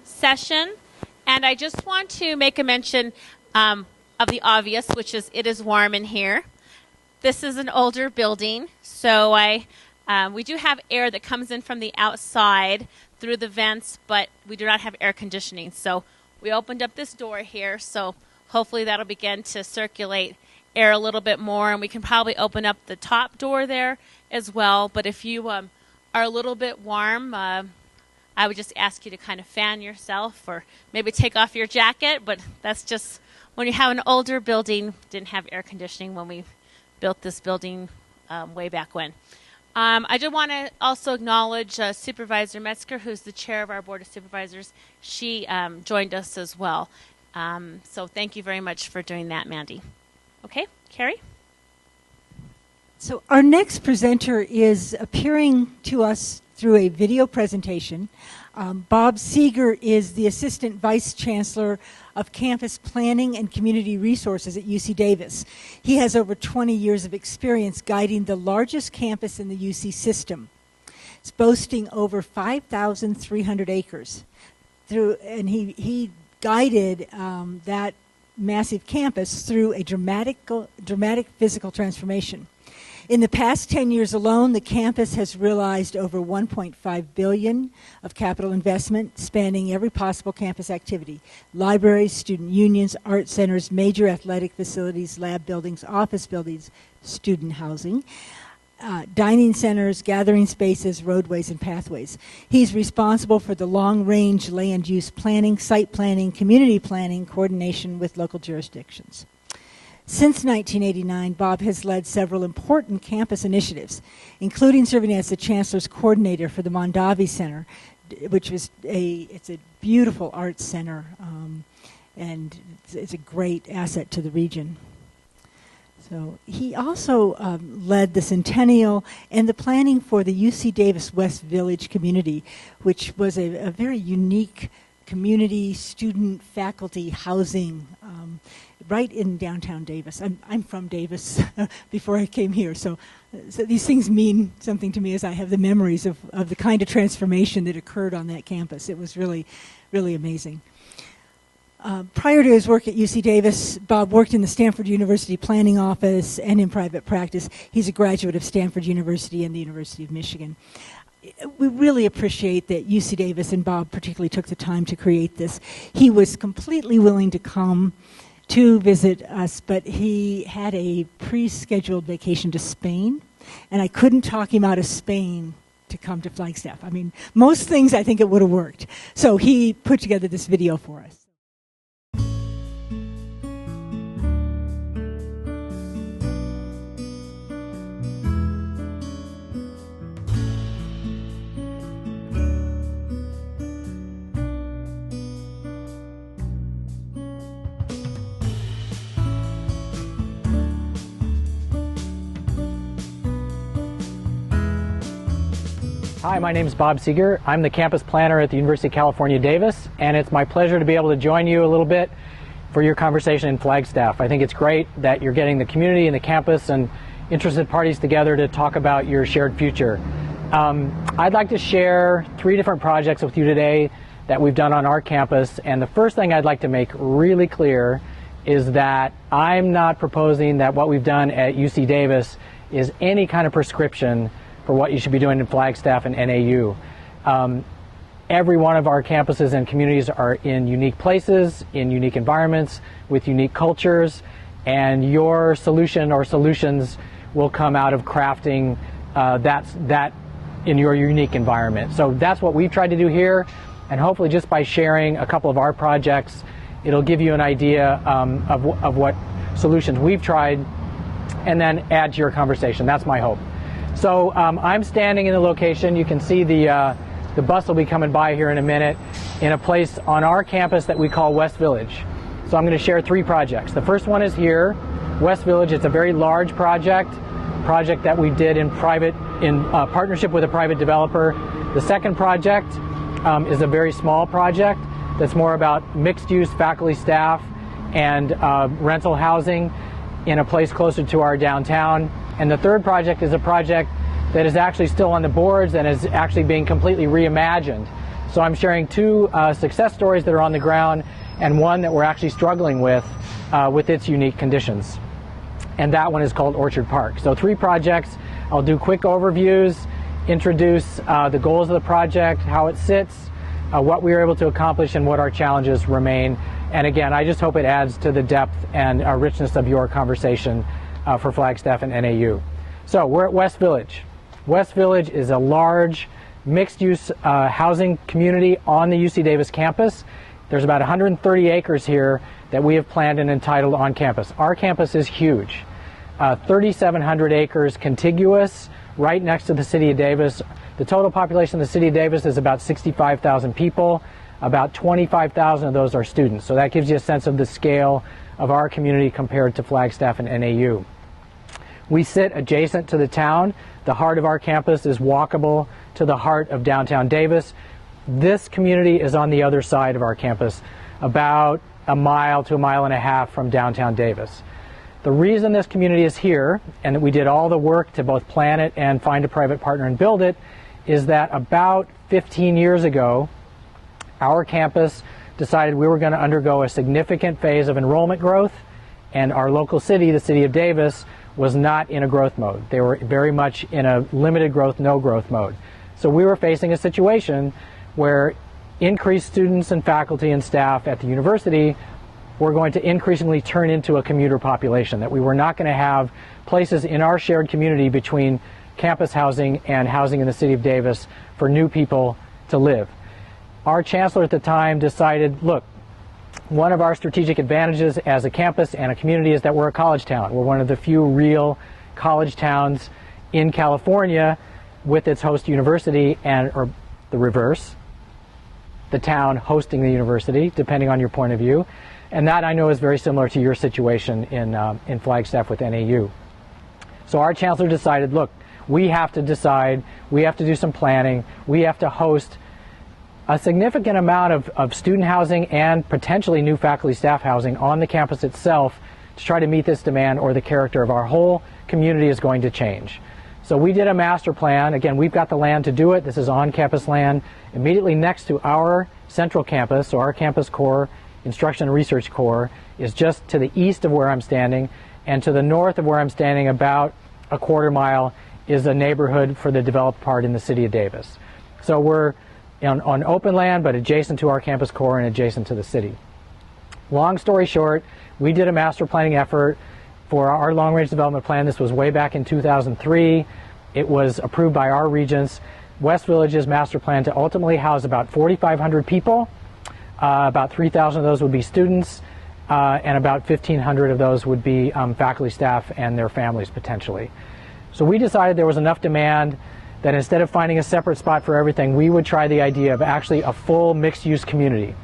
Session, and I just want to make a mention of the obvious, which is it is warm in here. This is an older building, so we do have air that comes in from the outside through the vents, but we do not have air conditioning. So we opened up this door here, so hopefully that'll begin to circulate air a little bit more, and we can probably open up the top door there as well. But if you are a little bit warm, I would just ask you to kind of fan yourself or maybe take off your jacket, but that's just when you have an older building, didn't have air conditioning when we built this building way back when. I do want to also acknowledge Supervisor Metzger, who's the chair of our Board of Supervisors. She joined us as well. So thank you very much for doing that, Mandy. Okay, Carrie? So our next presenter is appearing to us through a video presentation. Bob Seeger is the Assistant Vice Chancellor of Campus Planning and Community Resources at UC Davis. He has over 20 years of experience guiding the largest campus in the UC system. It's boasting over 5,300 acres. And he guided that massive campus through a dramatic physical transformation. In the past 10 years alone, the campus has realized over $1.5 billion of capital investment spanning every possible campus activity: libraries, student unions, art centers, major athletic facilities, lab buildings, office buildings, student housing, dining centers, gathering spaces, roadways, and pathways. He's responsible for the long-range land use planning, site planning, community planning, coordination with local jurisdictions. Since 1989, Bob has led several important campus initiatives, including serving as the Chancellor's coordinator for the Mondavi Center, which is it's a beautiful arts center, and it's a great asset to the region. So he also led the Centennial and the planning for the UC Davis West Village community, which was a very unique community, student, faculty housing right in downtown Davis. I'm from Davis before I came here, so these things mean something to me as I have the memories of the kind of transformation that occurred on that campus. It was really, really amazing. Prior to his work at UC Davis, Bob worked in the Stanford University Planning Office and in private practice. He's a graduate of Stanford University and the University of Michigan. We really appreciate that UC Davis and Bob particularly took the time to create this. He was completely willing to come to visit us, but he had a pre-scheduled vacation to Spain, and I couldn't talk him out of Spain to come to Flagstaff. I mean, most things I think it would have worked. So he put together this video for us. Hi, my name is Bob Seeger. I'm the campus planner at the University of California, Davis, and it's my pleasure to be able to join you a little bit for your conversation in Flagstaff. I think it's great that you're getting the community and the campus and interested parties together to talk about your shared future. I'd like to share 3 different projects with you today that we've done on our campus, and the first thing I'd like to make really clear is that I'm not proposing that what we've done at UC Davis is any kind of prescription for what you should be doing in Flagstaff and NAU. Every one of our campuses and communities are in unique places, in unique environments, with unique cultures, and your solution or solutions will come out of crafting that in your unique environment. So that's what we've tried to do here, and hopefully just by sharing a couple of our projects, it'll give you an idea of what solutions we've tried, and then add to your conversation. That's my hope. So I'm standing in the location. You can see the bus will be coming by here in a minute in a place on our campus that we call West Village. So I'm going to share 3 projects. The first one is here, West Village. It's a very large project that we did in partnership with a private developer. The second project is a very small project that's more about mixed-use faculty, staff, and rental housing in a place closer to our downtown. And the third project is a project that is actually still on the boards and is actually being completely reimagined. So I'm sharing two success stories that are on the ground and one that we're actually struggling with its unique conditions. And that one is called Orchard Park. So 3 projects. I'll do quick overviews, introduce the goals of the project, how it sits, what we were able to accomplish, and what our challenges remain. And again, I just hope it adds to the depth and richness of your conversation for Flagstaff and NAU. So we're at West Village. West Village is a large mixed-use housing community on the UC Davis campus. There's about 130 acres here that we have planned and entitled on campus. Our campus is huge. 3,700 acres contiguous right next to the city of Davis. The total population of the city of Davis is about 65,000 people. About 25,000 of those are students. So that gives you a sense of the scale of our community compared to Flagstaff and NAU. We sit adjacent to the town. The heart of our campus is walkable to the heart of downtown Davis. This community is on the other side of our campus, about a mile to a mile and a half from downtown Davis. The reason this community is here, and that we did all the work to both plan it and find a private partner and build it, is that about 15 years ago, our campus decided we were going to undergo a significant phase of enrollment growth, and our local city, the city of Davis, was not in a growth mode. They were very much in a limited growth, no growth mode. So we were facing a situation where increased students and faculty and staff at the university were going to increasingly turn into a commuter population, that we were not going to have places in our shared community between campus housing and housing in the city of Davis for new people to live. Our chancellor at the time decided, look, one of our strategic advantages as a campus and a community is that we're a college town. We're one of the few real college towns in California with its host university, or the reverse, the town hosting the university, depending on your point of view. And that, I know, is very similar to your situation in Flagstaff with NAU. So our chancellor decided, look, we have to decide, we have to do some planning, we have to host a significant amount of student housing and potentially new faculty staff housing on the campus itself to try to meet this demand, or the character of our whole community is going to change. So we did a master plan. Again, we've got the land to do it. This is on-campus land immediately next to our central campus. So our campus core, Instruction and Research Core, is just to the east of where I'm standing, and to the north of where I'm standing, about a quarter mile, is a neighborhood for the developed part in the city of Davis. So we're on open land, but adjacent to our campus core and adjacent to the city. Long story short, we did a master planning effort for our long-range development plan. This was way back in 2003. It was approved by our regents. West Village's master plan to ultimately house about 4,500 people. About 3,000 of those would be students, and about 1,500 of those would be faculty, staff, and their families potentially. So we decided there was enough demand that instead of finding a separate spot for everything, we would try the idea of actually a full mixed-use community.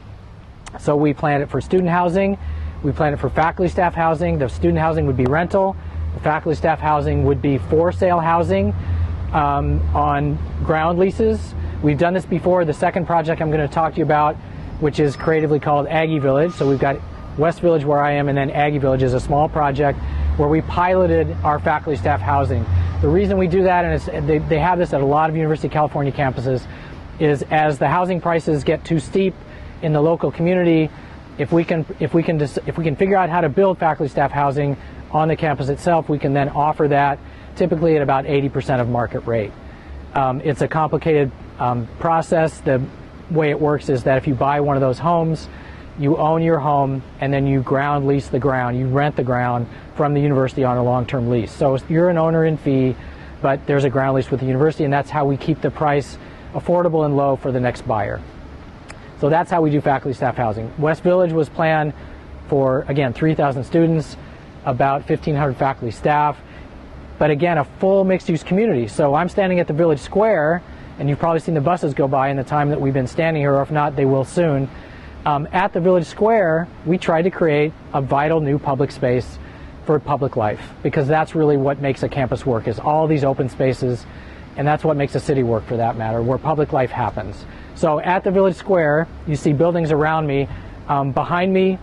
So we planned it for student housing, we planned it for faculty staff housing. The student housing would be rental, the faculty staff housing would be for sale housing on ground leases. We've done this before. The second project I'm going to talk to you about, which is creatively called Aggie Village. So we've got West Village where I am, and then Aggie Village is a small project where we piloted our faculty staff housing. The reason we do that, and they have this at a lot of University of California campuses, is as the housing prices get too steep in the local community, if we can figure out how to build faculty staff housing on the campus itself, we can then offer that typically at about 80% of market rate. It's a complicated process. The way it works is that if you buy one of those homes, you own your home, and then you ground lease the ground. You rent the ground from the university on a long-term lease. So you're an owner in fee, but there's a ground lease with the university, and that's how we keep the price affordable and low for the next buyer. So that's how we do faculty staff housing. West Village was planned for, again, 3,000 students, about 1,500 faculty staff, but again, a full mixed-use community. So I'm standing at the Village Square, and you've probably seen the buses go by in the time that we've been standing here, or if not, they will soon. At the Village Square, we tried to create a vital new public space for public life, because that's really what makes a campus work, is all these open spaces, and that's what makes a city work for that matter, where public life happens. So at the Village Square, you see buildings around me. Behind me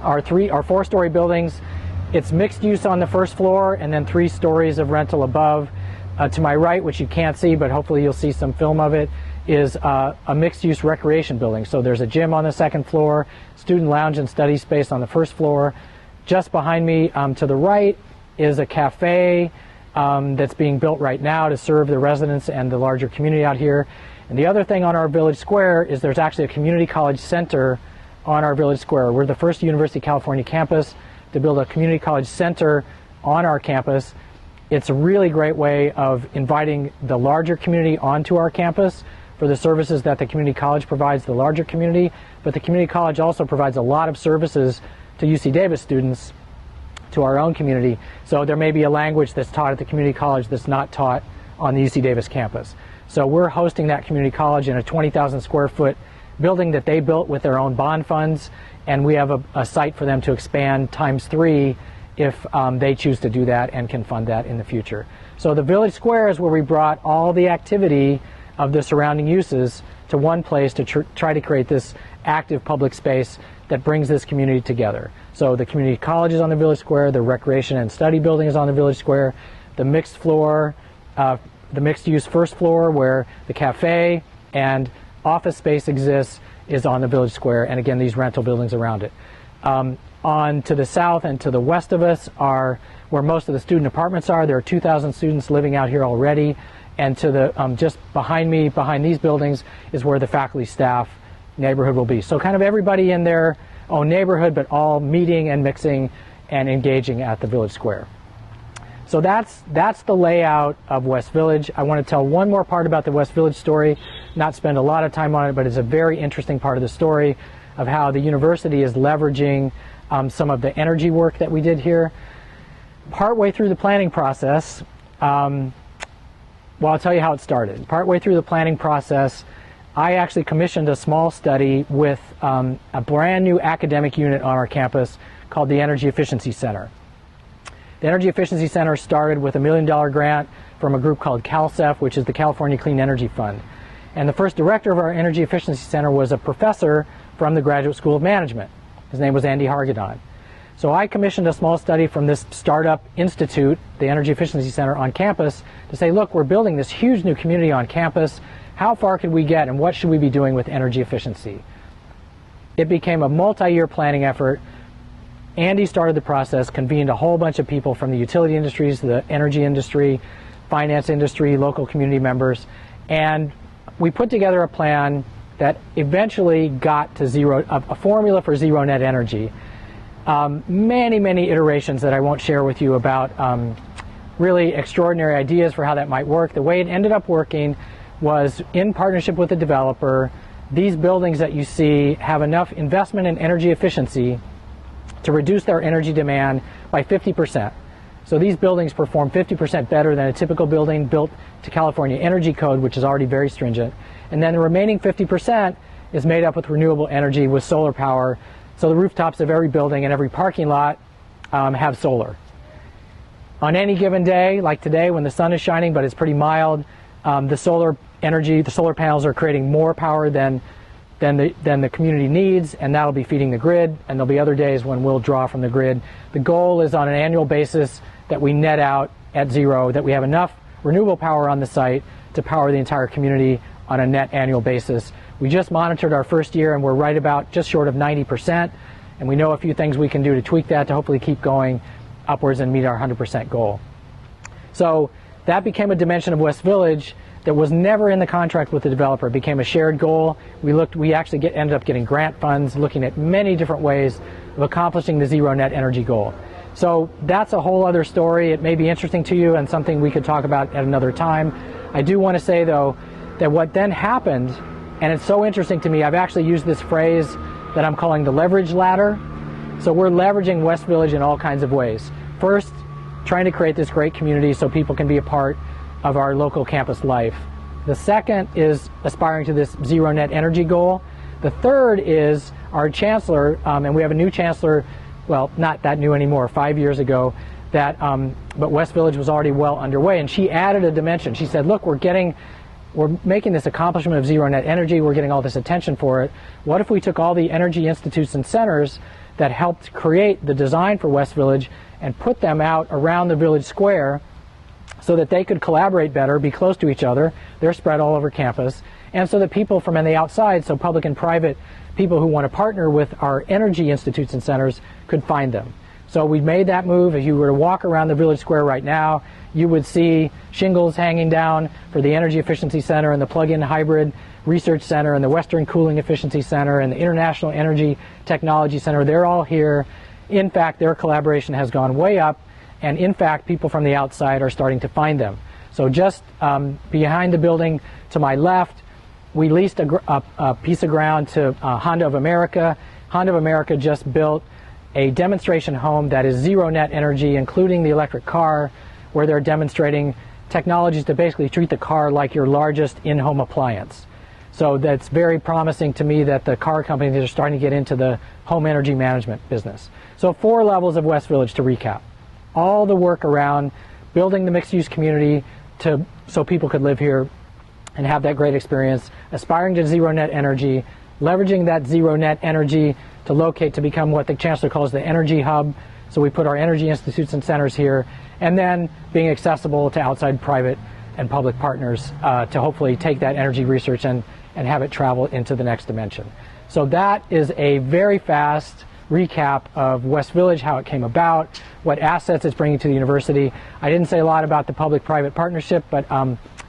are four-story buildings. It's mixed use on the first floor, and then 3 stories of rental above. To my right, which you can't see, but hopefully you'll see some film of it, is a mixed-use recreation building. So there's a gym on the second floor, student lounge and study space on the first floor. Just behind me to the right is a cafe that's being built right now to serve the residents and the larger community out here. And the other thing on our village square is there's actually a community college center on our village square. We're the first University of California campus to build a community college center on our campus. It's a really great way of inviting the larger community onto our campus for the services that the community college provides the larger community, but the community college also provides a lot of services to UC Davis students, to our own community. So there may be a language that's taught at the community college that's not taught on the UC Davis campus. So we're hosting that community college in a 20,000 square foot building that they built with their own bond funds, and we have a site for them to expand ×3 if they choose to do that and can fund that in the future. So the village square is where we brought all the activity of the surrounding uses to one place to try to create this active public space that brings this community together. So the community college is on the village square, the recreation and study building is on the village square, the mixed floor, the mixed use first floor where the cafe and office space exists is on the village square, and again these rental buildings around it. On to the south and to the west of us are where most of the student apartments are. There are 2,000 students living out here already. And to the just behind me, behind these buildings, is where the faculty staff neighborhood will be. So kind of everybody in their own neighborhood, but all meeting and mixing and engaging at the village square. So that's the layout of West Village. I want to tell one more part about the West Village story, not spend a lot of time on it, but it's a very interesting part of the story of how the university is leveraging some of the energy work that we did here. Partway through the planning process, well, I'll tell you how it started. Partway through the planning process, I actually commissioned a small study with a brand new academic unit on our campus called the Energy Efficiency Center. The Energy Efficiency Center started with a $1 million grant from a group called CalCEF, which is the California Clean Energy Fund. And the first director of our Energy Efficiency Center was a professor from the Graduate School of Management. His name was Andy Hargadon. So I commissioned a small study from this startup institute, the Energy Efficiency Center on campus, to say, look, we're building this huge new community on campus. How far could we get and what should we be doing with energy efficiency? It became a multi-year planning effort. Andy started the process, convened a whole bunch of people from the utility industries, the energy industry, finance industry, local community members, and we put together a plan that eventually got to a formula for zero net energy. Many iterations that I won't share with you about really extraordinary ideas for how that might work. The way it ended up working was in partnership with the developer. These buildings that you see have enough investment in energy efficiency to reduce their energy demand by 50%. So these buildings perform 50% better than a typical building built to California Energy Code, which is already very stringent. And then the remaining 50% is made up with renewable energy with solar power. So the rooftops of every building and every parking lot have solar. On any given day, like today when the sun is shining but it's pretty mild, the solar panels are creating more power than the community needs, and that'll be feeding the grid, and there'll be other days when we'll draw from the grid. The goal is on an annual basis that we net out at zero, that we have enough renewable power on the site to power the entire community on a net annual basis. We just monitored our first year and we're right about just short of 90%, and we know a few things we can do to tweak that to hopefully keep going upwards and meet our 100% goal. So that became a dimension of West Village that was never in the contract with the developer. It became a shared goal. We actually ended up getting grant funds, looking at many different ways of accomplishing the zero net energy goal. So that's a whole other story. It may be interesting to you and something we could talk about at another time. I do want to say, though, that what then happened, and it's so interesting to me, I've actually used this phrase that I'm calling the leverage ladder. So we're leveraging West Village in all kinds of ways. First, trying to create this great community so people can be a part of our local campus life. The second is aspiring to this zero net energy goal. The third is our chancellor, and we have a new chancellor, well, not that new anymore, 5 years ago, but West Village was already well underway, and she added a dimension. She said, look, we're making this accomplishment of zero net energy, we're getting all this attention for it. What if we took all the energy institutes and centers that helped create the design for West Village and put them out around the village square so that they could collaborate better, be close to each other, they're spread all over campus, and so that people from on the outside, so public and private people who want to partner with our energy institutes and centers, could find them. So we've made that move. If you were to walk around the Village Square right now, you would see shingles hanging down for the Energy Efficiency Center and the Plug-in Hybrid Research Center and the Western Cooling Efficiency Center and the International Energy Technology Center. They're all here. In fact, their collaboration has gone way up, and in fact, people from the outside are starting to find them. So just behind the building to my left, we leased a piece of ground to Honda of America. Honda of America just built a demonstration home that is zero net energy, including the electric car, where they're demonstrating technologies to basically treat the car like your largest in-home appliance. So that's very promising to me that the car companies are starting to get into the home energy management business. So 4 levels of West Village to recap. All the work around building the mixed-use community so people could live here and have that great experience, aspiring to zero net energy, leveraging that zero net energy to become what the Chancellor calls the energy hub. So we put our energy institutes and centers here, and then being accessible to outside private and public partners to hopefully take that energy research and have it travel into the next dimension. So that is a very fast recap of West Village, how it came about, what assets it's bringing to the university. I didn't say a lot about the public-private partnership, but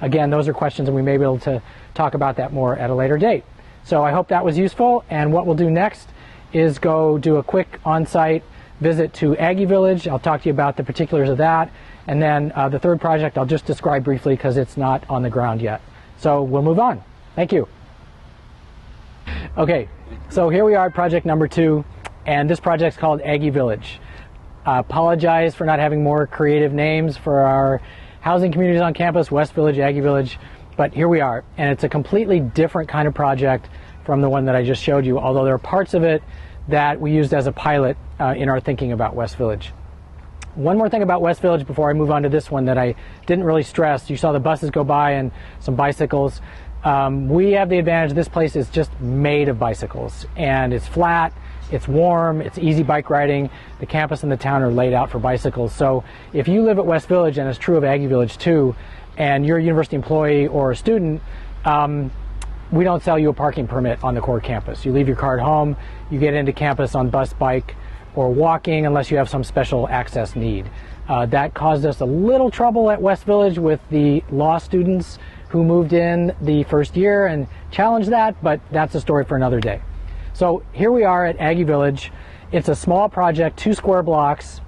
again, those are questions and we may be able to talk about that more at a later date. So I hope that was useful, and what we'll do next is go do a quick on-site visit to Aggie Village. I'll talk to you about the particulars of that, and then the third project I'll just describe briefly because it's not on the ground yet. So we'll move on. Thank you. Okay, so here we are at project number 2, and this project's called Aggie Village. Apologize for not having more creative names for our housing communities on campus, West Village, Aggie Village, but here we are, and it's a completely different kind of project from the one that I just showed you, although there are parts of it that we used as a pilot in our thinking about West Village. One more thing about West Village before I move on to this one that I didn't really stress. You saw the buses go by and some bicycles. We have the advantage this place is just made of bicycles, and it's flat, it's warm, it's easy bike riding. The campus and the town are laid out for bicycles. So if you live at West Village, and it's true of Aggie Village too, and you're a university employee or a student, we don't sell you a parking permit on the core campus. You leave your car at home, you get into campus on bus, bike, or walking unless you have some special access need. That caused us a little trouble at West Village with the law students who moved in the first year and challenged that, but that's a story for another day. So here we are at Aggie Village. It's a small project, 2 square blocks,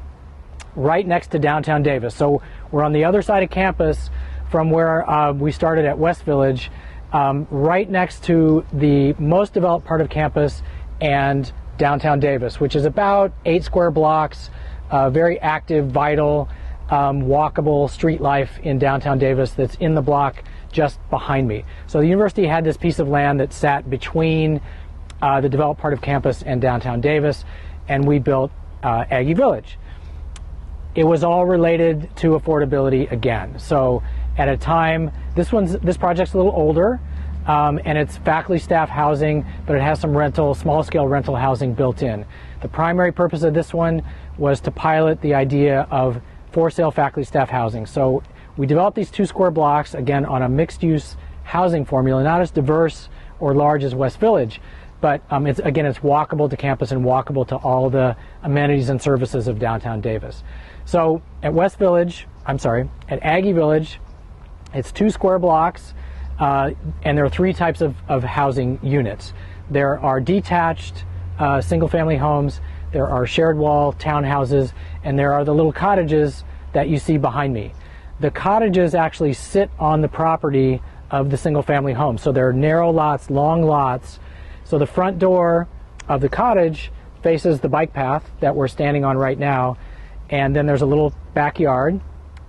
right next to downtown Davis. So we're on the other side of campus from where we started at West Village, right next to the most developed part of campus and downtown Davis, which is about 8 square blocks, very active, vital, walkable street life in downtown Davis that's in the block just behind me. So the university had this piece of land that sat between the developed part of campus and downtown Davis, and we built Aggie Village. It was all related to affordability again. So at a time, this project's a little older, and it's faculty staff housing, but it has some small scale rental housing built in. The primary purpose of this one was to pilot the idea of for sale faculty staff housing. So we developed these 2 square blocks, again, on a mixed use housing formula, not as diverse or large as West Village, but it's walkable to campus and walkable to all the amenities and services of downtown Davis. So at at Aggie Village, it's 2 square blocks, and there are 3 types of housing units. There are detached single-family homes, there are shared wall townhouses, and there are the little cottages that you see behind me. The cottages actually sit on the property of the single-family home. So they're narrow lots, long lots. So the front door of the cottage faces the bike path that we're standing on right now, and then there's a little backyard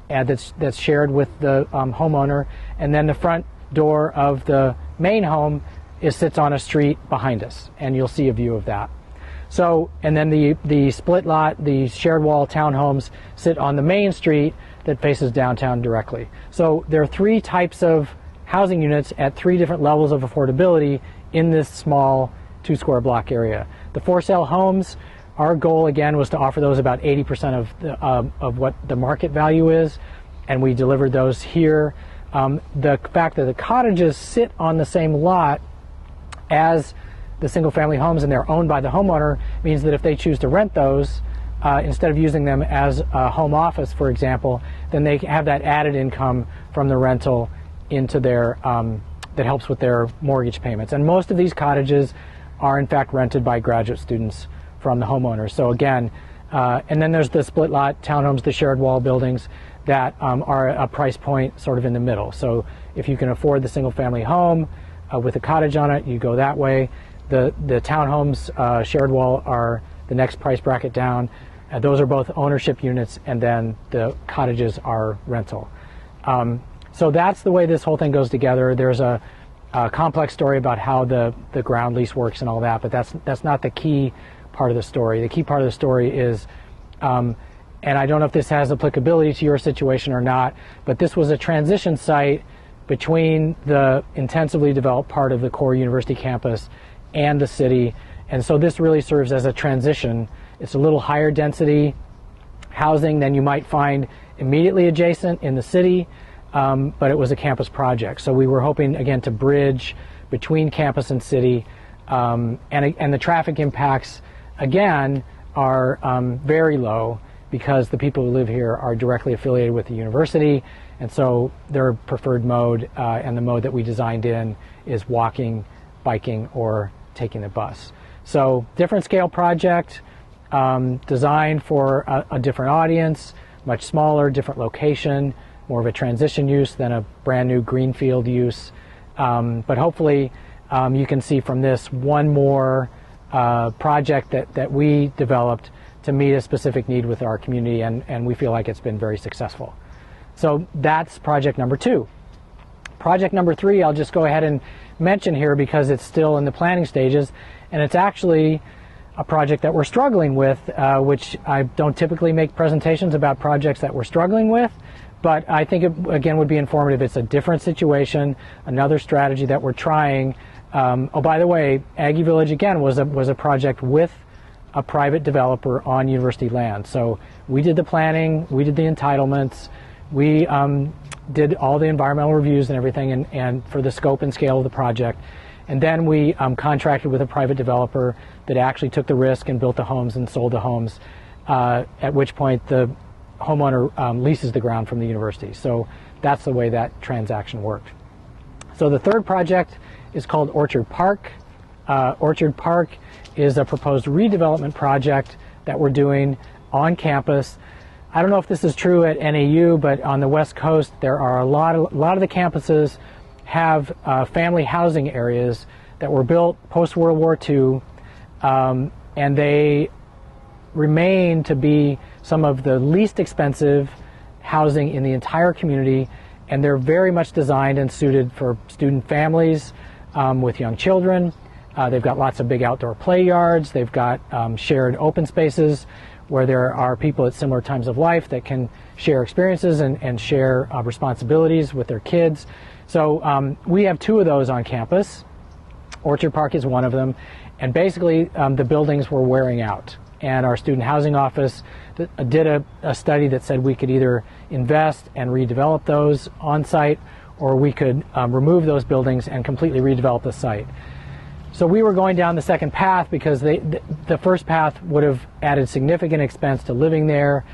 that's shared with the homeowner, and then the front door of the main home sits on a street behind us, and you'll see a view of that. So, and then the split lot, the shared wall townhomes sit on the main street that faces downtown directly. So there are 3 types of housing units at 3 different levels of affordability in this small 2 square block area. The for sale homes, our goal again was to offer those about 80% of what the market value is, and we delivered those here. The fact that the cottages sit on the same lot as the single-family homes and they're owned by the homeowner means that if they choose to rent those, instead of using them as a home office, for example, then they have that added income from the rental into their that helps with their mortgage payments. And most of these cottages are in fact rented by graduate students from the homeowners. So again, and then there's the split lot townhomes, the shared wall buildings that are a price point sort of in the middle. So if you can afford the single-family home with a cottage on it, you go that way. The townhomes shared wall are the next price bracket down. Those are both ownership units, and then the cottages are rental. So that's the way this whole thing goes together. There's a complex story about how the ground lease works and all that, but that's not the key part of the story. The key part of the story is, and I don't know if this has applicability to your situation or not, but this was a transition site between the intensively developed part of the core university campus and the city, and so this really serves as a transition. It's a little higher density housing than you might find immediately adjacent in the city, but it was a campus project. So we were hoping, again, to bridge between campus and city, and the traffic impacts, again, are very low because the people who live here are directly affiliated with the university, and so their preferred mode and the mode that we designed in is walking, biking, or taking the bus. So different scale project, designed for a different audience, much smaller, different location, more of a transition use than a brand new greenfield use. But hopefully you can see from this one more project that we developed to meet a specific need with our community, and we feel like it's been very successful. So that's project number 2. Project number 3, I'll just go ahead and mention here because it's still in the planning stages, and it's actually a project that we're struggling with, which I don't typically make presentations about projects that we're struggling with, but I think it, again, would be informative. It's a different situation, another strategy that we're trying. Oh, by the way, Aggie Village, again, was a project with a private developer on university land. So we did the planning, we did the entitlements, we did all the environmental reviews and everything, and for the scope and scale of the project. And then we contracted with a private developer that actually took the risk and built the homes and sold the homes, at which point the homeowner leases the ground from the university. So that's the way that transaction worked. So the third project is called Orchard Park. Orchard Park is a proposed redevelopment project that we're doing on campus. I don't know if this is true at NAU, but on the West Coast there are a lot of the campuses have family housing areas that were built post-World War II, and they remain to be some of the least expensive housing in the entire community, and they're very much designed and suited for student families with young children. They've got lots of big outdoor play yards. They've got shared open spaces where there are people at similar times of life that can share experiences and share responsibilities with their kids. So we have 2 of those on campus. Orchard Park is one of them, and basically the buildings were wearing out, and our student housing office did a study that said we could either invest and redevelop those on site, or we could remove those buildings and completely redevelop the site. So we were going down the second path because the first path would have added significant expense to living there,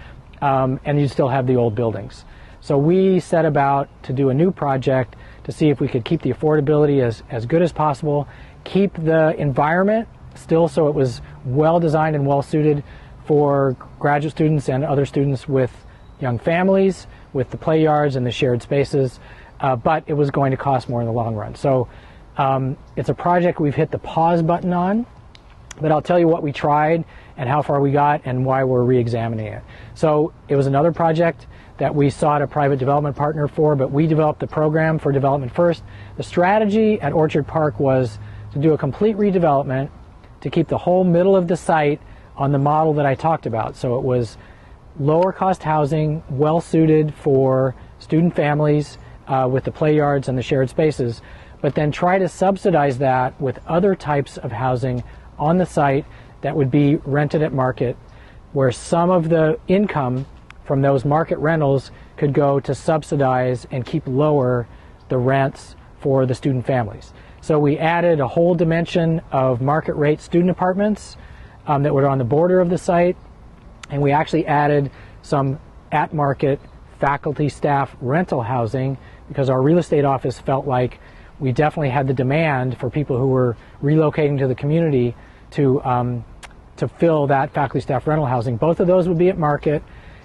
and you still have the old buildings. So we set about to do a new project to see if we could keep the affordability as good as possible, keep the environment still so it was well designed and well suited for graduate students and other students with young families, with the play yards and the shared spaces, but it was going to cost more in the long run. So it's a project we've hit the pause button on, but I'll tell you what we tried and how far we got and why we're re-examining it. So it was another project that we sought a private development partner for, but we developed the program for development first. The strategy at Orchard Park was to do a complete redevelopment, to keep the whole middle of the site on the model that I talked about. So it was lower cost housing, well suited for student families with the play yards and the shared spaces, but then try to subsidize that with other types of housing on the site that would be rented at market, where some of the income from those market rentals could go to subsidize and keep lower the rents for the student families. So we added a whole dimension of market rate student apartments that were on the border of the site, and we actually added some at-market faculty staff rental housing because our real estate office felt like we definitely had the demand for people who were relocating to the community to fill that faculty staff rental housing. Both of those would be at market,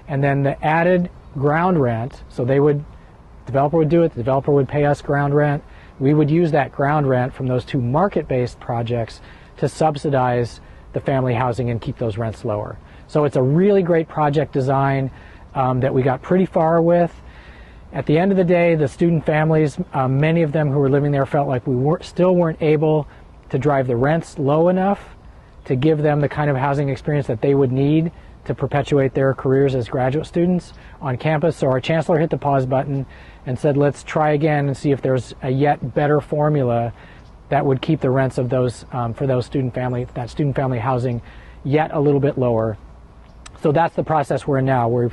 and then the added ground rent, so developer would do it, the developer would pay us ground rent. We would use that ground rent from those two market-based projects to subsidize the family housing and keep those rents lower. So it's a really great project design that we got pretty far with. At the end of the day, the student families, many of them who were living there felt like we still weren't able to drive the rents low enough to give them the kind of housing experience that they would need to perpetuate their careers as graduate students on campus. So our chancellor hit the pause button and said, let's try again and see if there's a yet better formula that would keep the rents of those for those student family housing yet a little bit lower. So that's the process we're in now.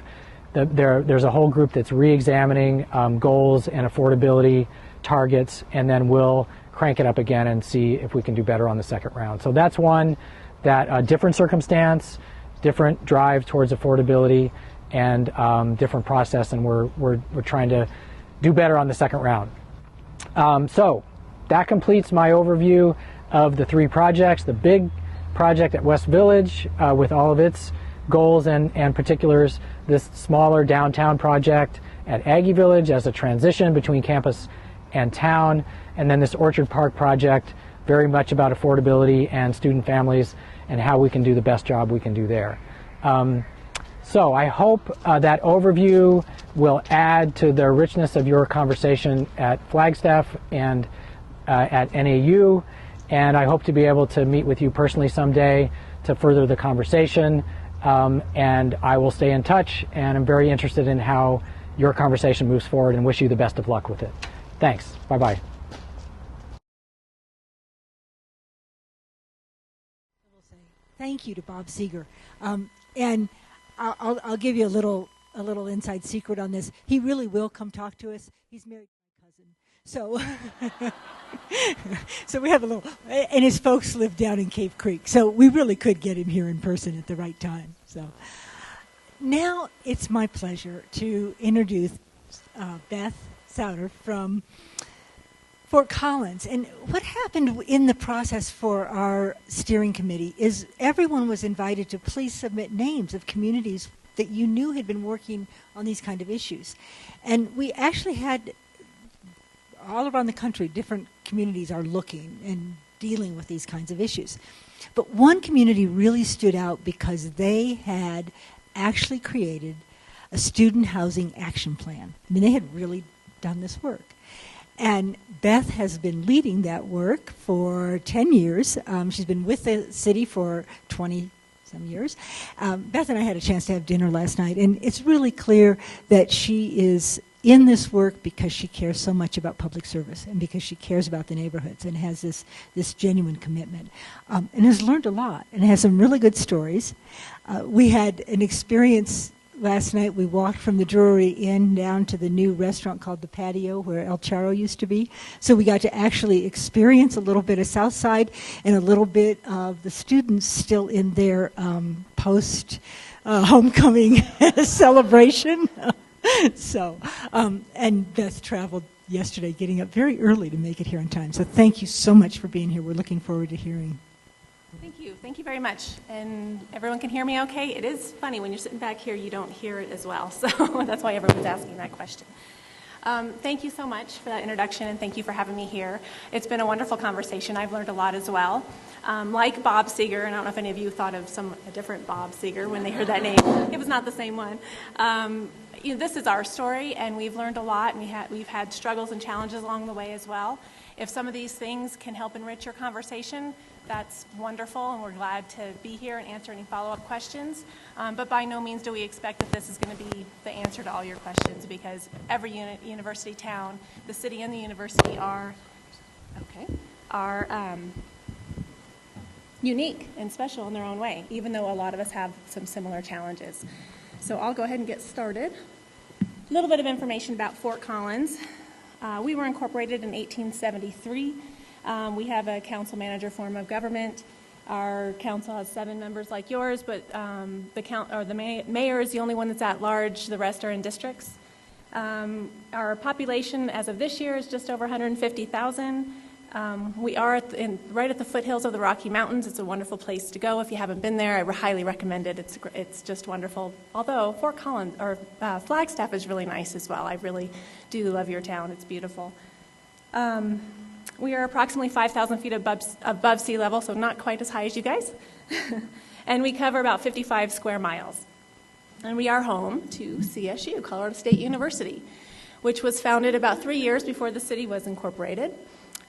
There's a whole group that's re-examining goals and affordability targets, and then we'll crank it up again and see if we can do better on the second round. So that's one that different circumstance, different drive towards affordability, and different process, and we're trying to do better on the second round. So that completes my overview of the three projects. The big project at West Village with all of its goals and particulars, this smaller downtown project at Aggie Village as a transition between campus and town, and then this Orchard Park project, very much about affordability and student families and how we can do the best job we can do there. So I hope that overview will add to the richness of your conversation at Flagstaff and at NAU, and I hope to be able to meet with you personally someday to further the conversation, and I will stay in touch, and I'm very interested in how your conversation moves forward and wish you the best of luck with it. Thanks. Bye-bye. Thank you to Bob Seeger. And I'll give you a little inside secret on this. He really will come talk to us. He's married to my cousin. So we have a little, and his folks live down in Cave Creek. So we really could get him here in person at the right time. So now it's my pleasure to introduce Beth Souter from Fort Collins. And what happened in the process for our steering committee is everyone was invited to please submit names of communities that you knew had been working on these kind of issues. And we actually had all around the country, different communities are looking and dealing with these kinds of issues. But one community really stood out because they had actually created a student housing action plan. I mean, they had really done this work. And Beth has been leading that work for 10 years. She's been with the city for 20-some years. Beth and I had a chance to have dinner last night, and it's really clear that she is in this work because she cares so much about public service and because she cares about the neighborhoods and has this genuine commitment, and has learned a lot and has some really good stories. We had an experience last night. We walked from the Drury Inn down to the new restaurant called The Patio where El Charro used to be. So we got to actually experience a little bit of South Side and a little bit of the students still in their post-homecoming celebration. So, and Beth traveled yesterday, getting up very early to make it here on time. So thank you so much for being here. We're looking forward to hearing. Thank you. Thank you very much. And everyone can hear me okay? It is funny, when you're sitting back here, you don't hear it as well. So that's why everyone's asking that question. Thank you so much for that introduction, and thank you for having me here. It's been a wonderful conversation. I've learned a lot as well. Like Bob Seeger, and I don't know if any of you thought of a different Bob Seeger when they heard that name. It was not the same one. This is our story, and we've learned a lot, and we've had struggles and challenges along the way as well. If some of these things can help enrich your conversation, that's wonderful, and we're glad to be here and answer any follow-up questions. But by no means do we expect that this is going to be the answer to all your questions, because every university town, the city and the university are unique and special in their own way, even though a lot of us have some similar challenges. So I'll go ahead and get started. A little bit of information about Fort Collins. We were incorporated in 1873. We have a council manager form of government. Our council has 7 members like yours, but the mayor is the only one that's at large. The rest are in districts. Our population as of this year is just over 150,000. We are right at the foothills of the Rocky Mountains. It's a wonderful place to go. If you haven't been there, I highly recommend it. It's just wonderful. Although Fort Collins or Flagstaff is really nice as well. I really do love your town. It's beautiful. We are approximately 5,000 feet above sea level, so not quite as high as you guys. And we cover about 55 square miles. And we are home to CSU, Colorado State University, which was founded about 3 years before the city was incorporated.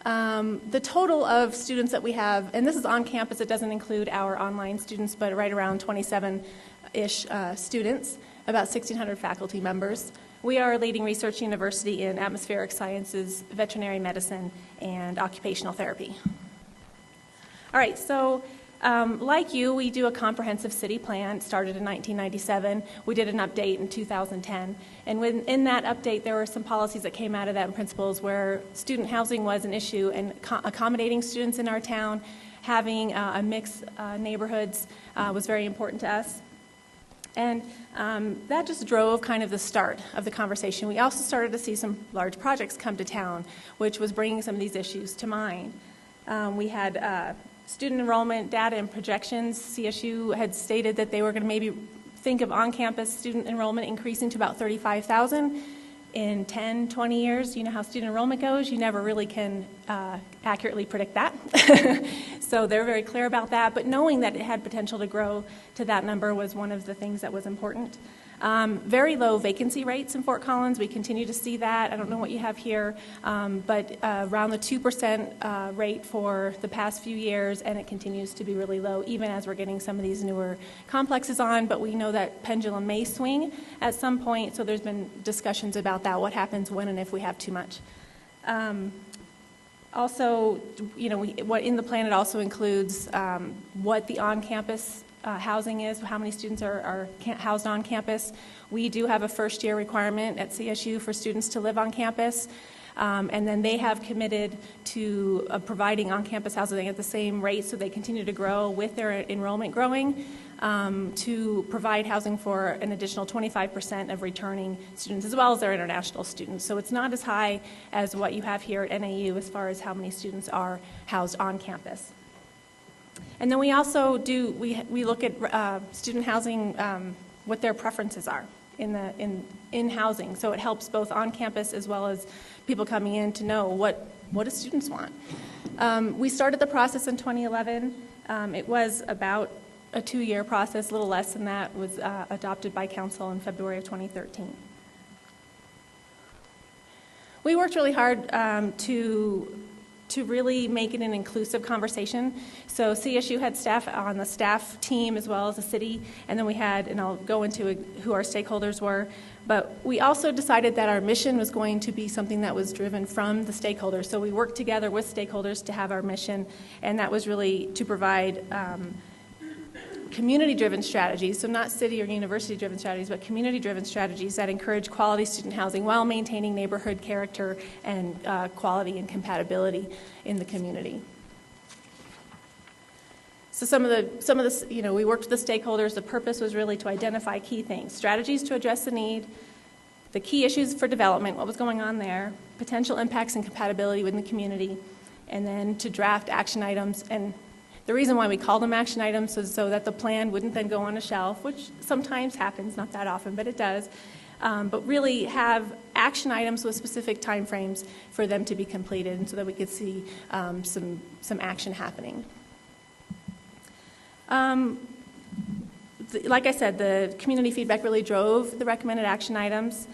The total of students that we have, and this is on campus, it doesn't include our online students, but right around 27-ish students, about 1,600 faculty members. We are a leading research university in atmospheric sciences, veterinary medicine, and occupational therapy. All right, so like you, we do a comprehensive city plan. It started in 1997. We did an update in 2010. And in that update, there were some policies that came out of that and principles where student housing was an issue, and accommodating students in our town, having a mix neighborhoods was very important to us. And that just drove kind of the start of the conversation. We also started to see some large projects come to town, which was bringing some of these issues to mind. We had student enrollment data and projections. CSU had stated that they were going to maybe think of on-campus student enrollment increasing to about 35,000 in 10, 20 years. You know how student enrollment goes. You never really can accurately predict that. So they're very clear about that. But knowing that it had potential to grow to that number was one of the things that was important. Very low vacancy rates in Fort Collins. We continue to see that. I don't know what you have here, but around the 2% rate for the past few years, and it continues to be really low, even as we're getting some of these newer complexes on. But we know that pendulum may swing at some point, so there's been discussions about that, what happens when and if we have too much. Also, you know, what in the plan it also includes what the on-campus housing is, how many students are housed on campus. We do have a first-year requirement at CSU for students to live on campus, and then they have committed to providing on-campus housing at the same rate, so they continue to grow with their enrollment growing, to provide housing for an additional 25% of returning students, as well as their international students. So it's not as high as what you have here at NAU as far as how many students are housed on campus. And then we also we look at student housing, what their preferences are in housing. So it helps both on campus as well as people coming in to know what do students want. We started the process in 2011. It was about a 2-year process, a little less than that, was adopted by council in February of 2013. We worked really hard to really make it an inclusive conversation. So CSU had staff on the staff team as well as the city, and then we had, and I'll go into who our stakeholders were, but we also decided that our mission was going to be something that was driven from the stakeholders. So we worked together with stakeholders to have our mission, and that was really to provide community-driven strategies, so not city or university-driven strategies, but community-driven strategies that encourage quality student housing while maintaining neighborhood character and quality and compatibility in the community. So some of the, you know, we worked with the stakeholders. The purpose was really to identify key things, strategies to address the need, the key issues for development, what was going on there, potential impacts and compatibility within the community, and then to draft action items. And the reason why we call them action items is so that the plan wouldn't then go on a shelf, which sometimes happens, not that often, but it does. But really have action items with specific timeframes for them to be completed, and so that we could see some action happening. Like I said, the community feedback really drove the recommended action items.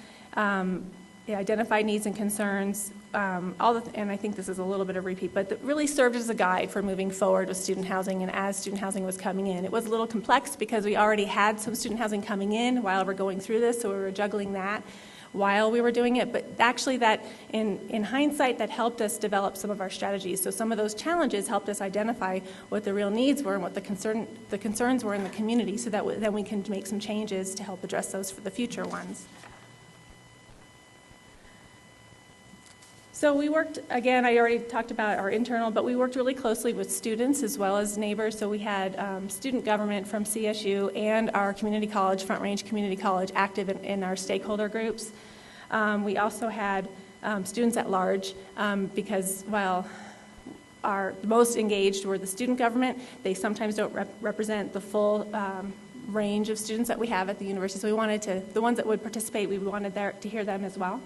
It identified needs and concerns, and I think this is a little bit of repeat, but it really served as a guide for moving forward with student housing and as student housing was coming in. It was a little complex because we already had some student housing coming in while we're going through this, so we were juggling that while we were doing it, but actually that in hindsight that helped us develop some of our strategies. So some of those challenges helped us identify what the real needs were and what the concerns were in the community, so that then we can make some changes to help address those for the future ones. So we worked, again, I already talked about our internal, but we worked really closely with students as well as neighbors. So we had student government from CSU and our community college, Front Range Community College, active in our stakeholder groups. We also had students at large because while our most engaged were the student government, they sometimes don't represent the full range of students that we have at the university. So we wanted to, the ones that would participate, we wanted to hear them as well.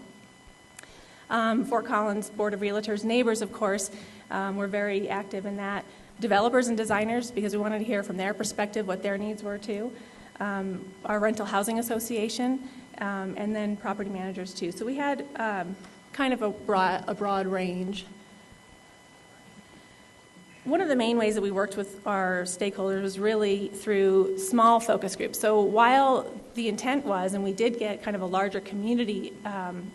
Fort Collins Board of Realtors, neighbors, of course, were very active in that. Developers and designers, because we wanted to hear from their perspective what their needs were too. Our Rental Housing Association, and then property managers too. So we had kind of a broad range. One of the main ways that we worked with our stakeholders was really through small focus groups. So while the intent was, and we did get kind of a larger community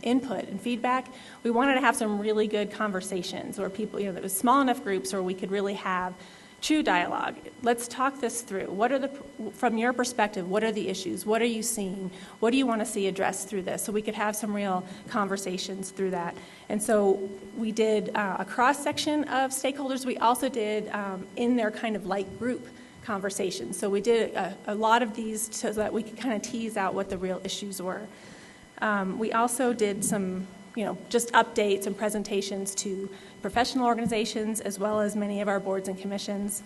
input and feedback, we wanted to have some really good conversations where people, that was small enough groups where we could really have true dialogue. Let's talk this through. What are from your perspective, what are the issues? What are you seeing? What do you want to see addressed through this? So we could have some real conversations through that. And so we did a cross-section of stakeholders. We also did in their kind of like group conversations. So we did a lot of these so that we could kind of tease out what the real issues were. We also did some just updates and presentations to professional organizations as well as many of our boards and commissions.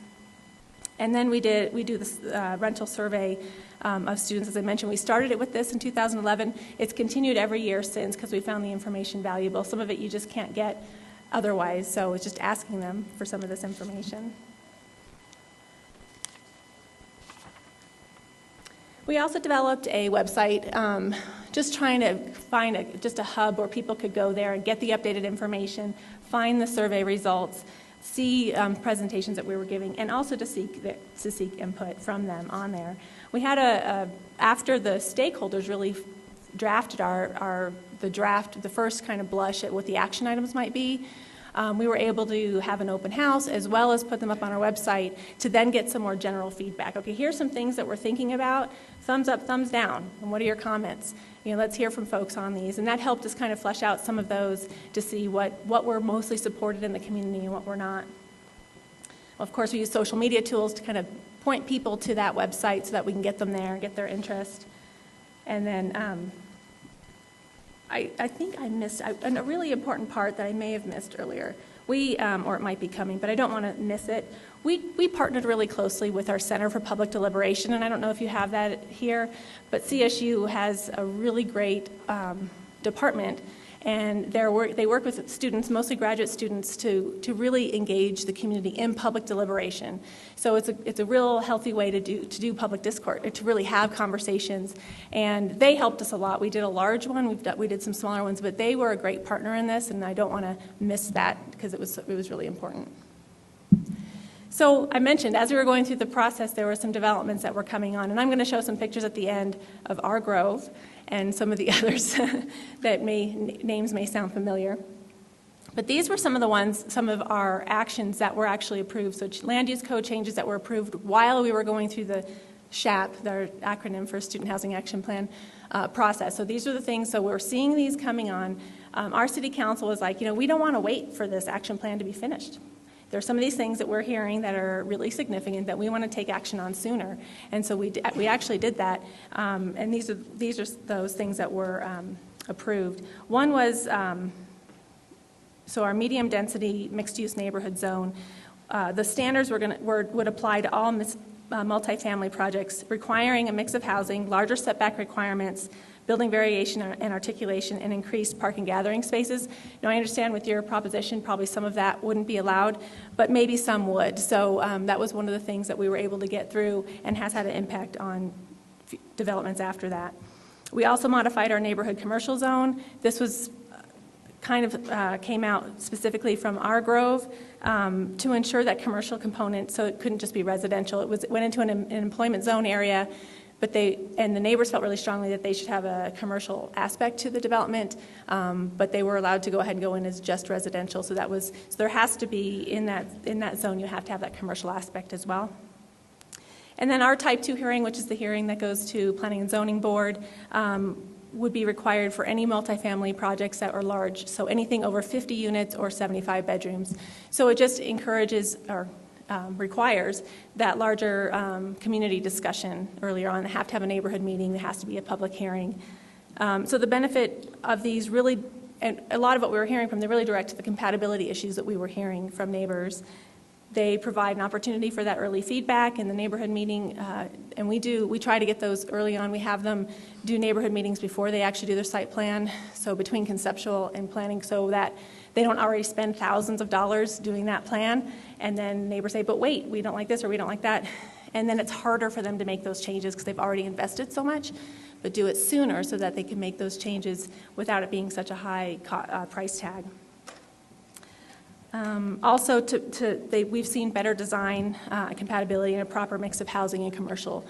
And then we do this rental survey of students. As I mentioned, we started it with this in 2011. It's continued every year since because we found the information valuable. Some of it you just can't get otherwise, so it's just asking them for some of this information. We also developed a website, just trying to find just a hub where people could go there and get the updated information, find the survey results, see presentations that we were giving, and also to seek input from them on there. We had after the stakeholders really drafted the first kind of blush at what the action items might be, we were able to have an open house as well as put them up on our website to then get some more general feedback. Okay, here's some things that we're thinking about. Thumbs up, thumbs down, and what are your comments? Let's hear from folks on these. And that helped us kind of flesh out some of those to see what we're mostly supported in the community and what we're not. Well, of course, we use social media tools to kind of point people to that website so that we can get them there and get their interest. And then I think I missed a really important part that I may have missed earlier. We, or it might be coming, but I don't want to miss it. We partnered really closely with our Center for Public Deliberation, and I don't know if you have that here, but CSU has a really great department, and they work with students, mostly graduate students, to really engage the community in public deliberation. So it's a real healthy way to do public discourse, to really have conversations, and they helped us a lot. We did a large one, we did some smaller ones, but they were a great partner in this, and I don't want to miss that because it was really important. So I mentioned, as we were going through the process, there were some developments that were coming on, and I'm going to show some pictures at the end of our grove and some of the others that names may sound familiar. But these were some of our actions that were actually approved. So land use code changes that were approved while we were going through the SHAP, their acronym for Student Housing Action Plan process. So these are the things, so we're seeing these coming on. Our city council was like, we don't want to wait for this action plan to be finished. There are some of these things that we're hearing that are really significant that we want to take action on sooner, and so we actually did that. And these are those things that were approved. One was so our medium density mixed use neighborhood zone. The standards would apply to all multifamily projects requiring a mix of housing, larger setback requirements, building variation and articulation, and increased park and gathering spaces. Now, I understand with your proposition, probably some of that wouldn't be allowed, but maybe some would. So that was one of the things that we were able to get through and has had an impact on developments after that. We also modified our neighborhood commercial zone. This was kind of came out specifically from our grove to ensure that commercial component, so it couldn't just be residential. It went into an employment zone area but the neighbors felt really strongly that they should have a commercial aspect to the development, but they were allowed to go ahead and go in as just residential. So there has to be in that zone, you have to have that commercial aspect as well. And then our Type 2 hearing, which is the hearing that goes to Planning and Zoning Board, would be required for any multifamily projects that are large, so anything over 50 units or 75 bedrooms. So it just encourages or requires that larger community discussion earlier on. They have to have a neighborhood meeting. There has to be a public hearing. So the benefit of these really, and a lot of what we were hearing from, they're really direct to the compatibility issues that we were hearing from neighbors. They provide an opportunity for that early feedback in the neighborhood meeting, and we try to get those early on. We have them do neighborhood meetings before they actually do their site plan, so between conceptual and planning, so that they don't already spend thousands of dollars doing that plan, and then neighbors say, but wait, we don't like this or we don't like that, and then it's harder for them to make those changes because they've already invested so much, but do it sooner so that they can make those changes without it being such a high price tag. Also, we've seen better design compatibility and a proper mix of housing and commercial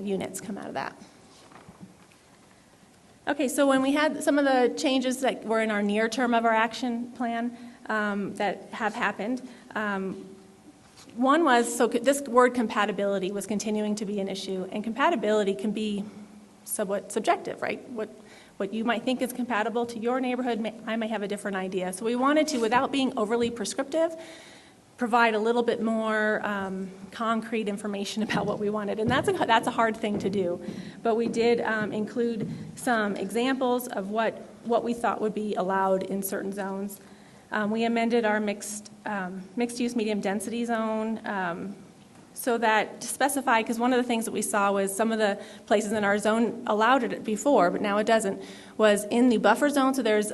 units come out of that. Okay, so when we had some of the changes that were in our near term of our action plan that have happened, one was, so this word compatibility was continuing to be an issue, and compatibility can be somewhat subjective, right? What you might think is compatible to your neighborhood, I may have a different idea. So we wanted to, without being overly prescriptive, provide a little bit more concrete information about what we wanted. And that's a hard thing to do. But we did include some examples of what we thought would be allowed in certain zones. We amended our mixed-use medium density zone so that to specify, because one of the things that we saw was some of the places in our zone allowed it before, but now it doesn't, was in the buffer zone. So there's,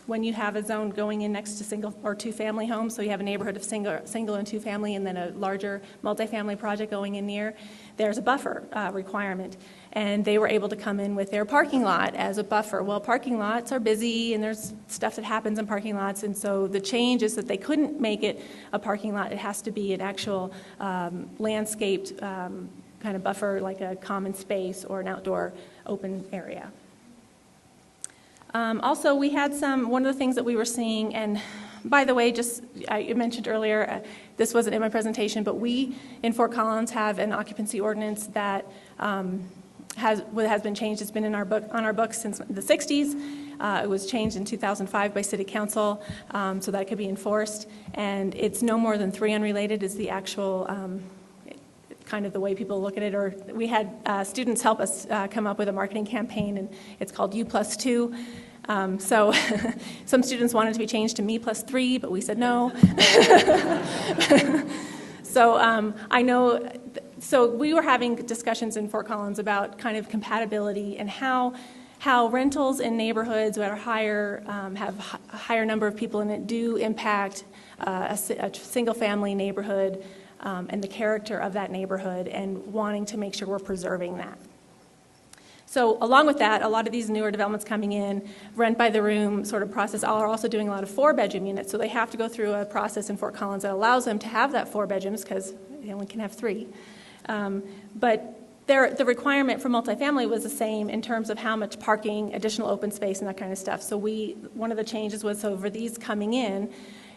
when you have a zone going in next to single or two-family homes, so you have a neighborhood of single and two-family and then a larger multifamily project going in near, there's a buffer requirement. And they were able to come in with their parking lot as a buffer. Well, parking lots are busy, and there's stuff that happens in parking lots, and so the change is that they couldn't make it a parking lot. It has to be an actual landscaped kind of buffer, like a common space or an outdoor open area. Also, we had one of the things that we were seeing, and by the way, just I mentioned earlier, this wasn't in my presentation, but we in Fort Collins have an occupancy ordinance that has been changed. It's been on our books since the 60s. It was changed in 2005 by City Council so that it could be enforced. And it's no more than 3 unrelated is the actual kind of the way people look at it. Or we had students help us come up with a marketing campaign, and it's called U+2. So some students wanted to be changed to Me+3, but we said no. So I know. So we were having discussions in Fort Collins about kind of compatibility and how rentals in neighborhoods that are higher, have a higher number of people in it do impact a single-family neighborhood and the character of that neighborhood, and wanting to make sure we're preserving that. So along with that, a lot of these newer developments coming in, rent by the room sort of process, are also doing a lot of 4-bedroom units. So they have to go through a process in Fort Collins that allows them to have that 4 bedrooms because they only can have 3. But the requirement for multifamily was the same in terms of how much parking, additional open space, and that kind of stuff. So one of the changes was over these coming in,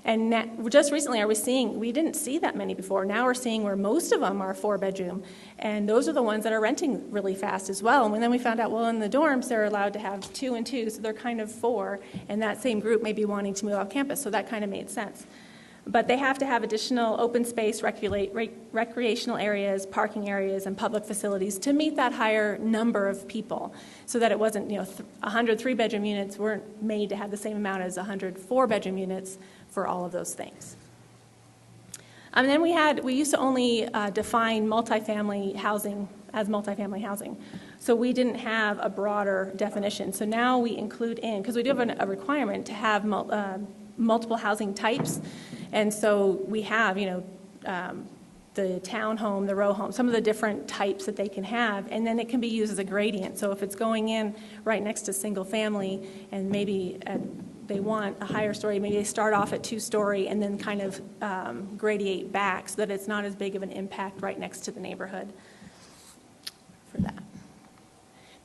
and just recently we didn't see that many before. Now we're seeing where most of them are 4-bedroom, and those are the ones that are renting really fast as well. And then we found out, well, in the dorms they're allowed to have 2 and 2, so they're kind of 4, and that same group may be wanting to move off campus, so that kind of made sense. But they have to have additional open space, recreational areas, parking areas, and public facilities to meet that higher number of people, so that it wasn't, 100 3-bedroom units weren't made to have the same amount as 100 4-bedroom units for all of those things. And then we used to only define multifamily housing as multifamily housing. So we didn't have a broader definition. So now we include in, because we do have a requirement to have multiple housing types. And so we have, the townhome, the row home, some of the different types that they can have, and then it can be used as a gradient. So if it's going in right next to single family, and maybe they want a higher story, maybe they start off at 2-story and then kind of gradiate back so that it's not as big of an impact right next to the neighborhood for that.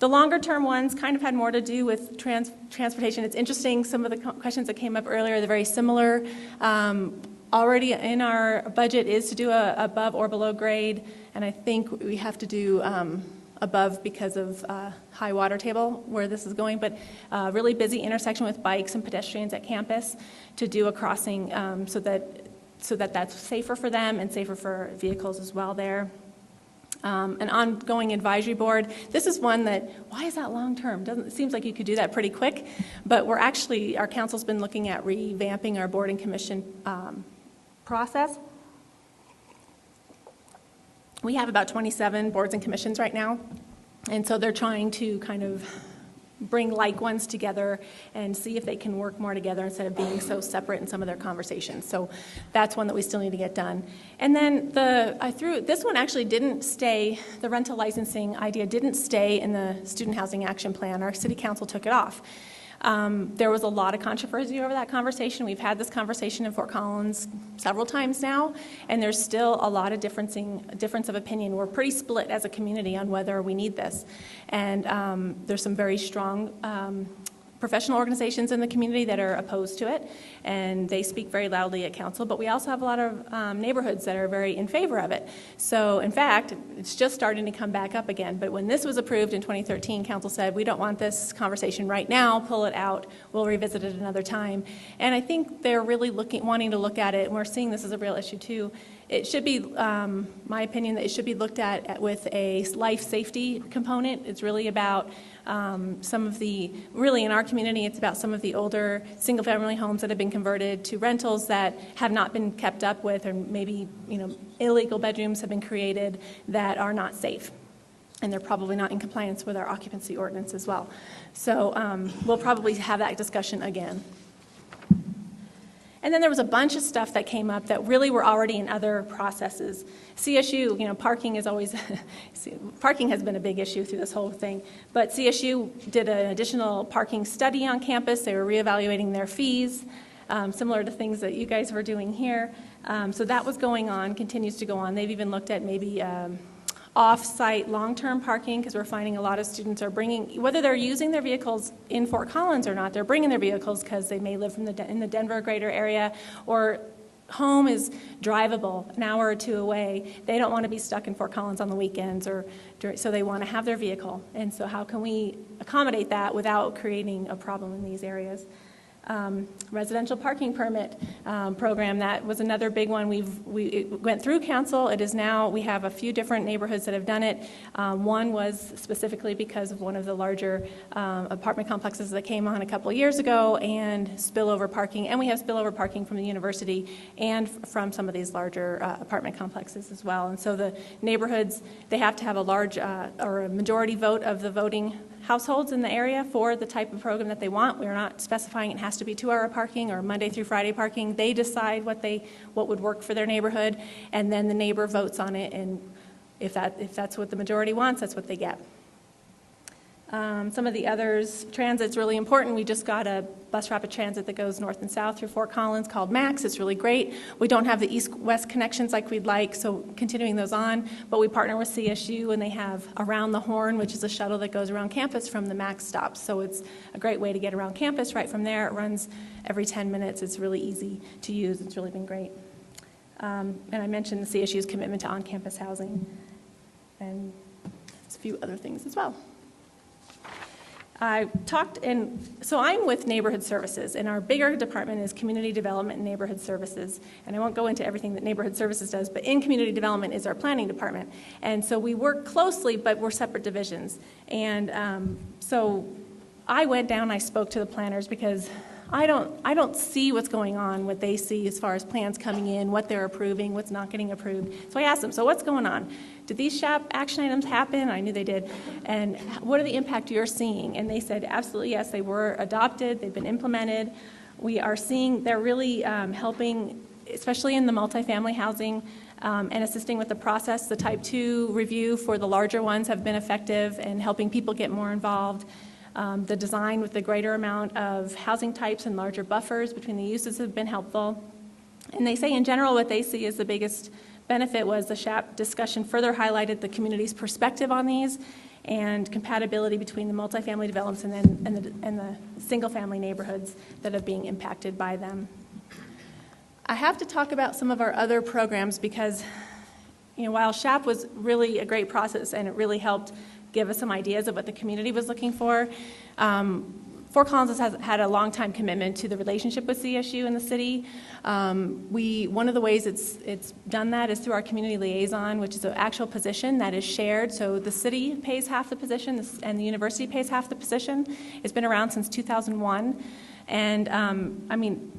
The longer-term ones kind of had more to do with transportation. It's interesting, some of the questions that came up earlier, they're very similar. Already in our budget is to do a above or below grade, and I think we have to do above because of high water table where this is going, but really busy intersection with bikes and pedestrians at campus to do a crossing so that that's safer for them and safer for vehicles as well there. An ongoing advisory board. This is one that, why is that long term? It seems like you could do that pretty quick, but our council's been looking at revamping our board and commission process. We have about 27 boards and commissions right now, and so they're trying to kind of bring like ones together and see if they can work more together instead of being so separate in some of their conversations. So that's one that we still need to get done. And then this one actually didn't stay, the rental licensing idea didn't stay in the Student Housing Action Plan. Our city council took it off. There was a lot of controversy over that conversation. We've had this conversation in Fort Collins several times now, and there's still a lot of difference of opinion. We're pretty split as a community on whether we need this. And there's some very strong professional organizations in the community that are opposed to it, and they speak very loudly at council, but we also have a lot of neighborhoods that are very in favor of it. So in fact, it's just starting to come back up again, but when this was approved in 2013, council said, we don't want this conversation right now, pull it out, we'll revisit it another time. And I think they're really wanting to look at it, and we're seeing this as a real issue too. It should be, my opinion, that it should be looked at with a life safety component. It's really about really in our community, it's about some of the older single-family homes that have been converted to rentals that have not been kept up with, or maybe illegal bedrooms have been created that are not safe. And they're probably not in compliance with our occupancy ordinance as well. So we'll probably have that discussion again. And then there was a bunch of stuff that came up that really were already in other processes. CSU, parking is always, parking has been a big issue through this whole thing. But CSU did an additional parking study on campus. They were reevaluating their fees, similar to things that you guys were doing here. So that was going on, continues to go on. They've even looked at maybe off-site long-term parking, because we're finding a lot of students are bringing, whether they're using their vehicles in Fort Collins or not, they're bringing their vehicles because they may live in the Denver greater area, or home is drivable an hour or two away. They don't want to be stuck in Fort Collins on the weekends, so they want to have their vehicle. And so how can we accommodate that without creating a problem in these areas? Residential parking permit program, that was another big one. We went through council. It is now, we have a few different neighborhoods that have done it. One was specifically because of one of the larger apartment complexes that came on a couple of years ago, and spillover parking. And we have spillover parking from the university and from some of these larger apartment complexes as well. And so the neighborhoods, they have to have a large or a majority vote of the voting households in the area for the type of program that they want. We're not specifying it has to be 2-hour parking or Monday through Friday parking. They decide what would work for their neighborhood, and then the neighbor votes on it, and if that's what the majority wants, that's what they get. Some of the others, transit's really important. We just got a bus rapid transit that goes north and south through Fort Collins called MAX. It's really great. We don't have the east-west connections like we'd like, so continuing those on, but we partner with CSU, and they have Around the Horn, which is a shuttle that goes around campus from the MAX stops. So it's a great way to get around campus right from there. It runs every 10 minutes. It's really easy to use. It's really been great. And I mentioned the CSU's commitment to on-campus housing, and a few other things as well. I talked, so I'm with Neighborhood Services, and our bigger department is Community Development and Neighborhood Services. And I won't go into everything that Neighborhood Services does, but in Community Development is our planning department. And so we work closely, but we're separate divisions. And so I went down, I spoke to the planners, because I don't see what's going on, what they see as far as plans coming in, what they're approving, what's not getting approved. So I asked them, so what's going on? Did these SHAP action items happen? I knew they did. And what are the impact you're seeing? And they said, absolutely, yes, they were adopted, they've been implemented. We are seeing they're really helping, especially in the multifamily housing, and assisting with the process. The Type 2 review for the larger ones have been effective in helping people get more involved. The design with the greater amount of housing types and larger buffers between the uses have been helpful. And they say in general what they see as the biggest benefit was the SHAP discussion further highlighted the community's perspective on these and compatibility between the multifamily developments and the single-family neighborhoods that are being impacted by them. I have to talk about some of our other programs because, while SHAP was really a great process and it really helped give us some ideas of what the community was looking for, Fort Collins has had a long-time commitment to the relationship with CSU in the city. One of the ways it's done that is through our community liaison, which is an actual position that is shared. So the city pays half the position and the university pays half the position. It's been around since 2001. And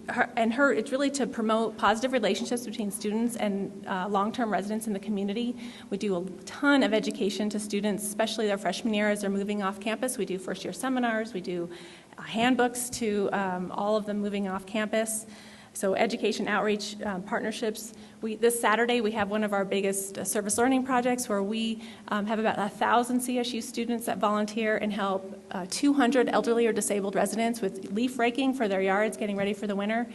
it's really to promote positive relationships between students and long-term residents in the community. We do a ton of education to students, especially their freshman year as they're moving off campus. We do first-year seminars. We do handbooks to all of them moving off campus. So education, outreach, partnerships. This Saturday, we have one of our biggest service learning projects where we have about 1,000 CSU students that volunteer and help 200 elderly or disabled residents with leaf raking for their yards, getting ready for the winter.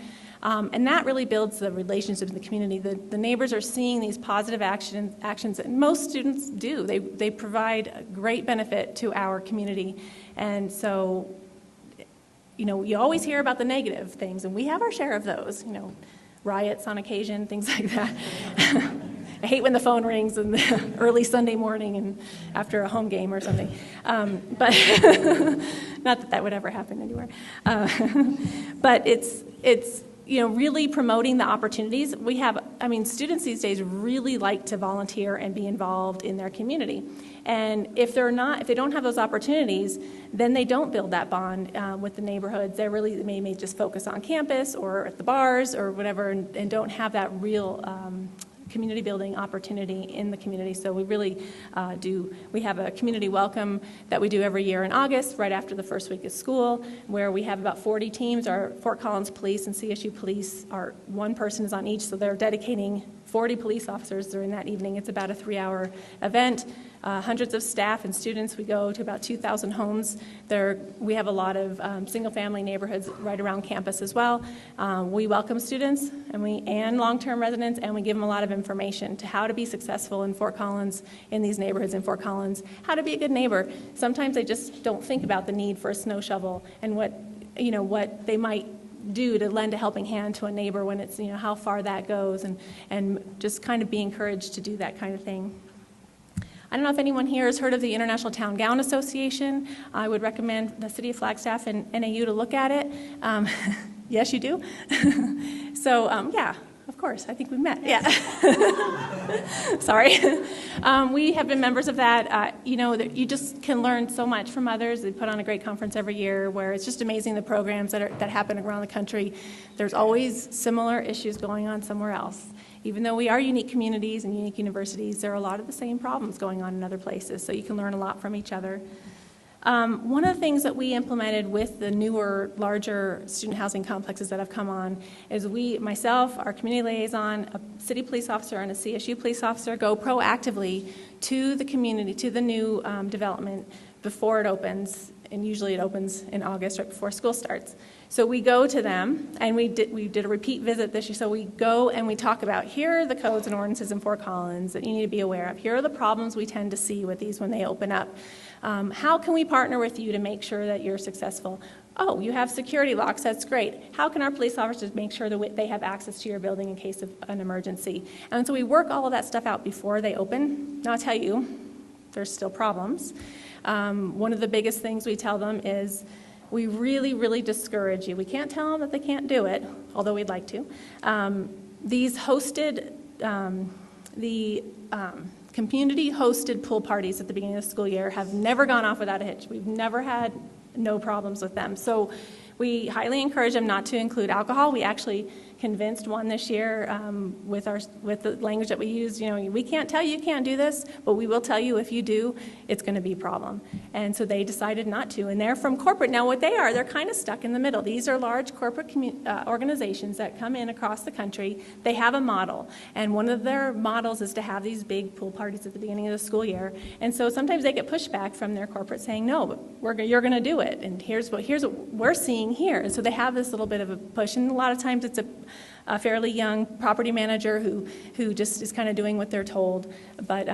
And that really builds the relationship in the community. The neighbors are seeing these positive actions that most students do. They provide a great benefit to our community. And so, you always hear about the negative things, and we have our share of those, riots on occasion, things like that. I hate when the phone rings in the early Sunday morning and after a home game or something. But not that would ever happen anywhere. But it's really promoting the opportunities. Students these days really like to volunteer and be involved in their community. And if they don't have those opportunities, then they don't build that bond with the neighborhoods. They really may just focus on campus or at the bars or whatever and don't have that real community building opportunity in the community. So we really we have a community welcome that we do every year in August, right after the first week of school, where we have about 40 teams. Our Fort Collins Police and CSU Police one person is on each, so they're dedicating 40 police officers during that evening. It's about a 3-hour event. Hundreds of staff and students. We go to about 2,000 homes. We have a lot of single-family neighborhoods right around campus as well. We welcome students and long-term residents, and we give them a lot of information to how to be successful in Fort Collins, in these neighborhoods in Fort Collins, how to be a good neighbor. Sometimes they just don't think about the need for a snow shovel and what they might do to lend a helping hand to a neighbor when it's, how far that goes, and just kind of be encouraged to do that kind of thing. I don't know if anyone here has heard of the International Town Gown Association. I would recommend the City of Flagstaff and NAU to look at it. Yes, you do? So, yeah, of course, I think we've met. Yeah. Sorry. We have been members of that. You just can learn so much from others. They put on a great conference every year where it's just amazing the programs that happen around the country. There's always similar issues going on somewhere else. Even though we are unique communities and unique universities, there are a lot of the same problems going on in other places, so you can learn a lot from each other. One of the things that we implemented with the newer, larger student housing complexes that have come on is myself, our community liaison, a city police officer, and a CSU police officer go proactively to the community, to the new development before it opens, and usually it opens in August, right before school starts. So we go to them, and we did a repeat visit this year. So we go and we talk about, here are the codes and ordinances in Fort Collins that you need to be aware of. Here are the problems we tend to see with these when they open up. How can we partner with you to make sure that you're successful? Oh, you have security locks, that's great. How can our police officers make sure that they have access to your building in case of an emergency? And so we work all of that stuff out before they open. Now I'll tell you, there's still problems. One of the biggest things we tell them is, we really, really discourage you. We can't tell them that they can't do it, although we'd like to. These community-hosted pool parties at the beginning of the school year have never gone off without a hitch. We've never had no problems with them. So we highly encourage them not to include alcohol. We actually convinced one this year with the language that we use. We can't tell you can't do this, but we will tell you if you do, it's going to be a problem. And so they decided not to. And they're from corporate. Now what they're kind of stuck in the middle. These are large corporate organizations that come in across the country. They have a model. And one of their models is to have these big pool parties at the beginning of the school year. And so sometimes they get pushback from their corporate saying, no, but you're going to do it. And here's what we're seeing here. And so they have this little bit of a push. And a lot of times it's a fairly young property manager who just is kind of doing what they're told. But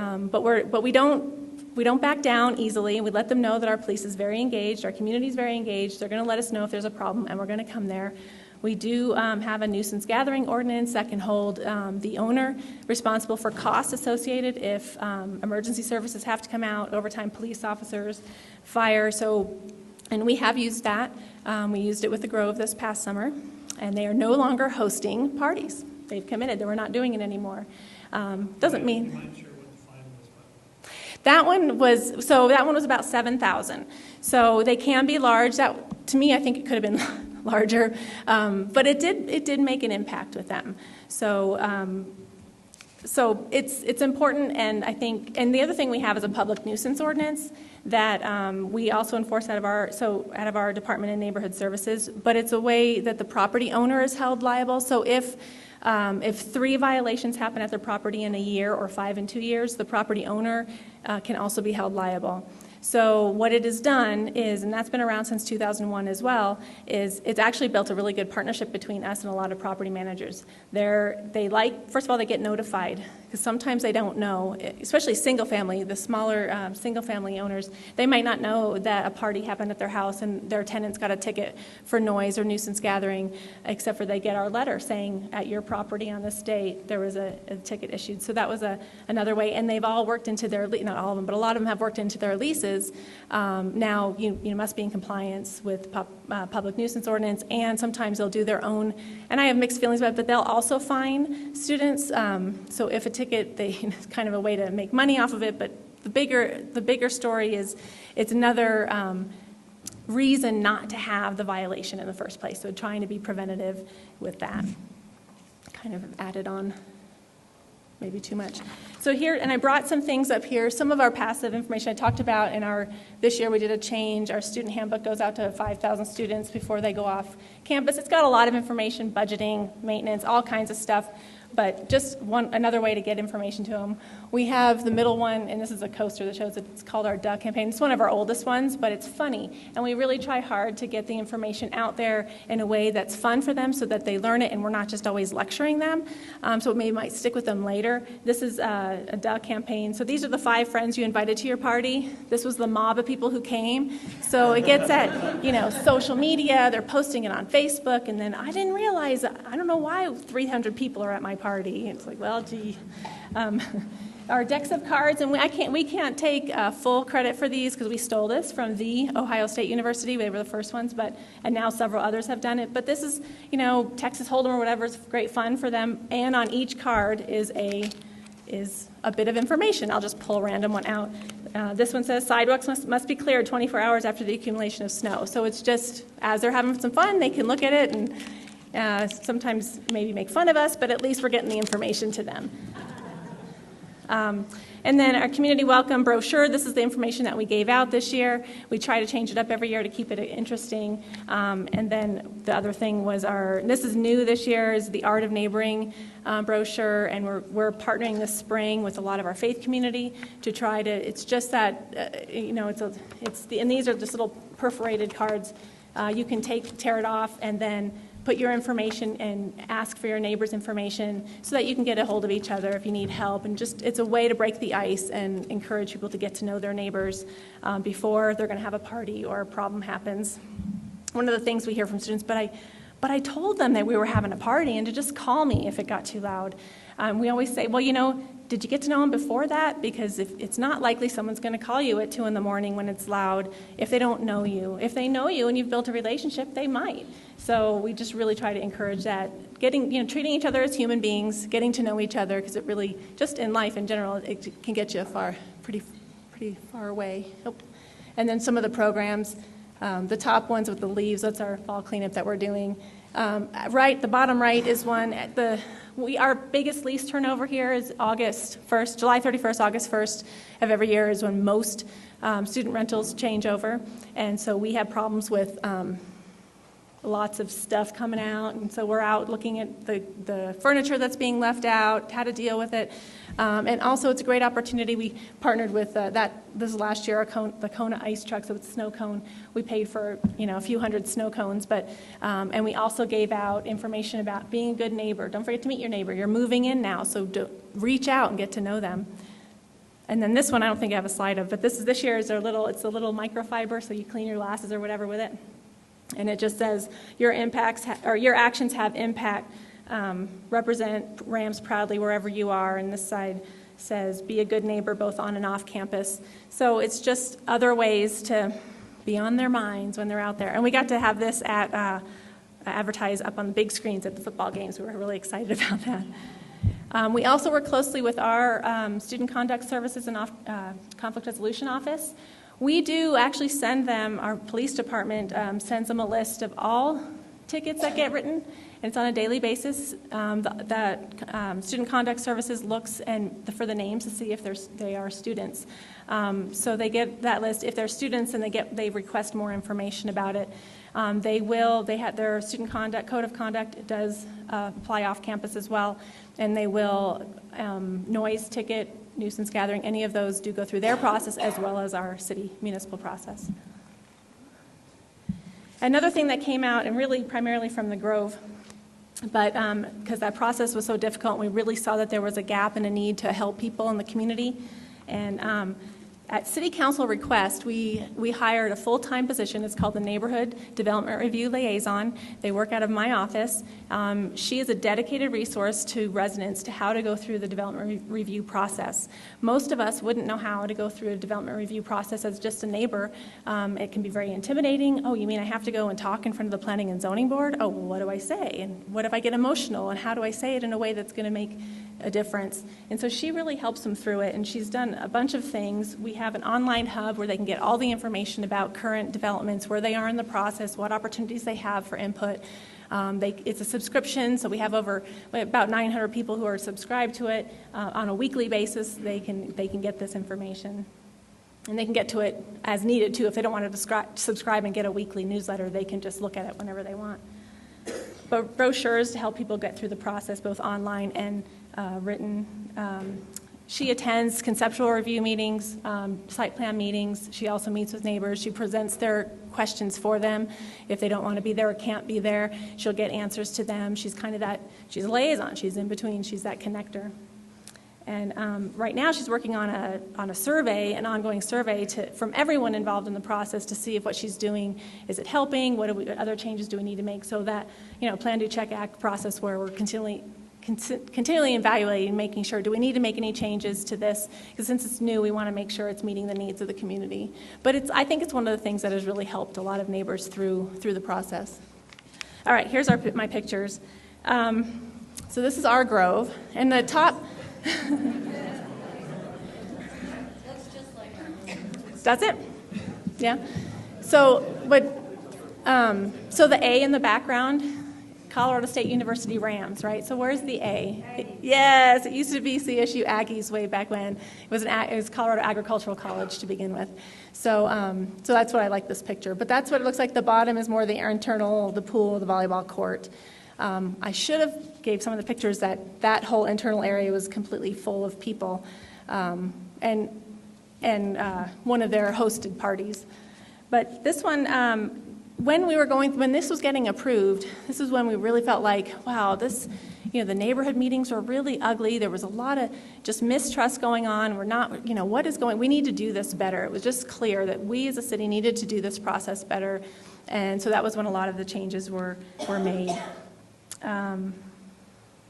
we don't back down easily. We let them know that our police is very engaged, our community is very engaged. They're going to let us know if there's a problem, and we're going to come there. We do have a nuisance gathering ordinance that can hold the owner responsible for costs associated if emergency services have to come out, overtime police officers, fire. And we have used that. We used it with the Grove this past summer, and they are no longer hosting parties. They've committed that we're not doing it anymore. Doesn't mean... That one was about 7,000. So they can be large. That, to me, I think it could have been larger, but it did make an impact with them. So it's important, and I think, and the other thing we have is a public nuisance ordinance that we also enforce out of our Department of Neighborhood Services. But it's a way that the property owner is held liable. So if 3 violations happen at their property in a year or 5 in 2 years, the property owner can also be held liable. So what it has done is, and that's been around since 2001 as well, is it's actually built a really good partnership between us and a lot of property managers. First of all, they get notified, because sometimes they don't know, especially single family, the smaller single family owners, they might not know that a party happened at their house and their tenants got a ticket for noise or nuisance gathering, except for they get our letter saying at your property on this date there was a ticket issued. So that was another way, and they've all worked into their, not all of them, but a lot of them have worked into their leases. Now you must be in compliance with public nuisance ordinance, and sometimes they'll do their own, and I have mixed feelings about it, but they'll also fine students. So if a ticket, it's kind of a way to make money off of it, but the bigger story is it's another reason not to have the violation in the first place. So trying to be preventative with that. Kind of added on maybe too much. So here, and I brought some things up here. Some of our passive information I talked about this year we did a change. Our student handbook goes out to 5,000 students before they go off campus. It's got a lot of information, budgeting, maintenance, all kinds of stuff. But just another way to get information to them. We have the middle one, and this is a coaster that shows it. It's called our Duck campaign. It's one of our oldest ones, but it's funny. And we really try hard to get the information out there in a way that's fun for them so that they learn it and we're not just always lecturing them. So it might stick with them later. This is a Duck campaign. So these are the 5 friends you invited to your party. This was the mob of people who came. So it gets at, social media. They're posting it on Facebook. And then I didn't realize, I don't know why 300 people are at my party. It's like, well, gee. Our decks of cards, and we can't take full credit for these because we stole this from the Ohio State University. They were the first ones, and now several others have done it. But this is, Texas Hold'em or whatever. It's great fun for them. And on each card is a bit of information. I'll just pull a random one out. This one says sidewalks must be cleared 24 hours after the accumulation of snow. So it's just as they're having some fun, they can look at it and sometimes maybe make fun of us, but at least we're getting the information to them. And then our community welcome brochure, this is the information that we gave out this year. We try to change it up every year to keep it interesting. And then the other thing was this is new this year, is the Art of Neighboring brochure, and we're partnering this spring with a lot of our faith community to try to, it's just that, and these are just little perforated cards. You can tear it off and then put your information and ask for your neighbor's information so that you can get a hold of each other if you need help. And just it's a way to break the ice and encourage people to get to know their neighbors before they're going to have a party or a problem happens. One of the things we hear from students, but I told them that we were having a party and to just call me if it got too loud. We always say, well, did you get to know them before that? Because if it's not likely someone's going to call you at 2 in the morning when it's loud if they don't know you. If they know you and you've built a relationship, they might. So we just really try to encourage that. Treating each other as human beings, getting to know each other, because it really, just in life in general, it can get you pretty far away. And then some of the programs, the top ones with the leaves, that's our fall cleanup that we're doing. The bottom right is one. Our biggest lease turnover here is August 1st, July 31st, August 1st of every year is when most student rentals change over. And so we have problems with, lots of stuff coming out, and so we're out looking at the furniture that's being left out, how to deal with it. And also, it's a great opportunity. We partnered with this last year, the Kona ice truck, so it's a snow cone. We paid for a few hundred snow cones, but and we also gave out information about being a good neighbor. Don't forget to meet your neighbor. You're moving in now, so reach out and get to know them. And then this one, I don't think I have a slide of, but this year is it's a little microfiber, so you clean your glasses or whatever with it. And it just says your actions have impact. Represent Rams proudly wherever you are. And this side says be a good neighbor both on and off campus. So it's just other ways to be on their minds when they're out there. And we got to have this advertised up on the big screens at the football games. We were really excited about that. We also work closely with our Student Conduct Services and Conflict Resolution Office. We do actually send them, our police department sends them a list of all tickets that get written, and it's on a daily basis. Student Conduct Services looks for the names to see if they are students. So they get that list. If they're students and they request more information about it, they have their student conduct code of conduct. It does apply off campus as well, and they will noise ticket, nuisance gathering, any of those do go through their process as well as our city municipal process. Another thing that came out, and really primarily from the Grove, but because that process was so difficult, we really saw that there was a gap and a need to help people in the community. And at City Council request, we hired a full-time position. It's called the Neighborhood Development Review Liaison. They work out of my office. She is a dedicated resource to residents to how to go through the development review process. Most of us wouldn't know how to go through a development review process as just a neighbor. It can be very intimidating. Oh, you mean I have to go and talk in front of the Planning and Zoning Board? Oh, well, what do I say? And what if I get emotional? And how do I say it in a way that's going to make a difference? And so she really helps them through it, and she's done a bunch of things. We have an online hub where they can get all the information about current developments, where they are in the process, what opportunities they have for input. It's a subscription, so we have about 900 people who are subscribed to it. On a weekly basis, they can get this information. And they can get to it as needed, too. If they don't want to subscribe and get a weekly newsletter, they can just look at it whenever they want. But brochures to help people get through the process, both online and written. She attends conceptual review meetings, site plan meetings. She also meets with neighbors. She presents their questions for them. If they don't want to be there or can't be there, she'll get answers to them. She's she's a liaison. She's in between. She's that connector. And right now she's working on a survey, an ongoing survey from everyone involved in the process to see if what she's doing, is it helping? What other changes do we need to make? So that, plan, do, check, act process where we're continually evaluating, making sure, do we need to make any changes to this? Because since it's new, we want to make sure it's meeting the needs of the community. But I think it's one of the things that has really helped a lot of neighbors through the process. All right, here's my pictures. So this is our Grove, and the top. Does it? Yeah. So the A in the background, Colorado State University Rams, right? So where's the A? Yes, it used to be CSU Aggies way back when. It was Colorado Agricultural College to begin with. So that's what I like this picture. But that's what it looks like. The bottom is more the internal, the pool, the volleyball court. I should have gave some of the pictures that whole internal area was completely full of people, and one of their hosted parties. But this one, when this was getting approved, this is when we really felt like, wow, the neighborhood meetings were really ugly. There was a lot of just mistrust going on. We're not, we need to do this better. It was just clear that we as a city needed to do this process better, and so that was when a lot of the changes were made.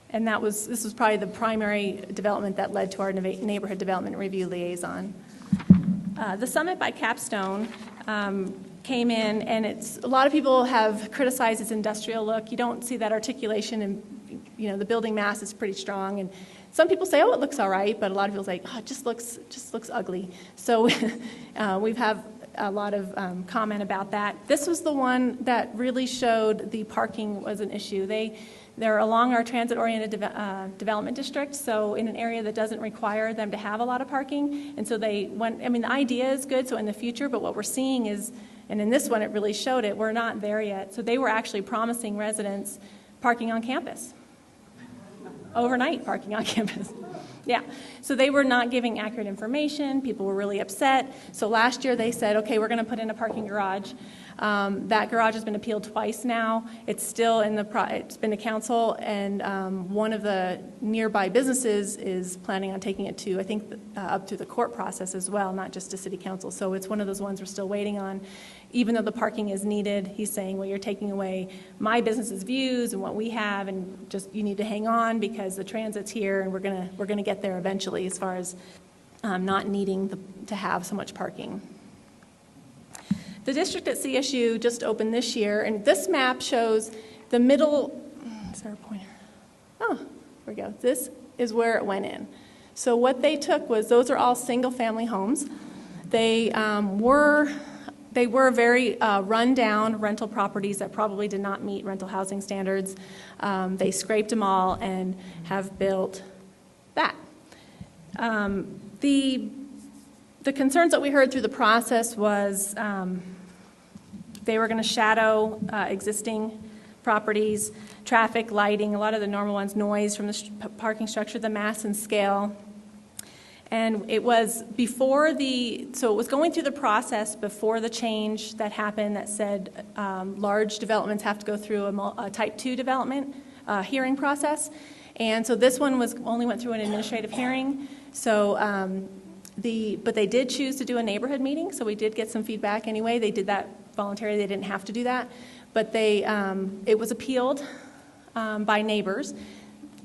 And this was probably the primary development that led to our Neighborhood Development Review Liaison. The summit by Capstone came in, and a lot of people have criticized its industrial look. You don't see that articulation, and the building mass is pretty strong. And some people say, oh, it looks all right, but a lot of people say, oh, it just looks ugly. So we've had a lot of comment about that. This was the one that really showed the parking was an issue. They're along our transit-oriented development district, so in an area that doesn't require them to have a lot of parking. And so the idea is good, so in the future, but what we're seeing is And in this one, it really showed it. We're not there yet. So they were actually promising residents parking on campus, overnight parking on campus. Yeah, so they were not giving accurate information. People were really upset. So last year they said, okay, we're going to put in a parking garage. That garage has been appealed twice now. It's still in it's been to council, and one of the nearby businesses is planning on taking it to, I think, up to the court process as well, not just to city council. So it's one of those ones we're still waiting on. Even though the parking is needed, he's saying, well, you're taking away my business's views and what we have, and just you need to hang on because the transit's here, and we're gonna get there eventually as far as not needing to have so much parking. The district at CSU just opened this year, and this map shows the middle, is there a pointer? Oh, here we go. This is where it went in. So what they took was, those are all single-family homes. They were very run-down rental properties that probably did not meet rental housing standards. They scraped them all and have built that. The concerns that we heard through the process was they were going to shadow existing properties, traffic, lighting, a lot of the normal ones, noise from the parking structure, the mass and scale. And it was before so it was going through the process before the change that happened that said large developments have to go through a type 2 development hearing process. And so this one only went through an administrative hearing. So but they did choose to do a neighborhood meeting, so we did get some feedback anyway. They did that voluntarily. They didn't have to do that. But it was appealed by neighbors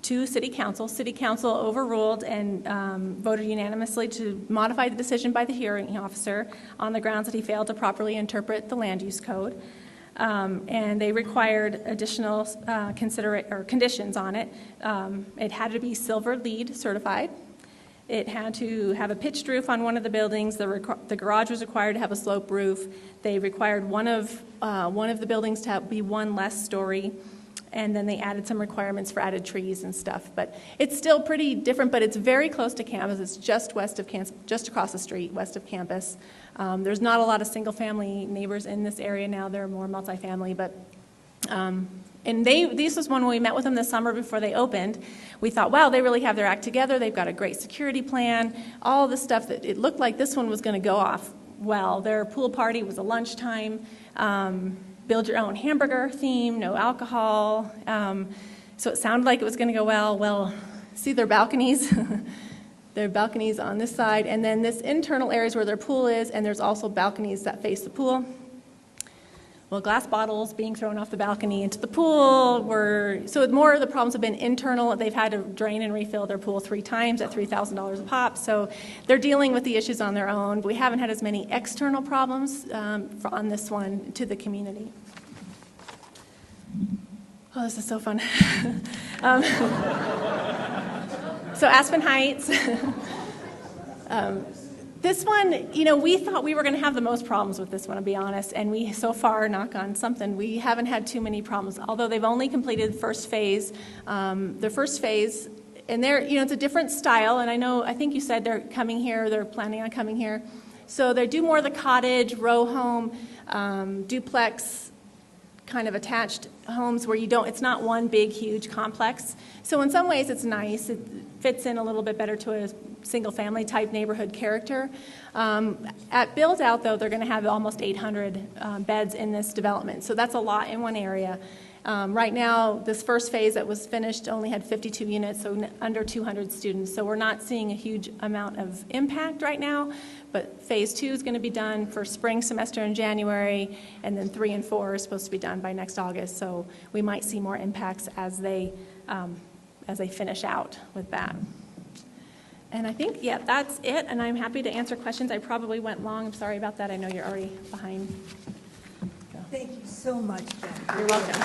to City Council. City Council overruled and voted unanimously to modify the decision by the hearing officer on the grounds that he failed to properly interpret the land use code. And they required additional conditions on it. It had to be Silver LEED certified. It had to have a pitched roof on one of the buildings. The garage was required to have a sloped roof. They required one of the buildings to be one less story. And then they added some requirements for added trees and stuff. But it's still pretty different, but it's very close to campus. It's just west of campus, just across the street, west of campus. There's not a lot of single-family neighbors in this area now. They're more multifamily, but and this was one when we met with them this summer before they opened. We thought, wow, they really have their act together. They've got a great security plan. All the stuff that it looked like this one was going to go off well. Their pool party was a lunchtime. Build your own hamburger theme, no alcohol. So it sounded like it was going to go well. Well, see their balconies? There are balconies on this side, and then this internal areas where their pool is, and there's also balconies that face the pool. Well, glass bottles being thrown off the balcony into the pool so more of the problems have been internal. They've had to drain and refill their pool 3 times at $3,000 a pop. So they're dealing with the issues on their own. We haven't had as many external problems on this one to the community. Oh, this is so fun. So Aspen Heights. This one, we thought we were going to have the most problems with this one, to be honest, and we, so far, knock on something, we haven't had too many problems, although they've only completed the first phase. Their first phase, and it's a different style, and I think you said they're planning on coming here. So they do more of the cottage, row home, duplex, kind of attached homes where it's not one big, huge complex. So in some ways it's nice. It fits in a little bit better to a single-family type neighborhood character. At build-out, though, they're going to have almost 800 beds in this development. So that's a lot in one area. Right now, this first phase that was finished only had 52 units, so under 200 students. So we're not seeing a huge amount of impact right now. But phase 2 is going to be done for spring semester in January, and then 3 and 4 are supposed to be done by next August. So we might see more impacts as they finish out with that. And I think, that's it, and I'm happy to answer questions. I probably went long. I'm sorry about that. I know you're already behind. Thank you so much, Beth. You're welcome.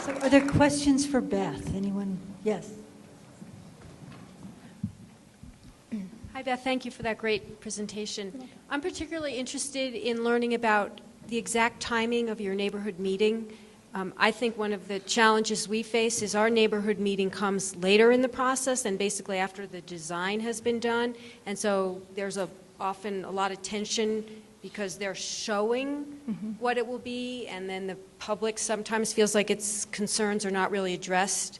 So are there questions for Beth? Anyone? Yes. Hi, Beth. Thank you for that great presentation. I'm particularly interested in learning about the exact timing of your neighborhood meeting. I think one of the challenges we face is our neighborhood meeting comes later in the process and basically after the design has been done. And so there's often a lot of tension because they're showing what it will be, and then the public sometimes feels like its concerns are not really addressed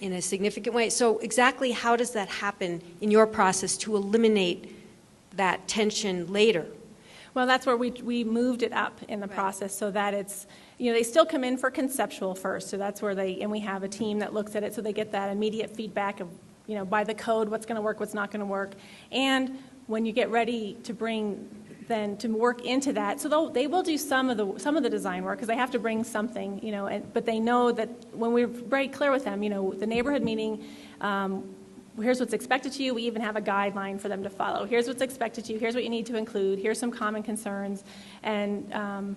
in a significant way. So exactly how does that happen in your process to eliminate that tension later? Well, that's where we moved it up in the process so that it's, they still come in for conceptual first. So that's where and we have a team that looks at it so they get that immediate feedback of, by the code, what's going to work, what's not going to work. And when you get ready to to work into that, so they will do some of the design work because they have to bring something, but they know that when we're very clear with them, the neighborhood meeting, here's what's expected to you. We even have a guideline for them to follow. Here's what's expected to you. Here's what you need to include. Here's some common concerns, and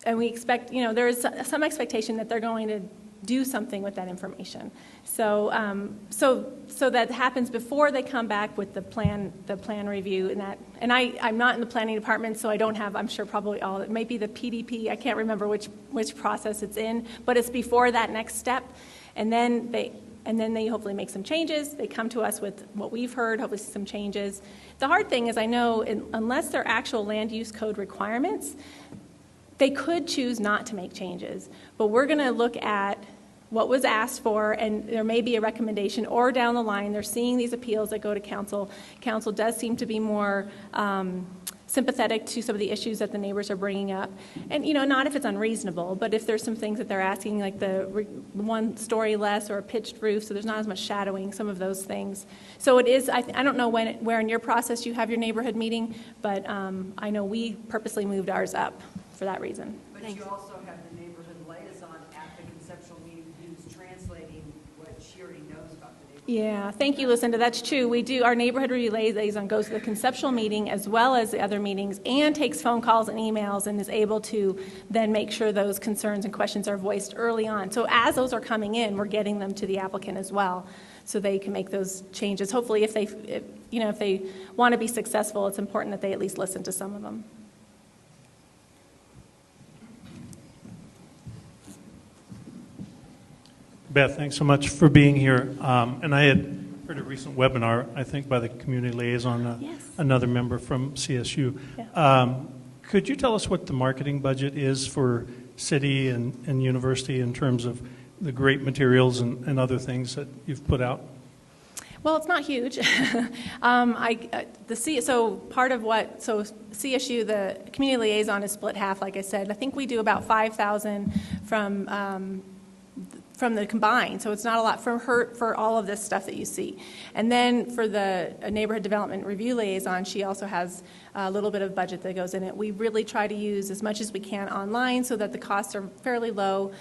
we expect, there is some expectation that they're going to do something with that information. So that happens before they come back with the plan review and I'm not in the planning department, so I don't have, I'm sure probably all, it might be the PDP, I can't remember which process it's in, but it's before that next step, and then they hopefully make some changes. They come to us with what we've heard, hopefully some changes. The hard thing is I know unless they're actual land use code requirements, they could choose not to make changes, but we're going to look at what was asked for, and there may be a recommendation, or down the line, they're seeing these appeals that go to council. Council does seem to be more sympathetic to some of the issues that the neighbors are bringing up. And, not if it's unreasonable, but if there's some things that they're asking, like the one story less or a pitched roof, so there's not as much shadowing, some of those things. So it is, I don't know where in your process you have your neighborhood meeting, but I know we purposely moved ours up for that reason. But Thanks. you also have the neighborhood liaison at the conceptual meeting who's translating what she already knows about the neighborhood. Yeah, thank you, Lucinda. That's true. We do. Our neighborhood review liaison goes to the conceptual meeting as well as the other meetings and takes phone calls and emails and is able to then make sure those concerns and questions are voiced early on. So as those are coming in, we're getting them to the applicant as well so they can make those changes. Hopefully, if they want to be successful, it's important that they at least listen to some of them. Beth, thanks so much for being here. And I had heard a recent webinar, I think, by the community liaison, Yes. another member from CSU. Yeah. Could you tell us what the marketing budget is for city and university in terms of the great materials and other things that you've put out? Well, it's not huge. CSU, the community liaison is split half, like I said. I think we do about 5,000 from the combined, so it's not a lot for all of this stuff that you see. And then for the neighborhood development review liaison, she also has a little bit of budget that goes in it. We really try to use as much as we can online so that the costs are fairly low.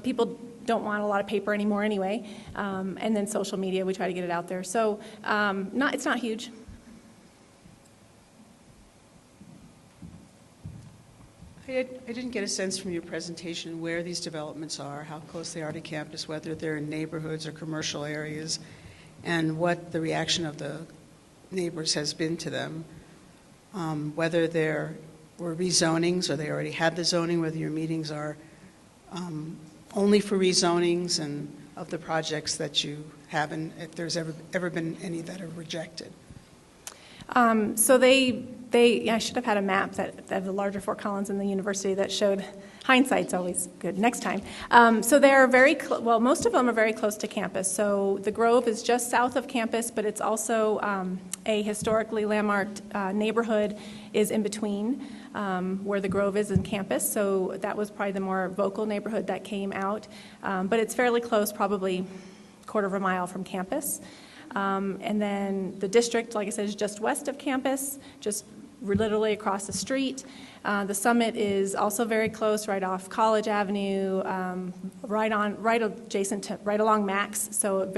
People don't want a lot of paper anymore anyway. And then social media, we try to get it out there. So it's not huge. I didn't get a sense from your presentation where these developments are, how close they are to campus, whether they're in neighborhoods or commercial areas, and what the reaction of the neighbors has been to them, whether there were rezonings or they already had the zoning, whether your meetings are only for rezonings, and of the projects that you have, and if there's ever been any that are rejected. So I should have had a map that of the larger Fort Collins and the university that showed. Hindsight's always good. Next time. So they're most of them are very close to campus. So the Grove is just south of campus, but it's also a historically landmarked neighborhood is in between where the Grove is and campus. So that was probably the more vocal neighborhood that came out. But it's fairly close, probably a quarter of a mile from campus. And then the district, like I said, is just west of campus, just literally across the street. The Summit is also very close, right off College Avenue, right along Max. So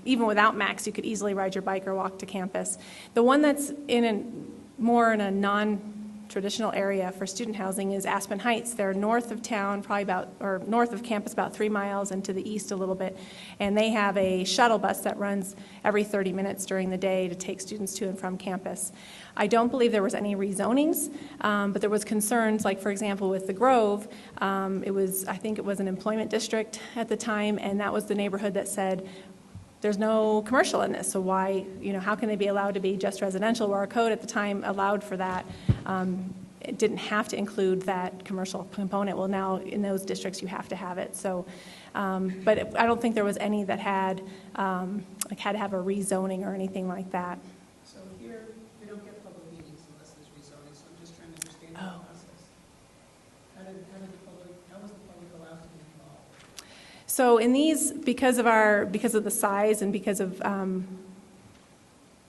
even without Max, you could easily ride your bike or walk to campus. The one that's more in a traditional area for student housing is Aspen Heights. They're north of town, or north of campus about 3 miles, and to the east a little bit. And they have a shuttle bus that runs every 30 minutes during the day to take students to and from campus. I don't believe there was any rezonings, but there was concerns, like for example with the Grove, I think it was an employment district at the time, and that was the neighborhood that said, there's no commercial in this, so why, how can they be allowed to be just residential, where our code at the time allowed for that. It didn't have to include that commercial component. Well, now in those districts you have to have it. So, but I don't think there was any that had to have a rezoning or anything like that. So here, we don't get public meetings unless there's rezoning, so I'm just trying to understand the process. How was the public allowed to be involved? So in these, because of the size and because of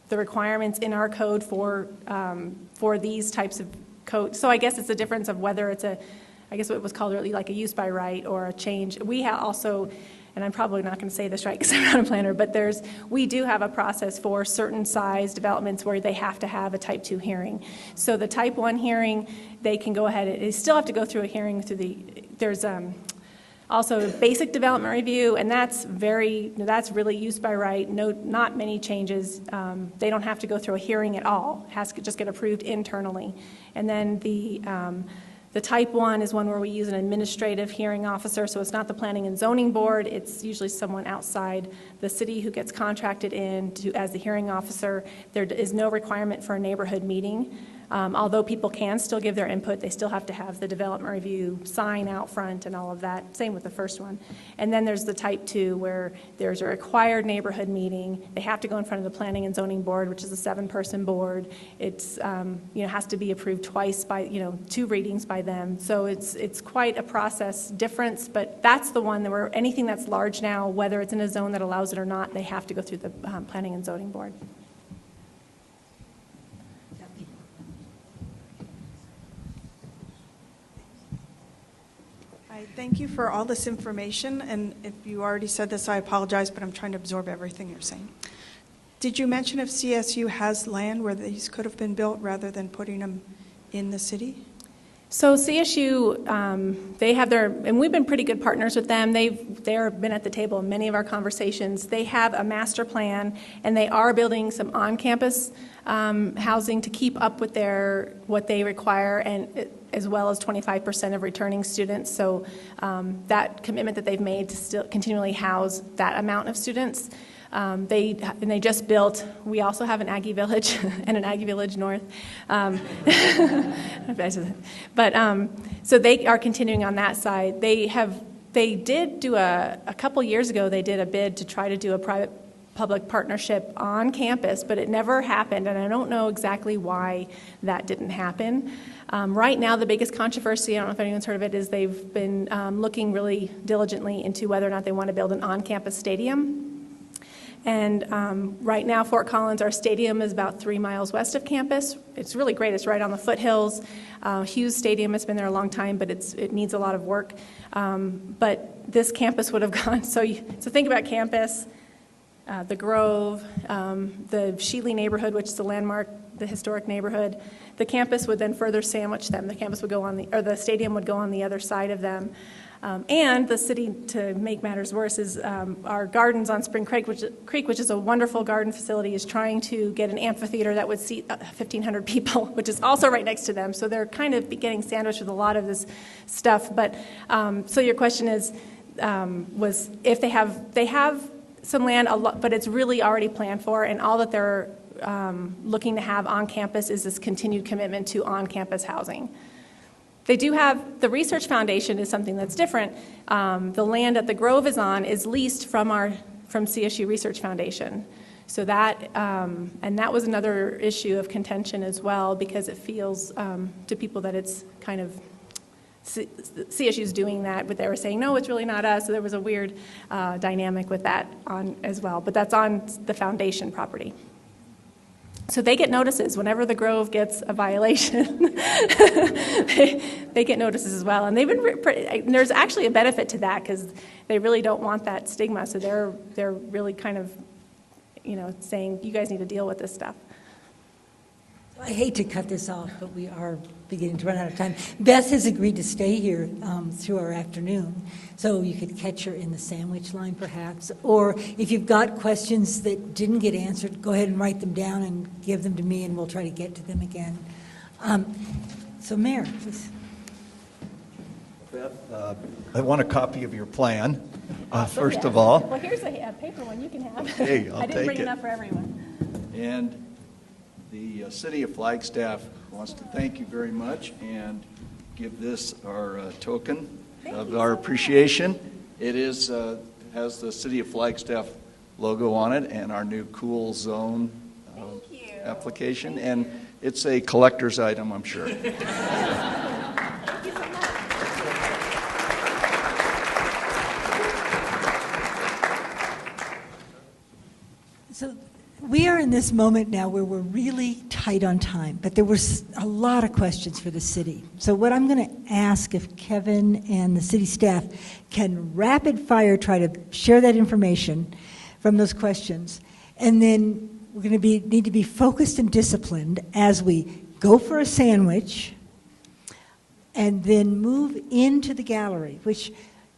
the requirements in our code for these types of code, so I guess it's a difference of whether it's I guess what was called really like a use by right or a change. We also, and I'm probably not going to say this right because I'm not a planner, but we do have a process for certain size developments where they have to have a type 2 hearing. So the type 1 hearing, they can go ahead, they still have to go through a hearing there's also basic development review, and that's really use by right, not many changes. They don't have to go through a hearing at all. It has to just get approved internally. And then the type 1 is one where we use an administrative hearing officer, so it's not the planning and zoning board, it's usually someone outside the city who gets contracted in as the hearing officer. There is no requirement for a neighborhood meeting. Although people can still give their input, they still have to have the development review sign out front and all of that. Same with the first one. And then there's the type 2 where there's a required neighborhood meeting. They have to go in front of the planning and zoning board, which is a 7-person board. It's has to be approved twice by 2 readings by them. So it's quite a process difference. But that's the one where anything that's large now, whether it's in a zone that allows it or not, they have to go through the planning and zoning board. Thank you for all this information, and if you already said this, I apologize, but I'm trying to absorb everything you're saying. Did you mention if CSU has land where these could have been built rather than putting them in the city? So CSU, they have and we've been pretty good partners with them. They've been at the table in many of our conversations. They have a master plan, and they are building some on-campus housing to keep up with what they require, and as well as 25% of returning students. So that commitment that they've made to still continually house that amount of students. They just built, we also have an Aggie Village and an Aggie Village North. So they are continuing on that side. They did do a couple years ago, they did a bid to try to do a private-public partnership on campus, but it never happened, and I don't know exactly why that didn't happen. Right now, the biggest controversy, I don't know if anyone's heard of it, is they've been looking really diligently into whether or not they want to build an on-campus stadium. And right now, Fort Collins, our stadium is about 3 miles west of campus. It's really great. It's right on the foothills. Hughes Stadium has been there a long time, but it needs a lot of work. But this campus would have gone. So think about campus, the Grove, the Shealy neighborhood, which is the landmark, the historic neighborhood. The campus would then further sandwich them. The campus would go the stadium would go on the other side of them. And the city, to make matters worse, is our gardens on Spring Creek, which is a wonderful garden facility, is trying to get an amphitheater that would seat 1,500 people, which is also right next to them. So they're kind of getting sandwiched with a lot of this stuff. But so your question was if they have some land, but it's really already planned for, and all that they're looking to have on campus is this continued commitment to on-campus housing. They do have, the Research Foundation is something that's different. The land that the Grove is on is leased from CSU Research Foundation. So that, and that was another issue of contention as well, because it feels to people that it's kind of, CSU's doing that, but they were saying, no, it's really not us. So there was a weird dynamic with that on as well, but that's on the foundation property. So they get notices whenever the Grove gets a violation. they get notices as well, and they've been. There's actually a benefit to that because they really don't want that stigma. So they're really kind of, saying you guys need to deal with this stuff. I hate to cut this off, but we are beginning to run out of time. Beth has agreed to stay here through our afternoon, so you could catch her in the sandwich line perhaps. Or if you've got questions that didn't get answered, go ahead and write them down and give them to me, and we'll try to get to them again. So Mayor, please. Beth, I want a copy of your plan, first of all. Well, here's a paper one you can have. Hey, I'll I didn't take bring it. enough for everyone. And the city of Flagstaff wants to thank you very much and give this our token of our appreciation. It is has the city of Flagstaff logo on it and our new cool zone application. And it's a collector's item, I'm sure. So we are in this moment now where we're really tight on time, but there was a lot of questions for the city. So what I'm going to ask, if Kevin and the city staff can rapid fire try to share that information from those questions, and then we're going to need to be focused and disciplined as we go for a sandwich and then move into the gallery, which,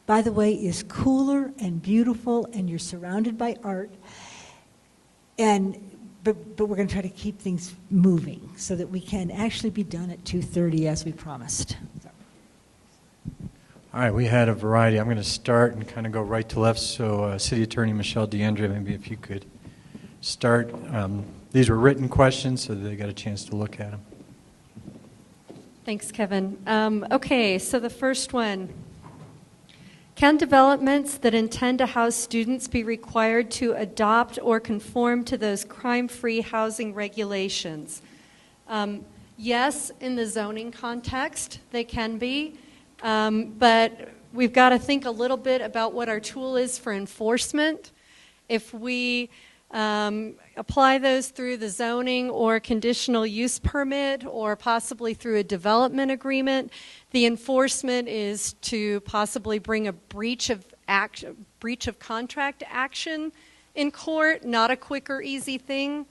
by the way, is cooler and beautiful, and you're surrounded by art. But we're going to try to keep things moving so that we can actually be done at 2:30 as we promised. All right, we had a variety. I'm going to start and kind of go right to left. So City Attorney Michelle DeAndrea, maybe if you could start. These were written questions, so they got a chance to look at them. Thanks, Kevin. Okay, so the first one. Can developments that intend to house students be required to adopt or conform to those crime-free housing regulations? Yes, in the zoning context, they can be, but we've got to think a little bit about what our tool is for enforcement. If we apply those through the zoning or conditional use permit or possibly through a development agreement, the enforcement is to possibly bring a breach of contract action in court, not a quick or easy thing.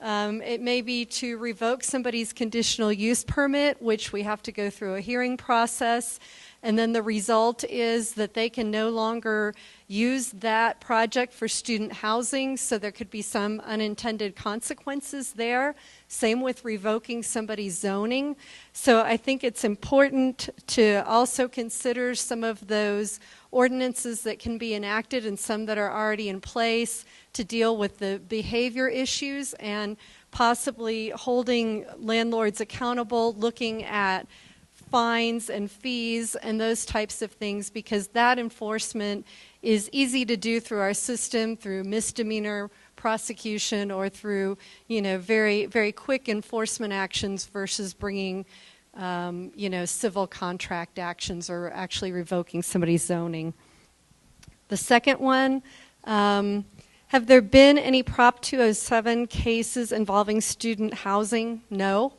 It may be to revoke somebody's conditional use permit, which we have to go through a hearing process, and then the result is that they can no longer use that project for student housing, so there could be some unintended consequences there. Same with revoking somebody's zoning. So I think it's important to also consider some of those ordinances that can be enacted and some that are already in place to deal with the behavior issues and possibly holding landlords accountable, looking at fines and fees and those types of things, because that enforcement is easy to do through our system, through misdemeanor prosecution or through, very, very quick enforcement actions versus bringing, civil contract actions or actually revoking somebody's zoning. The second one, have there been any Prop 207 cases involving student housing? No.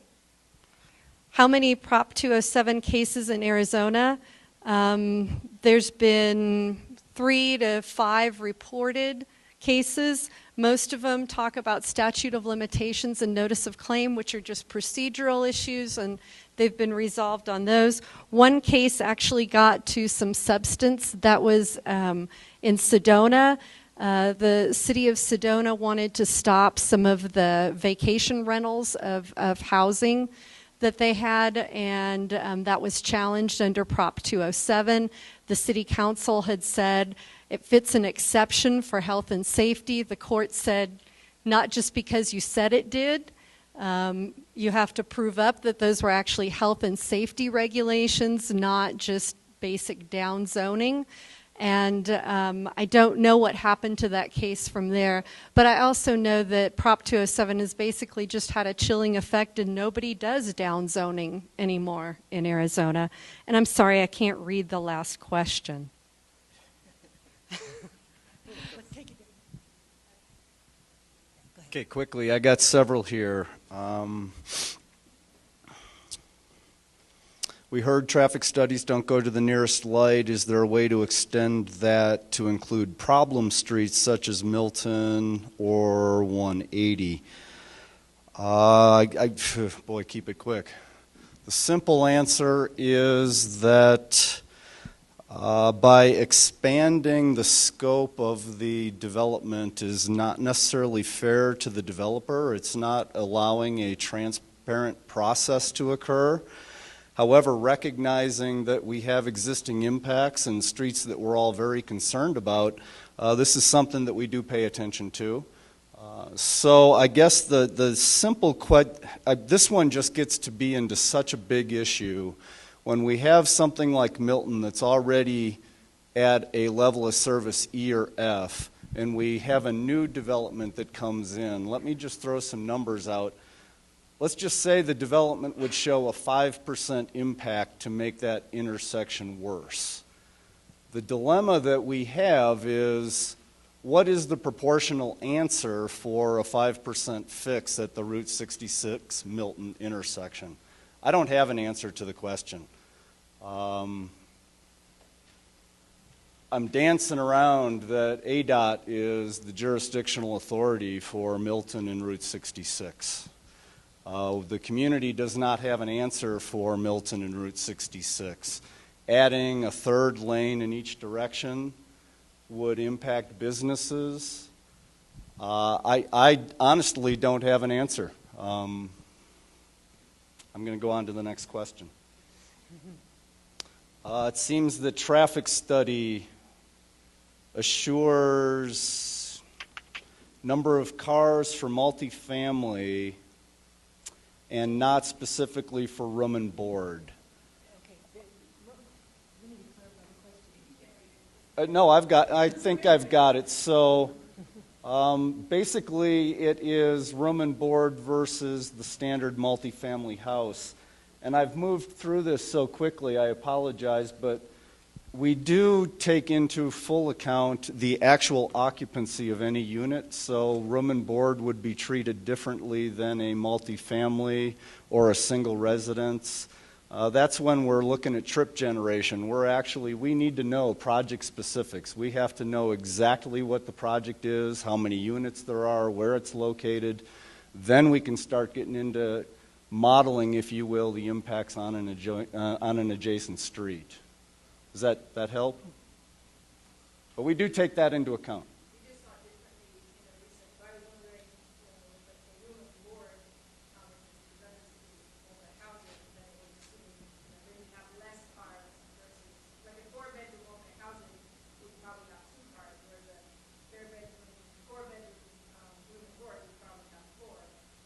How many Prop 207 cases in Arizona? There's been 3 to 5 reported cases. Most of them talk about statute of limitations and notice of claim, which are just procedural issues, and they've been resolved on those. One case actually got to some substance. That was in Sedona. The city of Sedona wanted to stop some of the vacation rentals of housing that they had, and that was challenged under Prop 207. The city council had said it fits an exception for health and safety. The court said, not just because you said it did, you have to prove up that those were actually health and safety regulations, not just basic down zoning. And I don't know what happened to that case from there. But I also know that Prop 207 has basically just had a chilling effect, and nobody does down zoning anymore in Arizona. And I'm sorry, I can't read the last question. Okay, quickly, I got several here. We heard traffic studies don't go to the nearest light. Is there a way to extend that to include problem streets such as Milton or 180? Boy, keep it quick. The simple answer is that by expanding the scope of the development is not necessarily fair to the developer. It's not allowing a transparent process to occur. However, recognizing that we have existing impacts and streets that we're all very concerned about, this is something that we do pay attention to. So I guess the simple this one just gets to be into such a big issue. When we have something like Milton that's already at a level of service E or F, and we have a new development that comes in, let me just throw some numbers out. Let's just say the development would show a 5% impact to make that intersection worse. The dilemma that we have is, what is the proportional answer for a 5% fix at the Route 66 Milton intersection? I don't have an answer to the question. I'm dancing around that ADOT is the jurisdictional authority for Milton and Route 66. The community does not have an answer for Milton and Route 66. Adding a third lane in each direction would impact businesses. I honestly don't have an answer. I'm going to go on to the next question. It seems the traffic study assures number of cars for multifamily and not specifically for room and board. No, I think I've got it. So basically it is room and board versus the standard multifamily house. And I've moved through this so quickly, I apologize, but we do take into full account the actual occupancy of any unit. So room and board would be treated differently than a multifamily or a single residence. That's when we're looking at trip generation. We need to know project specifics. We have to know exactly what the project is, how many units there are, where it's located. Then we can start getting into modeling, if you will, the impacts on an adjacent street. Does that help? But we do take that into account.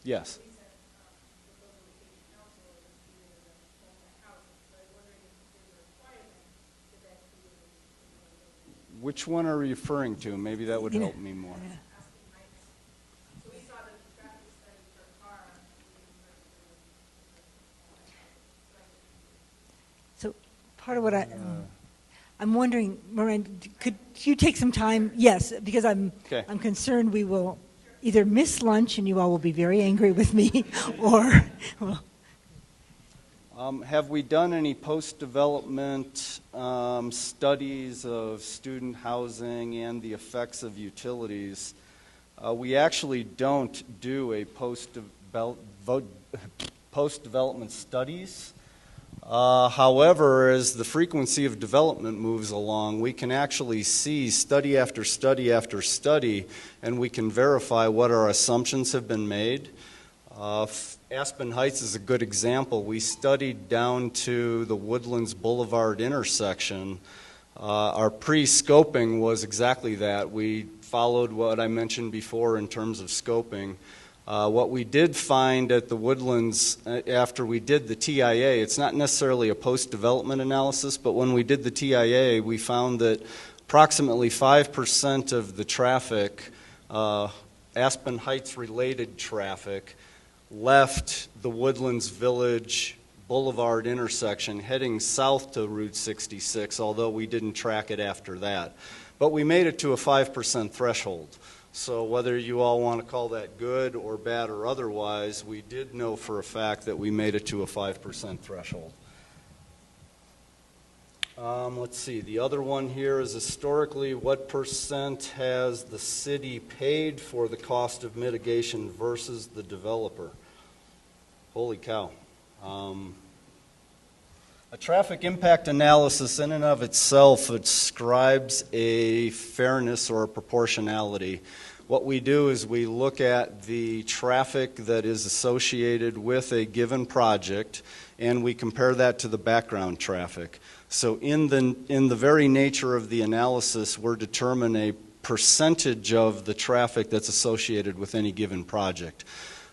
Yes. Which one are you referring to? Maybe that would help me more. So part of what I'm wondering, Miranda, could you take some time? Yes, because I'm concerned we will either miss lunch and you all will be very angry with me, or have we done any post-development studies of student housing and the effects of utilities? We actually don't do a post-development studies. However, as the frequency of development moves along, we can actually see study after study after study, and we can verify what our assumptions have been made. Aspen Heights is a good example. We studied down to the Woodlands Boulevard intersection. Our pre-scoping was exactly that. We followed what I mentioned before in terms of scoping. What we did find at the Woodlands after we did the TIA, it's not necessarily a post-development analysis, but when we did the TIA, we found that approximately 5% of the traffic, Aspen Heights-related traffic, left the Woodlands Village Boulevard intersection heading south to Route 66, although we didn't track it after that. But we made it to a 5% threshold. So whether you all want to call that good or bad or otherwise, we did know for a fact that we made it to a 5% threshold. Let's see, the other one here is historically, what percent has the city paid for the cost of mitigation versus the developer? Holy cow. A traffic impact analysis in and of itself describes a fairness or a proportionality. What we do is we look at the traffic that is associated with a given project and we compare that to the background traffic. So in the very nature of the analysis, we're determining a percentage of the traffic that's associated with any given project.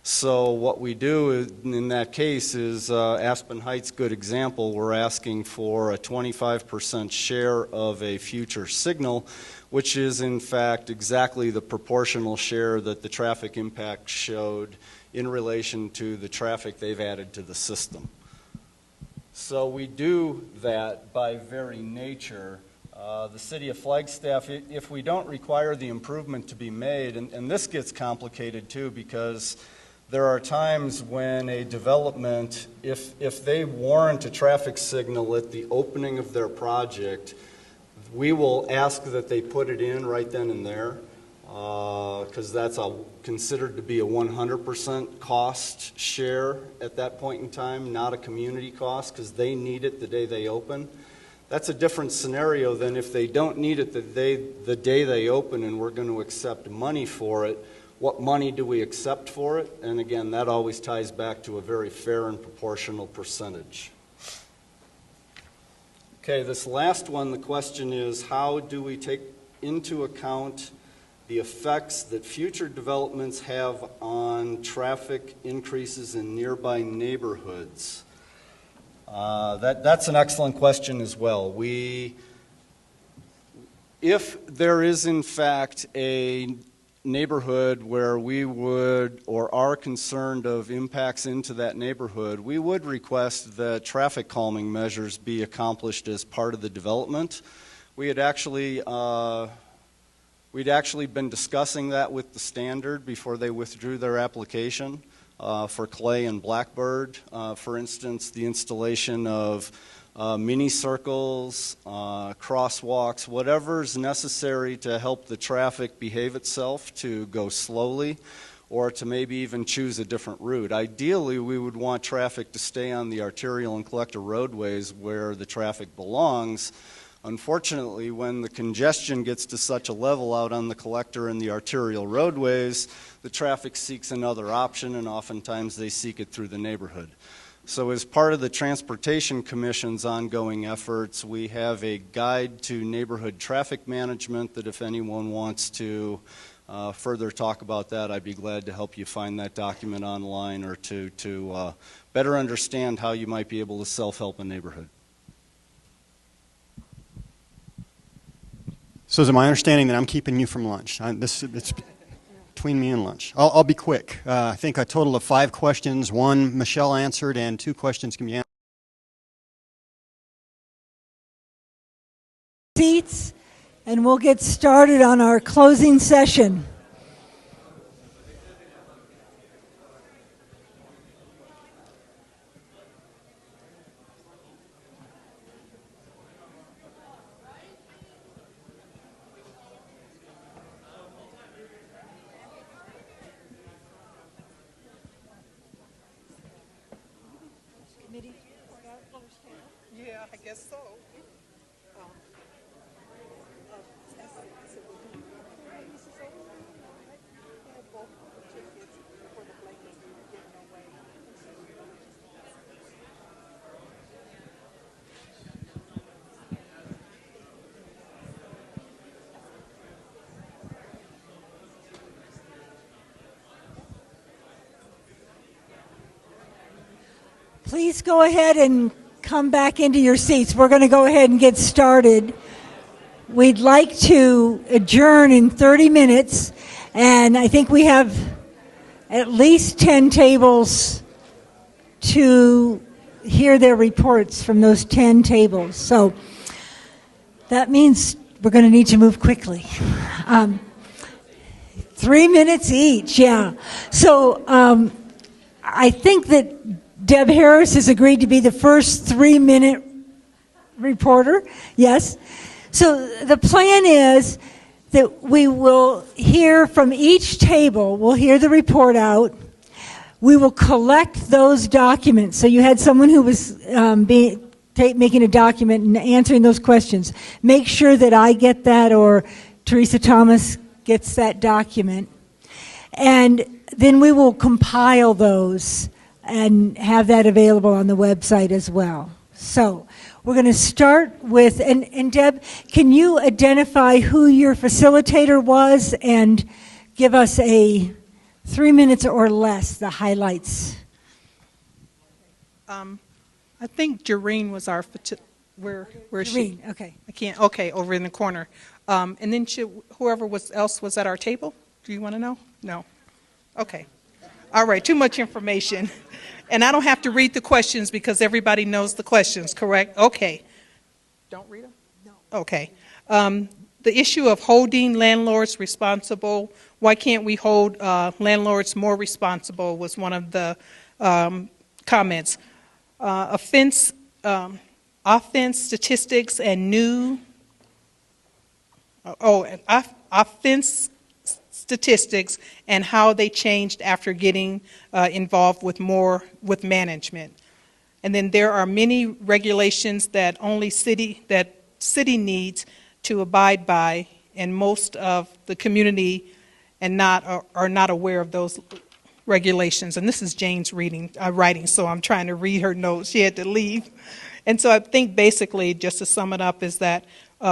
So what we do in that case is Aspen Heights, good example, we're asking for a 25% share of a future signal, which is in fact exactly the proportional share that the traffic impact showed in relation to the traffic they've added to the system. So we do that by very nature. The city of Flagstaff, if we don't require the improvement to be made, and this gets complicated too because there are times when a development, if they warrant a traffic signal at the opening of their project, we will ask that they put it in right then and there because that's considered to be a 100% cost share at that point in time, not a community cost because they need it the day they open. That's a different scenario than if they don't need it the day they open and we're going to accept money for it. What money do we accept for it? And again, that always ties back to a very fair and proportional percentage. Okay, this last one, the question is, how do we take into account the effects that future developments have on traffic increases in nearby neighborhoods? That's an excellent question as well. If there is in fact a neighborhood where we would or are concerned of impacts into that neighborhood, we would request that traffic calming measures be accomplished as part of the development. We'd actually been discussing that with the Standard before they withdrew their application for Clay and Blackbird. For instance, the installation of mini circles, crosswalks, whatever's necessary to help the traffic behave itself, to go slowly, or to maybe even choose a different route. Ideally, we would want traffic to stay on the arterial and collector roadways where the traffic belongs. Unfortunately, when the congestion gets to such a level out on the collector and the arterial roadways, the traffic seeks another option, and oftentimes they seek it through the neighborhood. So as part of the Transportation Commission's ongoing efforts, we have a guide to neighborhood traffic management that if anyone wants to further talk about that, I'd be glad to help you find that document online or to better understand how you might be able to self-help a neighborhood. So is it my understanding that I'm keeping you from lunch? It's between me and lunch. I'll be quick. I think a total of 5 questions. 1 Michelle answered, and 2 questions can be answered. Seats, and we'll get started on our closing session. Yeah, I guess so. Please go ahead and come back into your seats. We're going to go ahead and get started. We'd like to adjourn in 30 minutes, and I think we have at least 10 tables to hear their reports from those 10 tables. So that means we're going to need to move quickly. 3 minutes each, yeah. So I think that Deb Harris has agreed to be the first 3-minute reporter. Yes. So the plan is that we will hear from each table, we'll hear the report out. We will collect those documents. So you had someone who was making a document and answering those questions. Make sure that I get that or Teresa Thomas gets that document. And then we will compile those and have that available on the website as well. So we're going to start with, and Deb, can you identify who your facilitator was and give us a 3 minutes or less, the highlights? I think Jareen was our, where is she? Jareen, okay. I can't, okay, over in the corner. And then whoever else was at our table, do you want to know? No. Okay. All right, too much information. And I don't have to read the questions because everybody knows the questions, correct? Okay. Don't read them? No. Okay. The issue of holding landlords responsible, why can't we hold landlords more responsible was one of the comments. Offense statistics and offense statistics and how they changed after getting involved with management. And then there are many regulations that city needs to abide by, and most of the community are not aware of those regulations. And this is Jane's writing, so I'm trying to read her notes. She had to leave. And so I think basically, just to sum it up, is that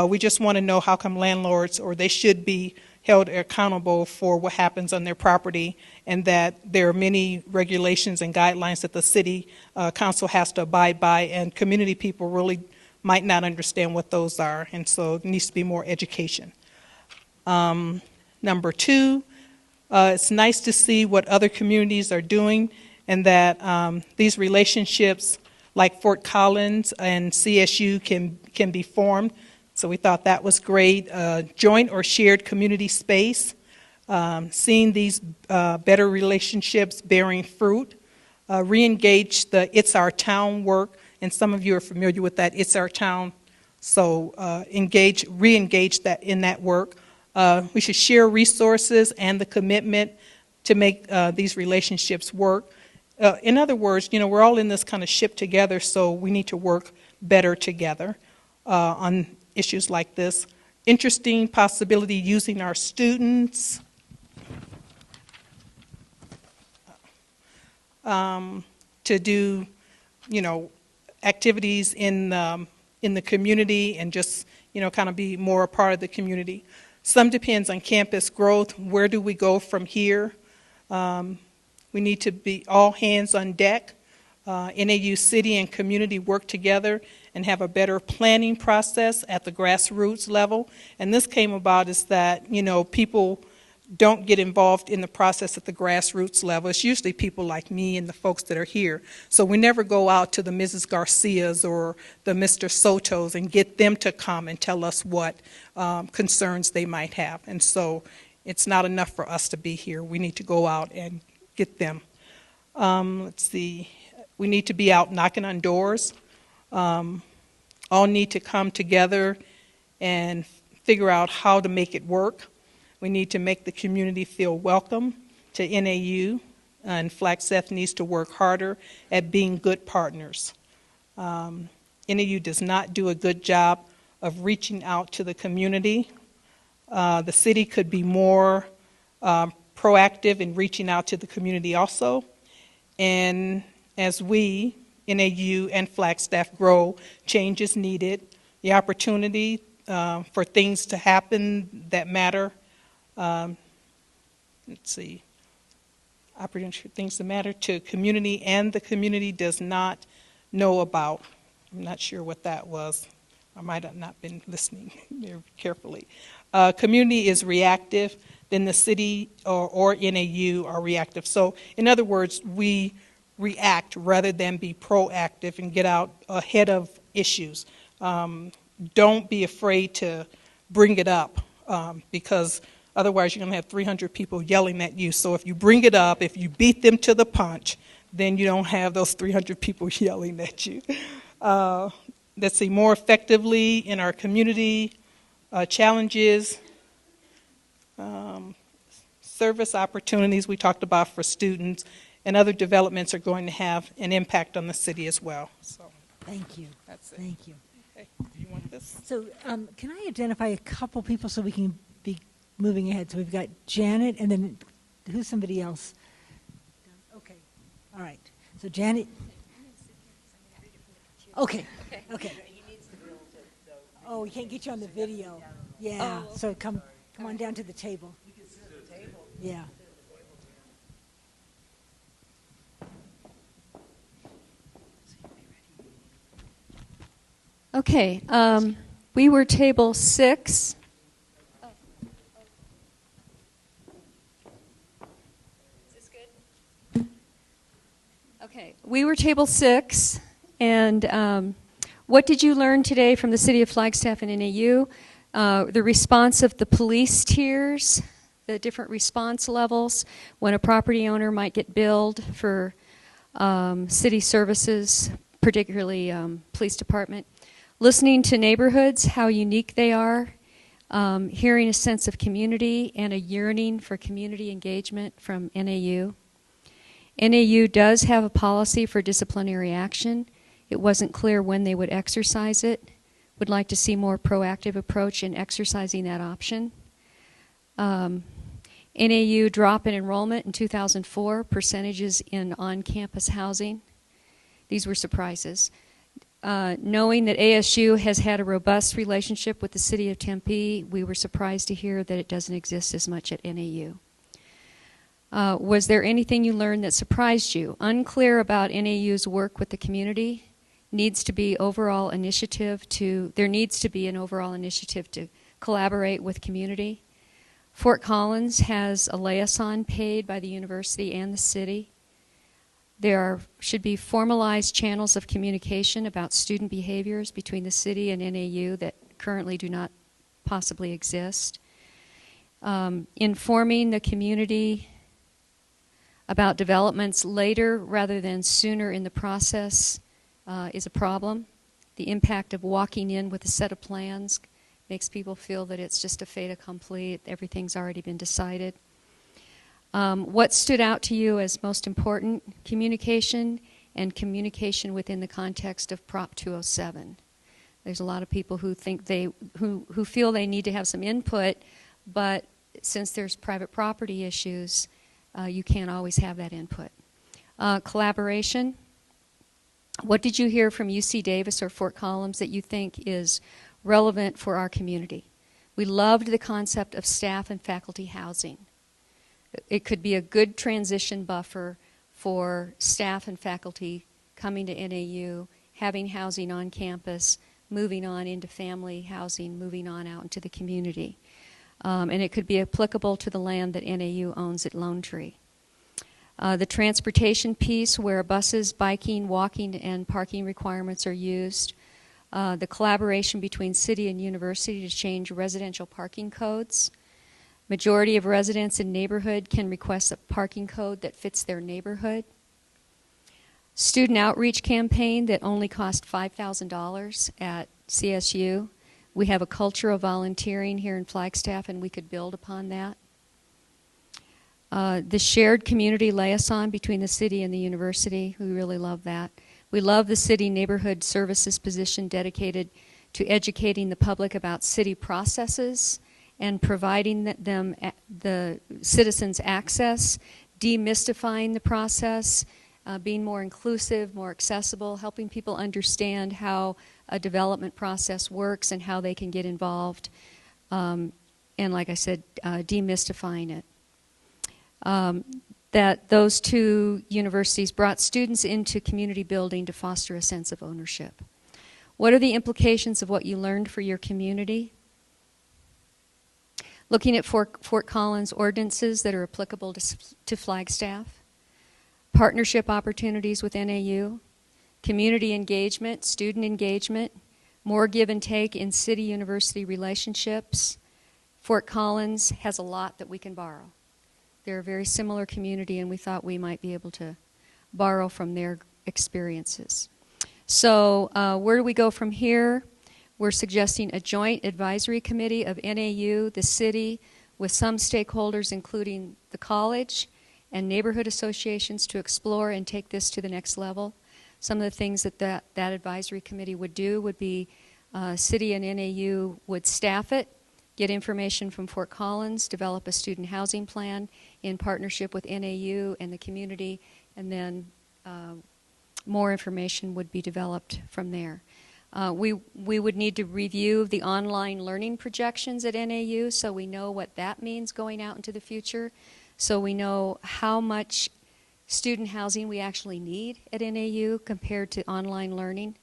we just want to know how come landlords, or they should be held accountable for what happens on their property, and that there are many regulations and guidelines that the city council has to abide by, and community people really might not understand what those are, and so it needs to be more education. Number two, it's nice to see what other communities are doing, and that these relationships like Fort Collins and CSU can be formed. So we thought that was great. Joint or shared community space, seeing these better relationships bearing fruit, re-engage the It's Our Town work, and some of you are familiar with that It's Our Town, so re-engage that in that work. We should share resources and the commitment to make these relationships work. In other words, we're all in this kind of ship together, so we need to work better together on issues like this. Interesting possibility using our students to do, activities in the community and just, kind of be more a part of the community. Some depends on campus growth. Where do we go from here? We need to be all hands on deck. NAU city and community work together and have a better planning process at the grassroots level. And this came about is that, people don't get involved in the process at the grassroots level. It's usually people like me and the folks that are here. So we never go out to the Mrs. Garcias or the Mr. Sotos and get them to come and tell us what concerns they might have. And so it's not enough for us to be here. We need to go out and get them. Let's see. We need to be out knocking on doors. All need to come together and figure out how to make it work. We need to make the community feel welcome to NAU, and Flagstaff needs to work harder at being good partners. NAU does not do a good job of reaching out to the community. The city could be more proactive in reaching out to the community also. And as we, NAU and Flagstaff, grow, change is needed. The opportunity for things to happen that matter. Opportunity for things that matter to community and the community does not know about. I'm not sure what that was. I might have not been listening very carefully. Community is reactive, then the city or NAU are reactive. So in other words, we react rather than be proactive and get out ahead of issues. Don't be afraid to bring it up because otherwise you're going to have 300 people yelling at you. So if you bring it up, if you beat them to the punch, then you don't have those 300 people yelling at you. let's see, more effectively in our community, challenges, service opportunities we talked about for students, and other developments are going to have an impact on the city as well. So Thank you. that's it. Thank you. Okay. Do you want this? So can I identify a couple people so we can be moving ahead? So we've got Janet, and then who's somebody else? Okay. All right. So Janet. Okay. Okay. Oh, we can't get you on the video. Yeah. So come on down to the table. Yeah. Okay, we were table 6. Is this good? Okay, we were table 6, and what did you learn today from the City of Flagstaff and NAU? The response of the police tiers, the different response levels, when a property owner might get billed for city services, particularly police department. Listening to neighborhoods, how unique they are, hearing a sense of community and a yearning for community engagement from NAU. NAU does have a policy for disciplinary action. It wasn't clear when they would exercise it. Would like to see more proactive approach in exercising that option. NAU drop in enrollment in 2004, percentages in on-campus housing. These were surprises. Knowing that ASU has had a robust relationship with the City of Tempe, we were surprised to hear that it doesn't exist as much at NAU. Was there anything you learned that surprised you? Unclear about NAU's work with the community. There needs to be an overall initiative to collaborate with community. Fort Collins has a liaison paid by the university and the city. There should be formalized channels of communication about student behaviors between the city and NAU that currently do not possibly exist. Informing the community about developments later rather than sooner in the process is a problem. The impact of walking in with a set of plans makes people feel that it's just a fait accompli, everything's already been decided. What stood out to you as most important? Communication, and communication within the context of Prop 207. There's a lot of people who think who feel they need to have some input, but since there's private property issues, you can't always have that input. Collaboration. What did you hear from UC Davis or Fort Collins that you think is relevant for our community? We loved the concept of staff and faculty housing. It could be a good transition buffer for staff and faculty coming to NAU, having housing on campus, moving on into family housing, moving on out into the community. And it could be applicable to the land that NAU owns at Lone Tree. The transportation piece, where buses, biking, walking, and parking requirements are used. The collaboration between city and university to change residential parking codes. Majority of residents in neighborhood can request a parking code that fits their neighborhood. Student outreach campaign that only cost $5,000 at CSU. We have a culture of volunteering here in Flagstaff, and we could build upon that. The shared community liaison between the city and the university, we really love that. We love the city neighborhood services position dedicated to educating the public about city processes and providing them, the citizens, access, demystifying the process, being more inclusive, more accessible, helping people understand how a development process works and how they can get involved, and like I said, demystifying it. That those two universities brought students into community building to foster a sense of ownership. What are the implications of what you learned for your community? Looking at Fort Collins ordinances that are applicable to Flagstaff, partnership opportunities with NAU, community engagement, student engagement, more give and take in city-university relationships. Fort Collins has a lot that we can borrow. They're a very similar community, and we thought we might be able to borrow from their experiences. So where do we go from here? We're suggesting a joint advisory committee of NAU, the city, with some stakeholders, including the college and neighborhood associations, to explore and take this to the next level. Some of the things that advisory committee would do would be city and NAU would staff it, get information from Fort Collins, develop a student housing plan in partnership with NAU and the community, and then more information would be developed from there. We would need to review the online learning projections at NAU so we know what that means going out into the future, so we know how much student housing we actually need at NAU compared to online learning.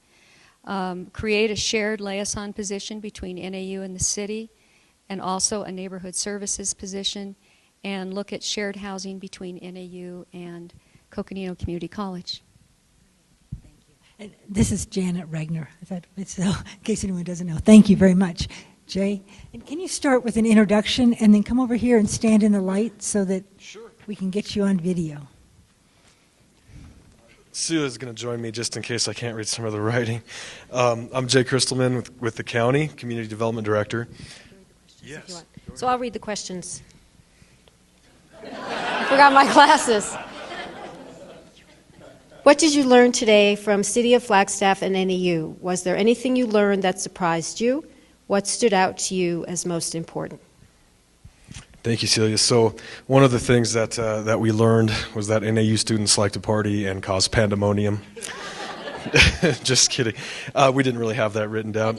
Create a shared liaison position between NAU and the city, and also a neighborhood services position, and look at shared housing between NAU and Coconino Community College. And this is Janet Regner, in case anyone doesn't know. Thank you very much, Jay. And can you start with an introduction and then come over here and stand in the light so that we can get you on video? Celia's going to join me just in case I can't read some of the writing. I'm Jay Crystalman with the county, Community Development Director. Yes. So I'll read the questions. I forgot my glasses. What did you learn today from City of Flagstaff and NAU? Was there anything you learned that surprised you? What stood out to you as most important? Thank you, Celia. So one of the things that we learned was that NAU students like to party and cause pandemonium. Just kidding. We didn't really have that written down.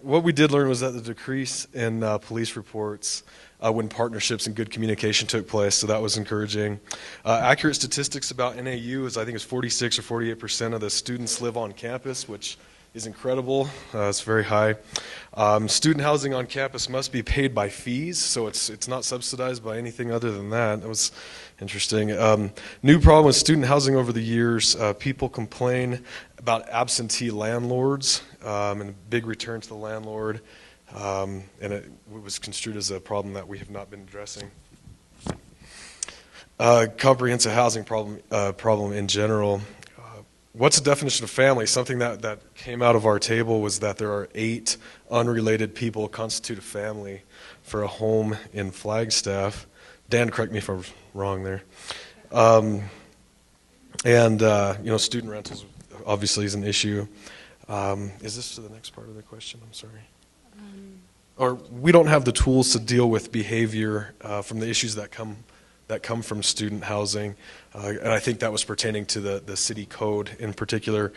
What we did learn was that the decrease in police reports when partnerships and good communication took place, so that was encouraging. Accurate statistics about NAU is, I think it's 46 or 48% of the students live on campus, which is incredible. It's very high. Student housing on campus must be paid by fees, so it's not subsidized by anything other than that. That was interesting. New problem with student housing over the years, people complain about absentee landlords and a big return to the landlord, and it was construed as a problem that we have not been addressing. Comprehensive housing problem in general. What's the definition of family? Something that came out of our table was that there are 8 unrelated people constitute a family for a home in Flagstaff. Dan, correct me if I'm wrong there. Student rentals obviously is an issue. Is this to the next part of the question? I'm sorry. Or we don't have the tools to deal with behavior from the issues that come from student housing, and I think that was pertaining to the city code in particular.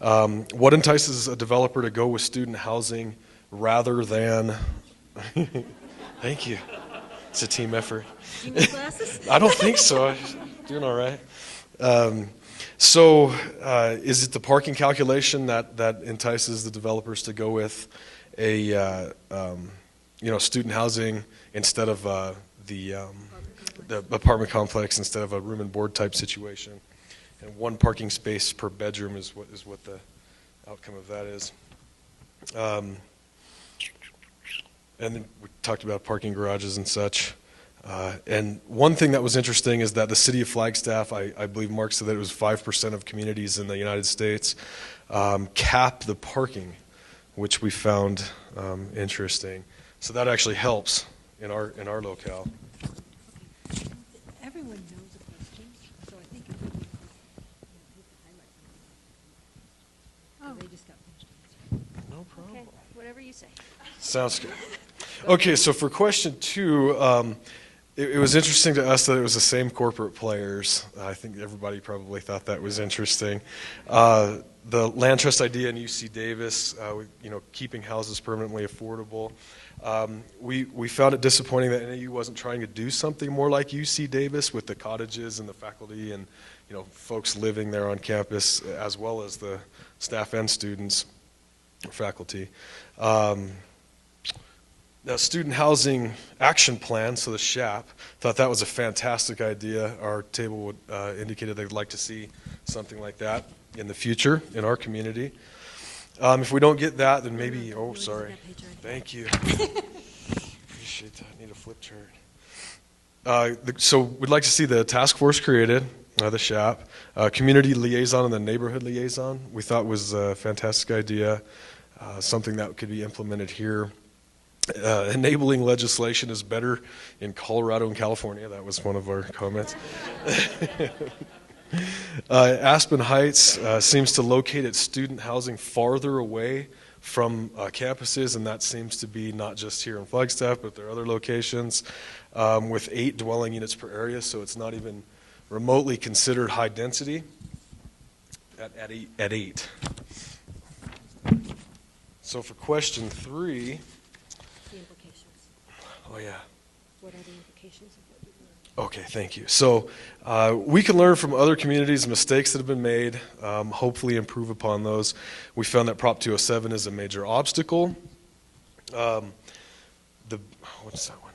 What entices a developer to go with student housing rather than... Thank you. It's a team effort. You need glasses? I don't think so. I'm doing all right. Is it the parking calculation that entices the developers to go with a student housing instead of the apartment complex instead of a room and board type situation, and 1 parking space per bedroom is what the outcome of that is. And then we talked about parking garages and such. And one thing that was interesting is that the city of Flagstaff, I believe Mark said that it was 5% of communities in the United States cap the parking, which we found interesting. So that actually helps in our locale. Everyone knows a question, so I think it would be highlight them. They just got finished. No problem. Okay, whatever you say. Sounds good. Okay, so for question 2, it was interesting to us that it was the same corporate players. I think everybody probably thought that was interesting. The land trust idea in UC Davis, keeping houses permanently affordable. We found it disappointing that NAU wasn't trying to do something more like UC Davis with the cottages and the faculty and folks living there on campus, as well as the staff and students, faculty. The Student Housing Action Plan, so the SHAP, thought that was a fantastic idea. Our table indicated they'd like to see something like that in the future in our community. If we don't get that, then maybe, sorry. Thank you. Appreciate that. I need a flip chart. So we'd like to see the task force created the SHAP. Community liaison and the neighborhood liaison we thought was a fantastic idea, something that could be implemented here. Enabling legislation is better in Colorado and California. That was one of our comments. Aspen Heights seems to locate its student housing farther away from campuses, and that seems to be not just here in Flagstaff, but there are other locations with 8 dwelling units per area, so it's not even remotely considered high density at 8. So for question 3, The implications. oh yeah. What are the implications of what you've learned? Okay, thank you. So we can learn from other communities, mistakes that have been made, hopefully improve upon those. We found that Prop 207 is a major obstacle. What's that one?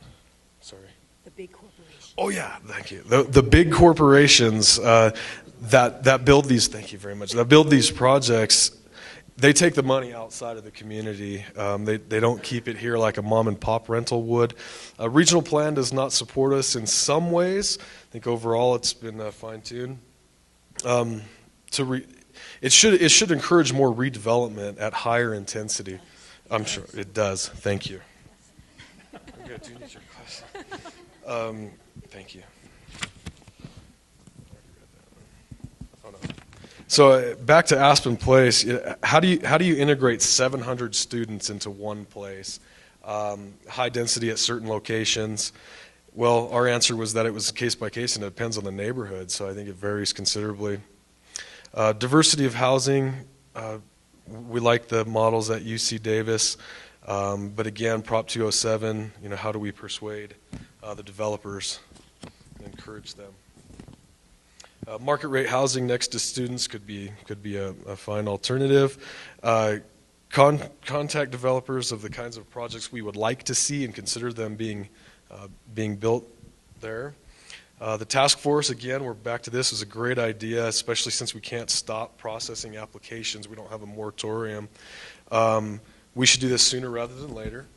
Sorry. The big corporations. Oh yeah, thank you. The big corporations that build these, thank you very much, that build these projects, they take the money outside of the community. They don't keep it here like a mom and pop rental would. A regional plan does not support us in some ways. I think overall it's been fine-tuned. It should encourage more redevelopment at higher intensity. I'm sure it does. Thank you. I do need your question. Thank you. So back to Aspen Place, how do you integrate 700 students into one place? High density at certain locations. Well, our answer was that it was case by case and it depends on the neighborhood, so I think it varies considerably. Diversity of housing, we like the models at UC Davis, but again, Prop 207, how do we persuade the developers and encourage them? Market rate housing next to students could be a fine alternative. Contact developers of the kinds of projects we would like to see and consider them being built there. The task force, again, we're back to this, is a great idea, especially since we can't stop processing applications. We don't have a moratorium. We should do this sooner rather than later.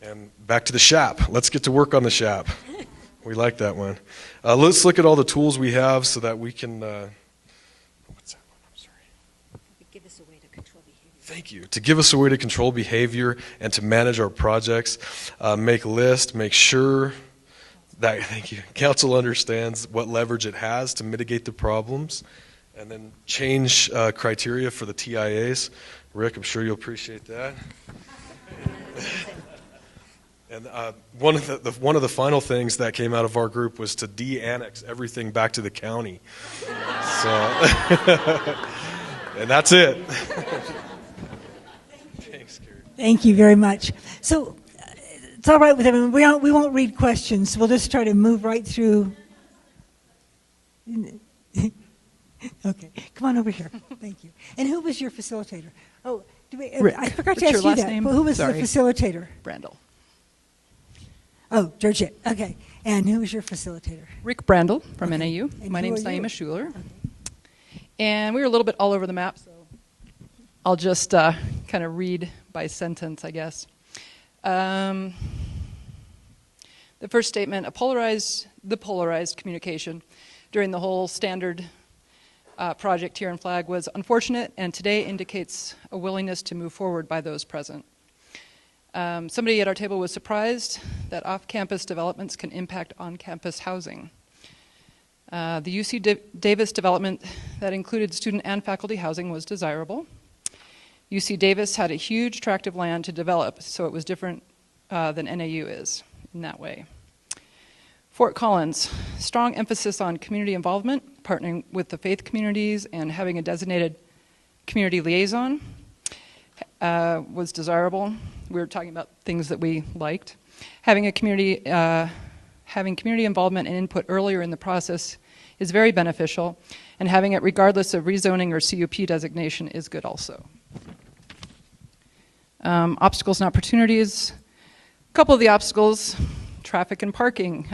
And back to the SHAP. Let's get to work on the SHAP. We like that one. Let's look at all the tools we have so that we can... what's that one? I'm sorry. Give us a way to control behavior. Thank you. To give us a way to control behavior and to manage our projects. Make a list. Make sure that, thank you, council understands what leverage it has to mitigate the problems. And then change criteria for the TIAs. Rick, I'm sure you'll appreciate that. And one of the final things that came out of our group was to de-annex everything back to the county. So, and that's it. Thanks, Gary. Thank you very much. So it's all right with everyone. We won't read questions. We'll just try to move right through. Okay, come on over here. Thank you. And who was your facilitator? Oh, I forgot to ask you that. Who was the facilitator? Brandel. Oh, Georgette. Okay. And who was your facilitator? Rick Brandel from Okay. NAU. And My who name's are you? Naima Schuler. Okay. And we were a little bit all over the map, so I'll just kind of read by sentence, I guess. The first statement, the polarized communication during the whole standard project here in Flag was unfortunate and today indicates a willingness to move forward by those present. Somebody at our table was surprised that off-campus developments can impact on-campus housing. The UC Davis development that included student and faculty housing was desirable. UC Davis had a huge tract of land to develop, so it was different than NAU is in that way. Fort Collins, strong emphasis on community involvement, partnering with the faith communities and having a designated community liaison was desirable. We were talking about things that we liked. Having community involvement and input earlier in the process is very beneficial, and having it regardless of rezoning or CUP designation is good also. Obstacles and opportunities. A couple of the obstacles, traffic and parking.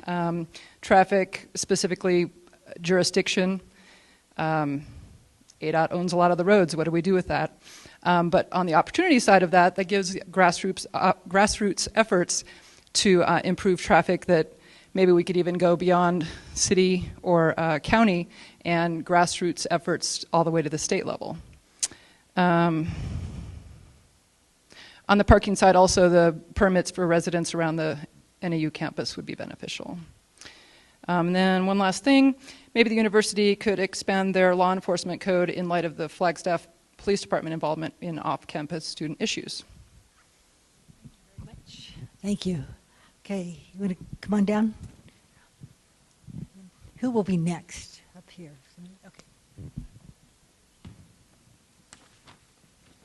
Traffic, specifically jurisdiction. ADOT owns a lot of the roads. What do we do with that? But on the opportunity side of that, that gives grassroots efforts to improve traffic that maybe we could even go beyond city or county and grassroots efforts all the way to the state level. On the parking side also, the permits for residents around the NAU campus would be beneficial. And then one last thing, maybe the university could expand their law enforcement code in light of the Flagstaff Police Department involvement in off-campus student issues. Thank you. Okay, you want to come on down? Who will be next? Up here. Okay.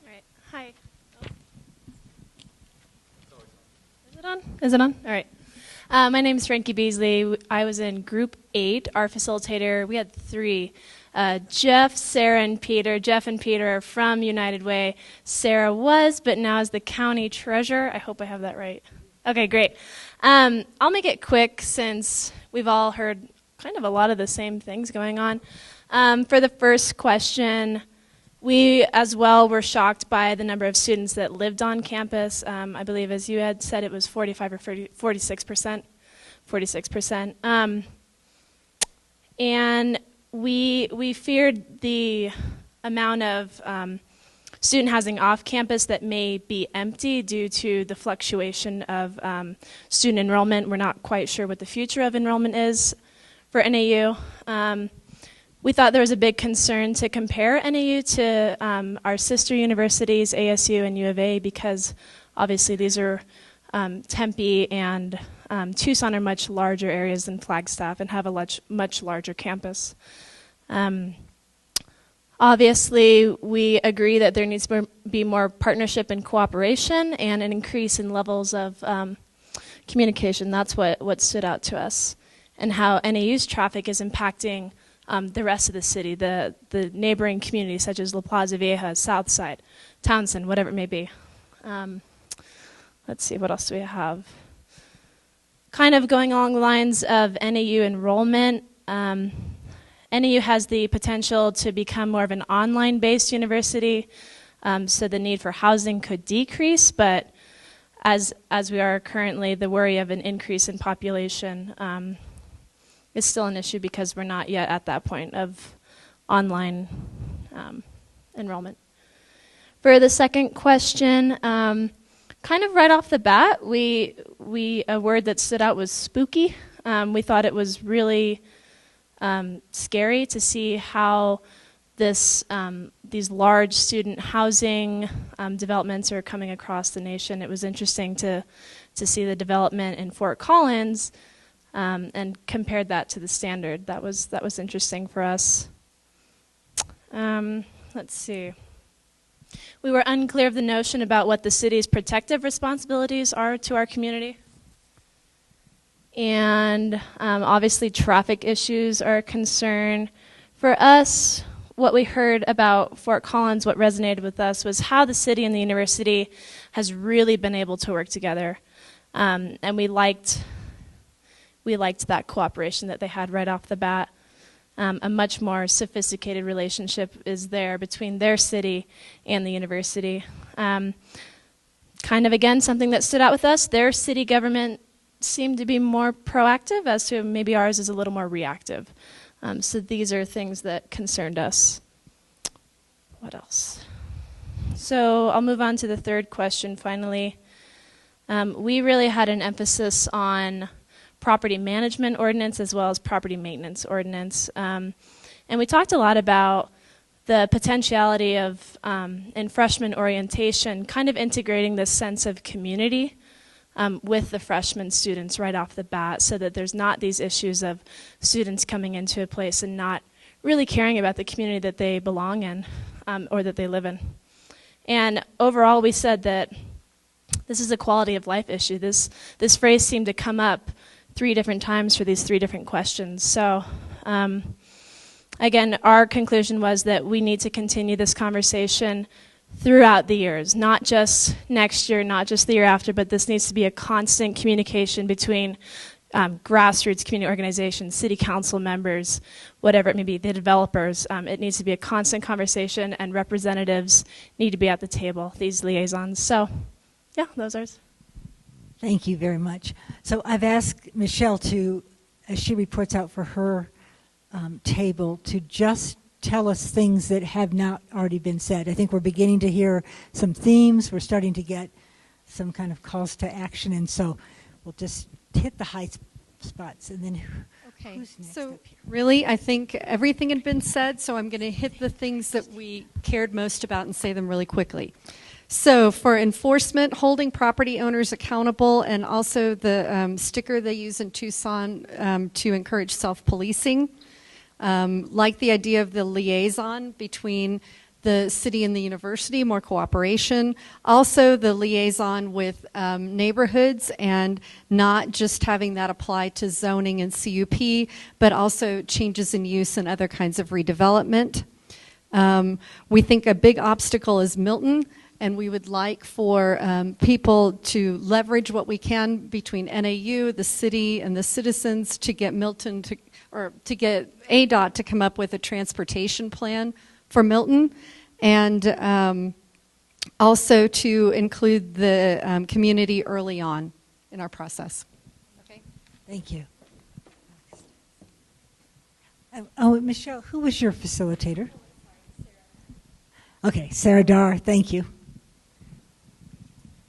All right. Hi. Is it on? Is it on? All right. My name is Frankie Beasley. I was in Group 8, our facilitator. We had 3. Jeff, Sarah, and Peter. Jeff and Peter are from United Way. Sarah was, but now is the county treasurer. I hope I have that right. Okay, great. I'll make it quick since we've all heard kind of a lot of the same things going on. For the first question, we as well were shocked by the number of students that lived on campus. I believe, as you had said, it was 45 or 46%. 46%. And we feared the amount of student housing off campus that may be empty due to the fluctuation of student enrollment. We're not quite sure what the future of enrollment is for NAU. We thought there was a big concern to compare NAU to our sister universities, ASU and U of A, because obviously these are Tempe and Tucson are much larger areas than Flagstaff and have a much larger campus. Obviously, we agree that there needs to be more partnership and cooperation and an increase in levels of communication. That's what stood out to us, and how NAU's traffic is impacting the rest of the city, the neighboring communities such as La Plaza Vieja, Southside, Townsend, whatever it may be. Let's see, what else do we have? Kind of going along the lines of NAU enrollment, NAU has the potential to become more of an online-based university, so the need for housing could decrease, but as we are currently, the worry of an increase in population is still an issue because we're not yet at that point of online enrollment. For the second question, kind of right off the bat, a word that stood out was spooky. We thought it was really scary to see how these large student housing developments are coming across the nation. It was interesting to see the development in Fort Collins and compared that to the standard. That was interesting for us. Let's see. We were unclear of the notion about what the city's protective responsibilities are to our community. And obviously traffic issues are a concern. For us, what we heard about Fort Collins, what resonated with us, was how the city and the university has really been able to work together. And we liked that cooperation that they had right off the bat. A much more sophisticated relationship is there between their city and the university. Kind of, again, something that stood out with us, their city government seemed to be more proactive, as to maybe ours is a little more reactive. So these are things that concerned us. What else? So I'll move on to the third question finally. We really had an emphasis on property management ordinance as well as property maintenance ordinance. And we talked a lot about the potentiality of, in freshman orientation, kind of integrating this sense of community with the freshman students right off the bat, so that there's not these issues of students coming into a place and not really caring about the community that they belong in or that they live in. And overall, we said that this is a quality of life issue. This phrase seemed to come up 3 different times for these 3 different questions. So again, our conclusion was that we need to continue this conversation throughout the years, not just next year, not just the year after, but this needs to be a constant communication between grassroots community organizations, city council members, whatever it may be, the developers. It needs to be a constant conversation, and representatives need to be at the table, these liaisons. So, yeah, those are ours. Thank you very much. So I've asked Michelle to, as she reports out for her table, to just tell us things that have not already been said. I think we're beginning to hear some themes. We're starting to get some kind of calls to action, and so we'll just hit the high spots, and then Okay, who's next so up here? really, I think everything had been said, so I'm going to hit the things that we cared most about and say them really quickly. So for enforcement, holding property owners accountable, and also the sticker they use in Tucson to encourage self-policing. Like the idea of the liaison between the city and the university, more cooperation. Also the liaison with neighborhoods, and not just having that apply to zoning and CUP, but also changes in use and other kinds of redevelopment. We think a big obstacle is Milton, and we would like for people to leverage what we can between NAU, the city, and the citizens to get Milton to, or to get ADOT to come up with a transportation plan for Milton, and also to include the community early on in our process. Okay. Thank you. Oh, Michelle, who was your facilitator? Okay, Sarah Dar, thank you.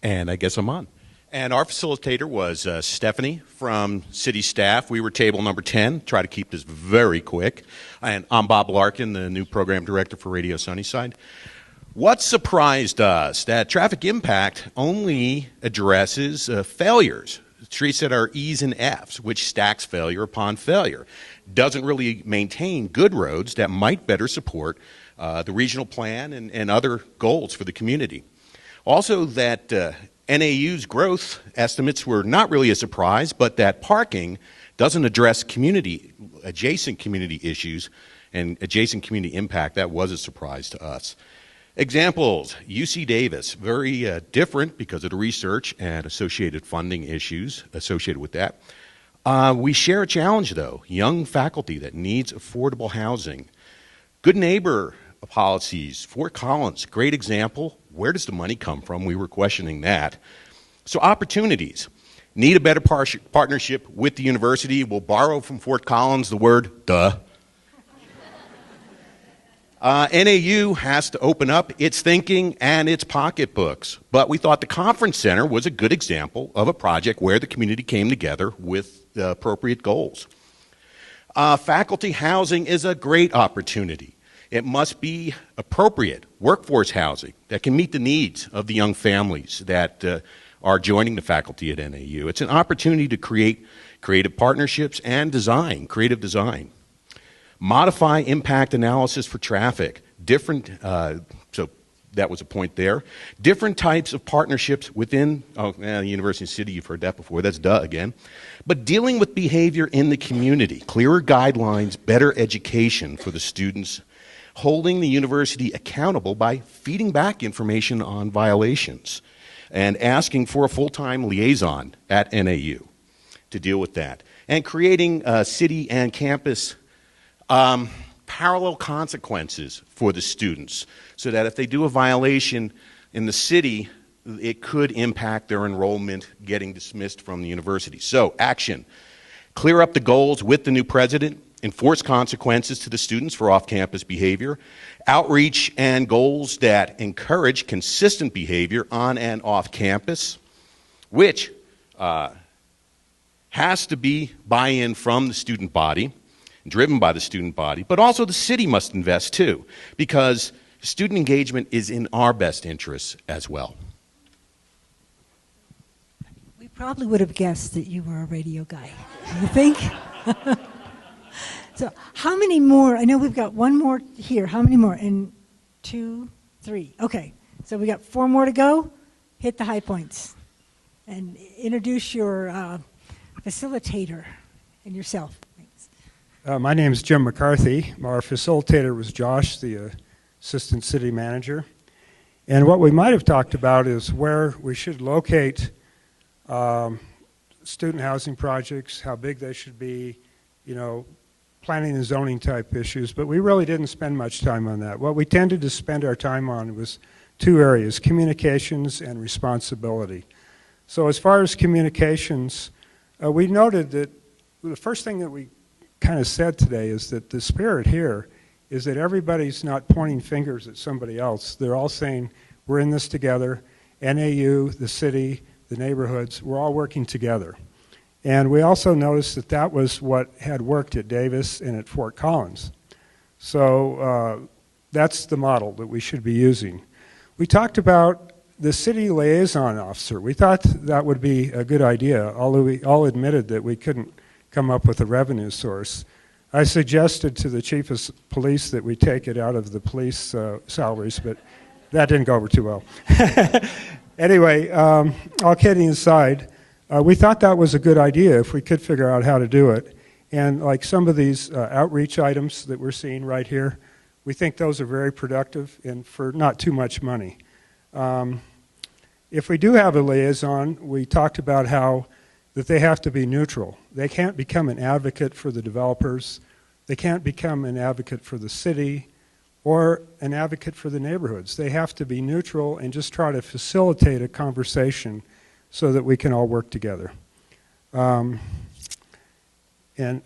And I guess I'm on. And our facilitator was Stephanie from city staff. We were table number 10. Try to keep this very quick. And I'm Bob Larkin, the new program director for Radio Sunnyside. What surprised us? That traffic impact only addresses failures. Streets that are E's and F's, which stacks failure upon failure. Doesn't really maintain good roads that might better support the regional plan and other goals for the community. Also, that NAU's growth estimates were not really a surprise, but that parking doesn't address adjacent community issues and adjacent community impact. That was a surprise to us. Examples, UC Davis, very different because of the research and associated funding issues associated with that. We share a challenge, though, young faculty that needs affordable housing. Good neighbor policies, Fort Collins, great example. Where does the money come from? We were questioning that. So opportunities. Need a better partnership with the university. We'll borrow from Fort Collins the word duh. NAU has to open up its thinking and its pocketbooks. But we thought the conference center was a good example of a project where the community came together with the appropriate goals. Faculty housing is a great opportunity. It must be appropriate workforce housing that can meet the needs of the young families that are joining the faculty at NAU. It's an opportunity to create creative partnerships and design, creative design. Modify impact analysis for traffic. So that was a point there. Different types of partnerships within the university and city, you've heard that before, that's duh again. But dealing with behavior in the community, clearer guidelines, better education for the students, holding the university accountable by feeding back information on violations and asking for a full-time liaison at NAU to deal with that. And creating city and campus parallel consequences for the students so that if they do a violation in the city, it could impact their enrollment getting dismissed from the university. So, action. Clear up the goals with the new president. Enforce consequences to the students for off-campus behavior, outreach and goals that encourage consistent behavior on and off campus, which has to be buy-in from the student body, driven by the student body, but also the city must invest too, because student engagement is in our best interests as well. We probably would have guessed that you were a radio guy. You think? So how many more? I know we've got one more here. How many more? And 2, 3. Okay. So we got 4 more to go. Hit the high points. And introduce your facilitator and yourself. Thanks. My name is Jim McCarthy. Our facilitator was Josh, the assistant city manager. And what we might have talked about is where we should locate student housing projects, how big they should be, planning and zoning type issues, but we really didn't spend much time on that. What we tended to spend our time on was 2 areas, communications and responsibility. So as far as communications, we noted that the first thing that we kind of said today is that the spirit here is that everybody's not pointing fingers at somebody else. They're all saying, we're in this together. NAU, the city, the neighborhoods, we're all working together. And we also noticed that that was what had worked at Davis and at Fort Collins. So that's the model that we should be using. We talked about the city liaison officer. We thought that would be a good idea, although we all admitted that we couldn't come up with a revenue source. I suggested to the chief of police that we take it out of the police salaries, but that didn't go over too well. Anyway, all kidding aside, we thought that was a good idea if we could figure out how to do it. And like some of these outreach items that we're seeing right here, we think those are very productive and for not too much money. If we do have a liaison, we talked about how that they have to be neutral. They can't become an advocate for the developers. They can't become an advocate for the city or an advocate for the neighborhoods. They have to be neutral and just try to facilitate a conversation so that we can all work together. And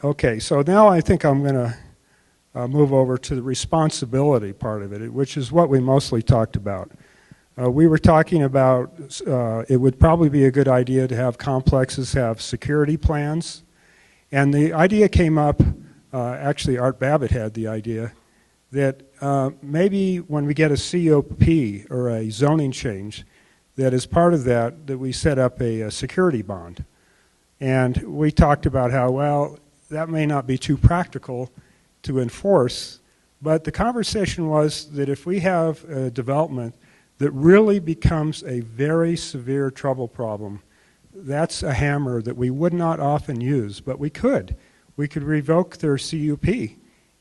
okay, so now I think I'm going to move over to the responsibility part of it, which is what we mostly talked about. We were talking about it would probably be a good idea to have complexes have security plans. And the idea came up, actually Art Babbitt had the idea, that maybe when we get a COP or a zoning change, that as part of that, that we set up a security bond. And we talked about how, well, that may not be too practical to enforce, but the conversation was that if we have a development that really becomes a very severe trouble problem, that's a hammer that we would not often use, but we could. We could revoke their CUP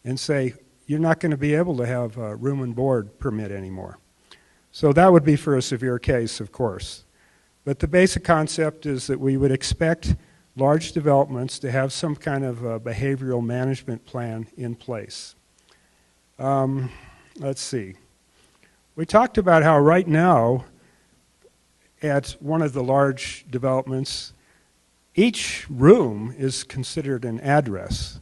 and say, you're not going to be able to have a room and board permit anymore. So that would be for a severe case, of course. But the basic concept is that we would expect large developments to have some kind of a behavioral management plan in place. Let's see. We talked about how right now, at one of the large developments, each room is considered an address.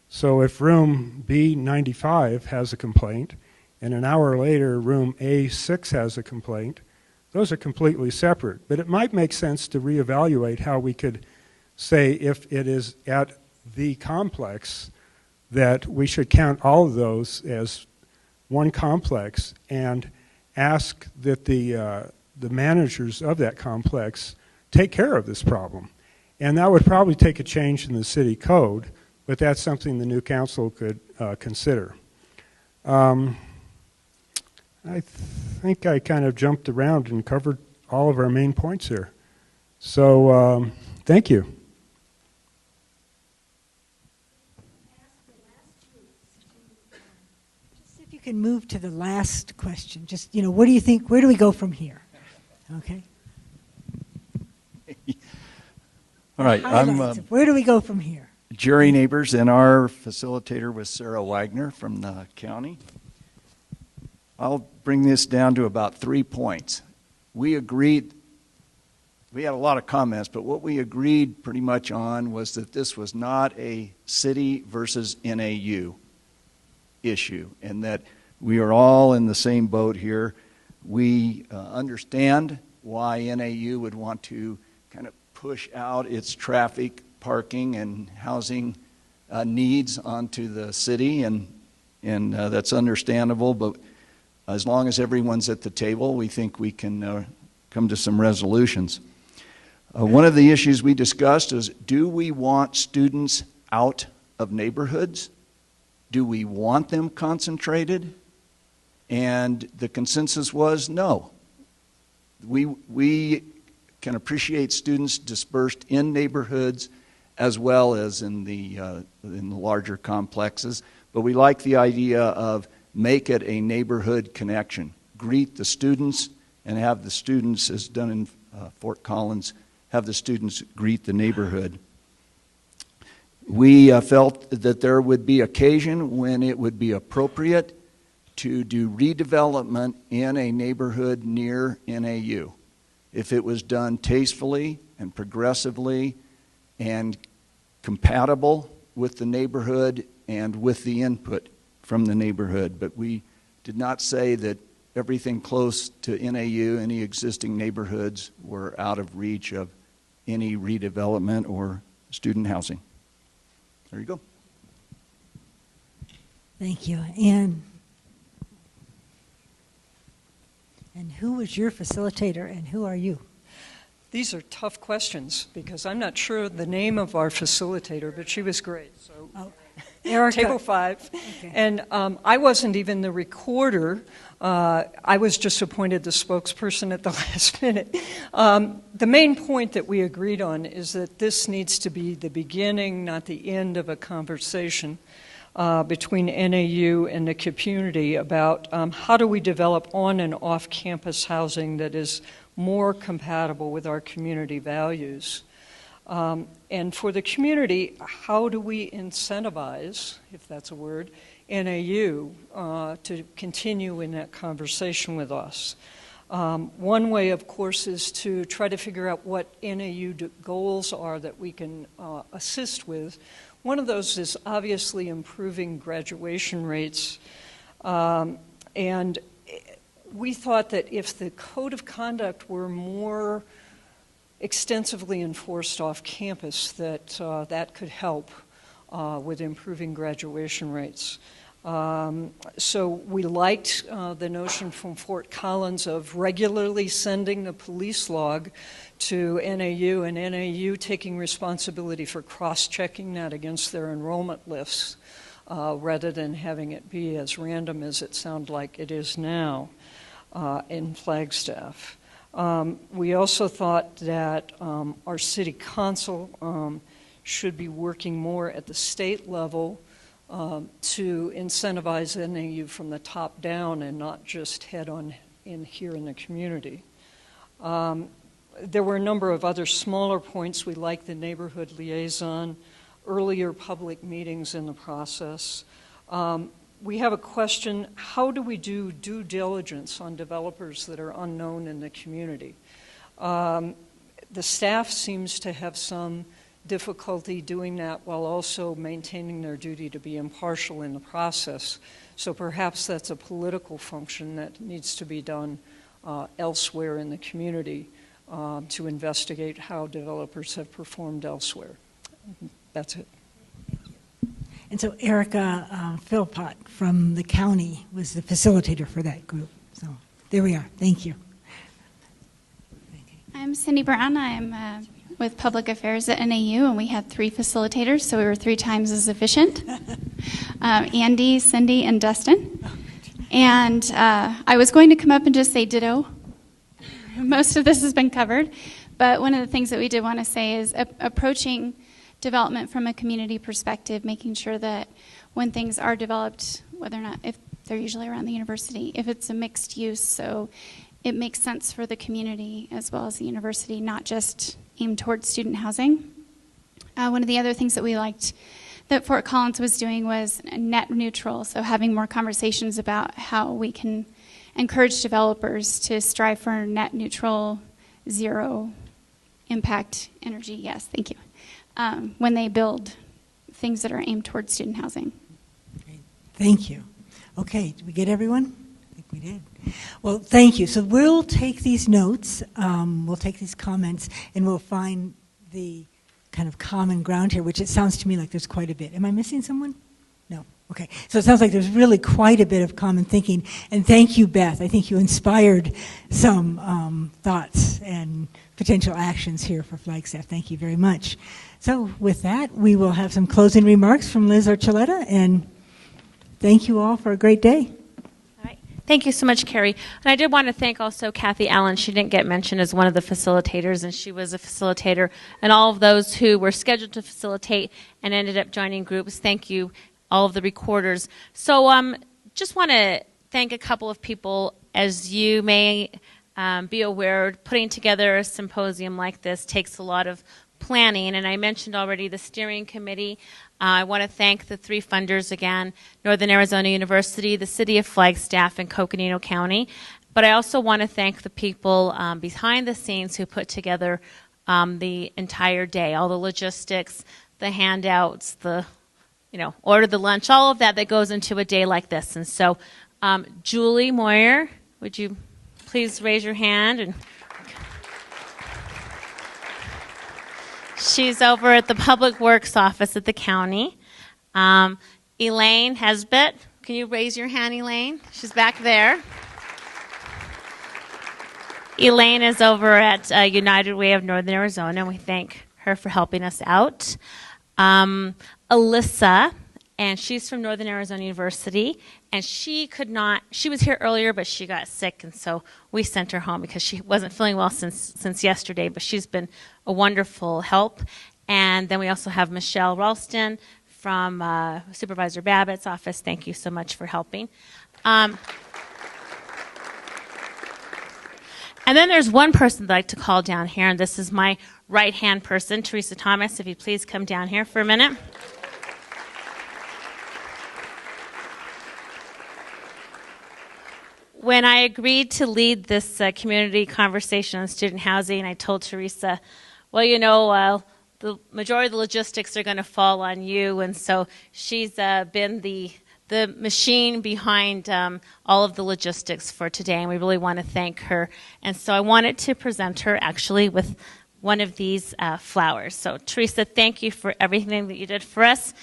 So if room B95 has a complaint, and an hour later room A6 has a complaint, those are completely separate. But it might make sense to reevaluate how we could say if it is at the complex that we should count all of those as one complex and ask that the managers of that complex take care of this problem. And that would probably take a change in the city code, but that's something the new council could consider. I think I kind of jumped around and covered all of our main points here. So thank you. Just if you can move to the last question. Just, what do you think, where do we go from here? Okay. All right. Where do we go from here? Jerry Neighbors, and our facilitator was Sarah Wagner from the county. I'll bring this down to about 3 points. We agreed, we had a lot of comments, but what we agreed pretty much on was that this was not a city versus NAU issue, and that we are all in the same boat here. We understand why NAU would want to kind of push out its traffic, parking, and housing needs onto the city, and that's understandable, but as long as everyone's at the table, we think we can come to some resolutions. One of the issues we discussed is, do we want students out of neighborhoods? Do we want them concentrated? And the consensus was no. We can appreciate students dispersed in neighborhoods as well as in the larger complexes, but we like the idea of make it a neighborhood connection. Greet the students and have the students, as done in Fort Collins, have the students greet the neighborhood. We felt that there would be occasion when it would be appropriate to do redevelopment in a neighborhood near NAU. if it was done tastefully and progressively and compatible with the neighborhood and with the input from the neighborhood. But we did not say that everything close to NAU, any existing neighborhoods, were out of reach of any redevelopment or student housing. There you go. Thank you. And who was your facilitator and who are you? These are tough questions because I'm not sure the name of our facilitator, but she was great. So, Erica. Table 5. Okay. And I wasn't even the recorder. I was just appointed the spokesperson at the last minute. The main point that we agreed on is that this needs to be the beginning, not the end of a conversation between NAU and the community about how do we develop on and off-campus housing that is more compatible with our community values. And for the community, how do we incentivize, if that's a word, NAU to continue in that conversation with us? One way, of course, is to try to figure out what NAU goals are that we can assist with. One of those is obviously improving graduation rates. And we thought that if the code of conduct were more extensively enforced off campus, that that could help with improving graduation rates. So we liked the notion from Fort Collins of regularly sending the police log to NAU and NAU taking responsibility for cross-checking that against their enrollment lists rather than having it be as random as it sounds like it is now in Flagstaff. We also thought that our city council should be working more at the state level to incentivize NAU from the top down and not just head on in here in the community. There were a number of other smaller points. We liked the neighborhood liaison, earlier public meetings in the process. We have a question, how do we do due diligence on developers that are unknown in the community? The staff seems to have some difficulty doing that while also maintaining their duty to be impartial in the process. So perhaps that's a political function that needs to be done elsewhere in the community to investigate how developers have performed elsewhere. That's it. And so Erica Philpott from the county was the facilitator for that group. So there we are. Thank you. I'm Cindy Brown. I'm with Public Affairs at NAU, and we had 3 facilitators, so we were 3 times as efficient. Andy, Cindy, and Dustin. And I was going to come up and just say ditto. Most of this has been covered, but one of the things that we did want to say is approaching development from a community perspective, making sure that when things are developed, whether or not, if they're usually around the university, if it's a mixed use, so it makes sense for the community as well as the university, not just aimed towards student housing. One of the other things that we liked that Fort Collins was doing was net neutral, so having more conversations about how we can encourage developers to strive for net neutral, zero impact energy. Yes, thank you. When they build things that are aimed towards student housing. Thank you. Okay, did we get everyone? I think we did. Well, thank you. So we'll take these notes, we'll take these comments, and we'll find the kind of common ground here, which it sounds to me like there's quite a bit. Am I missing someone? No. Okay. So it sounds like there's really quite a bit of common thinking. And thank you, Beth. I think you inspired some thoughts and potential actions here for Flagstaff. Thank you very much. So with that, we will have some closing remarks from Liz Archuleta, and thank you all for a great day. Thank you so much, Carrie. And I did want to thank also Kathy Allen. She didn't get mentioned as one of the facilitators, and she was a facilitator. And all of those who were scheduled to facilitate and ended up joining groups, thank you, all of the recorders. So just want to thank a couple of people. As you may be aware, putting together a symposium like this takes a lot of planning, and I mentioned already the steering committee. I want to thank the 3 funders again, Northern Arizona University, the City of Flagstaff, and Coconino County. But I also want to thank the people behind the scenes who put together the entire day, all the logistics, the handouts, the, order the lunch, all of that goes into a day like this. And so, Julie Moyer, would you please raise your hand? And she's over at the Public Works office at the county. Elaine Hesbett, can you raise your hand, Elaine? She's back there. Elaine is over at United Way of Northern Arizona, and we thank her for helping us out. Alyssa, and she's from Northern Arizona University, and she was here earlier, but she got sick, and so we sent her home because she wasn't feeling well since yesterday, but she's been a wonderful help. And then we also have Michelle Ralston from Supervisor Babbitt's office. Thank you so much for helping. And then there's one person that I'd like to call down here, and this is my right-hand person, Teresa Thomas. If you please come down here for a minute. When I agreed to lead this community conversation on student housing, I told Teresa, well, the majority of the logistics are going to fall on you, and so she's been the machine behind all of the logistics for today, and we really want to thank her. And so I wanted to present her actually with one of these flowers. So Teresa, thank you for everything that you did for us.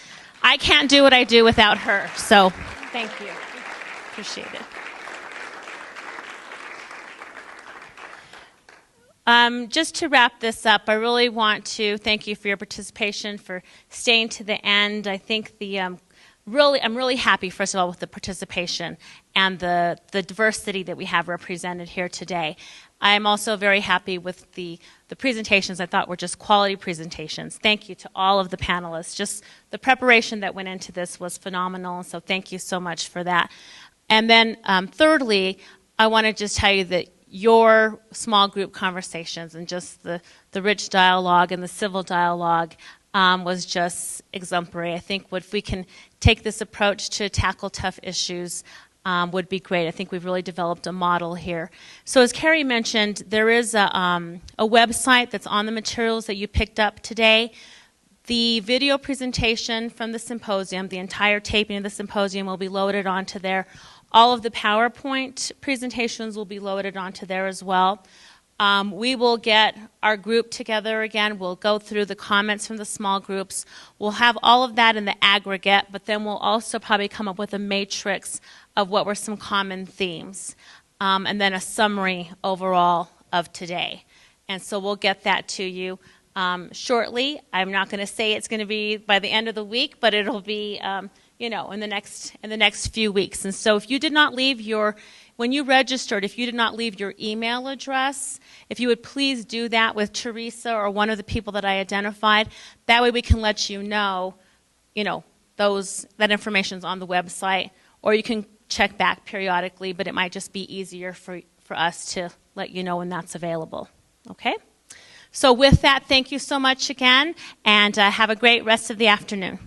I can't do what I do without her, so thank you. Appreciate it. Just to wrap this up, I really want to thank you for your participation, for staying to the end. I think I'm really happy, first of all, with the participation and the diversity that we have represented here today. I'm also very happy with the presentations. I thought were just quality presentations. Thank you to all of the panelists. Just the preparation that went into this was phenomenal, so thank you so much for that. And then thirdly, I want to just tell you that your small group conversations and just the rich dialogue and the civil dialogue was just exemplary. I think if we can take this approach to tackle tough issues would be great. I think we've really developed a model here. So as Carrie mentioned, there is a website that's on the materials that you picked up today. The video presentation from the symposium, the entire taping of the symposium will be loaded onto there. All of the PowerPoint presentations will be loaded onto there as well. We will get our group together again. We'll go through the comments from the small groups. We'll have all of that in the aggregate, but then we'll also probably come up with a matrix of what were some common themes, and then a summary overall of today. And so we'll get that to you shortly. I'm not going to say it's going to be by the end of the week, but it'll be in the next few weeks. And so if you did not leave when you registered, if you did not leave your email address, if you would please do that with Teresa or one of the people that I identified, that way we can let you know, that information's on the website, or you can check back periodically, but it might just be easier for us to let you know when that's available. Okay? So with that, thank you so much again, and have a great rest of the afternoon.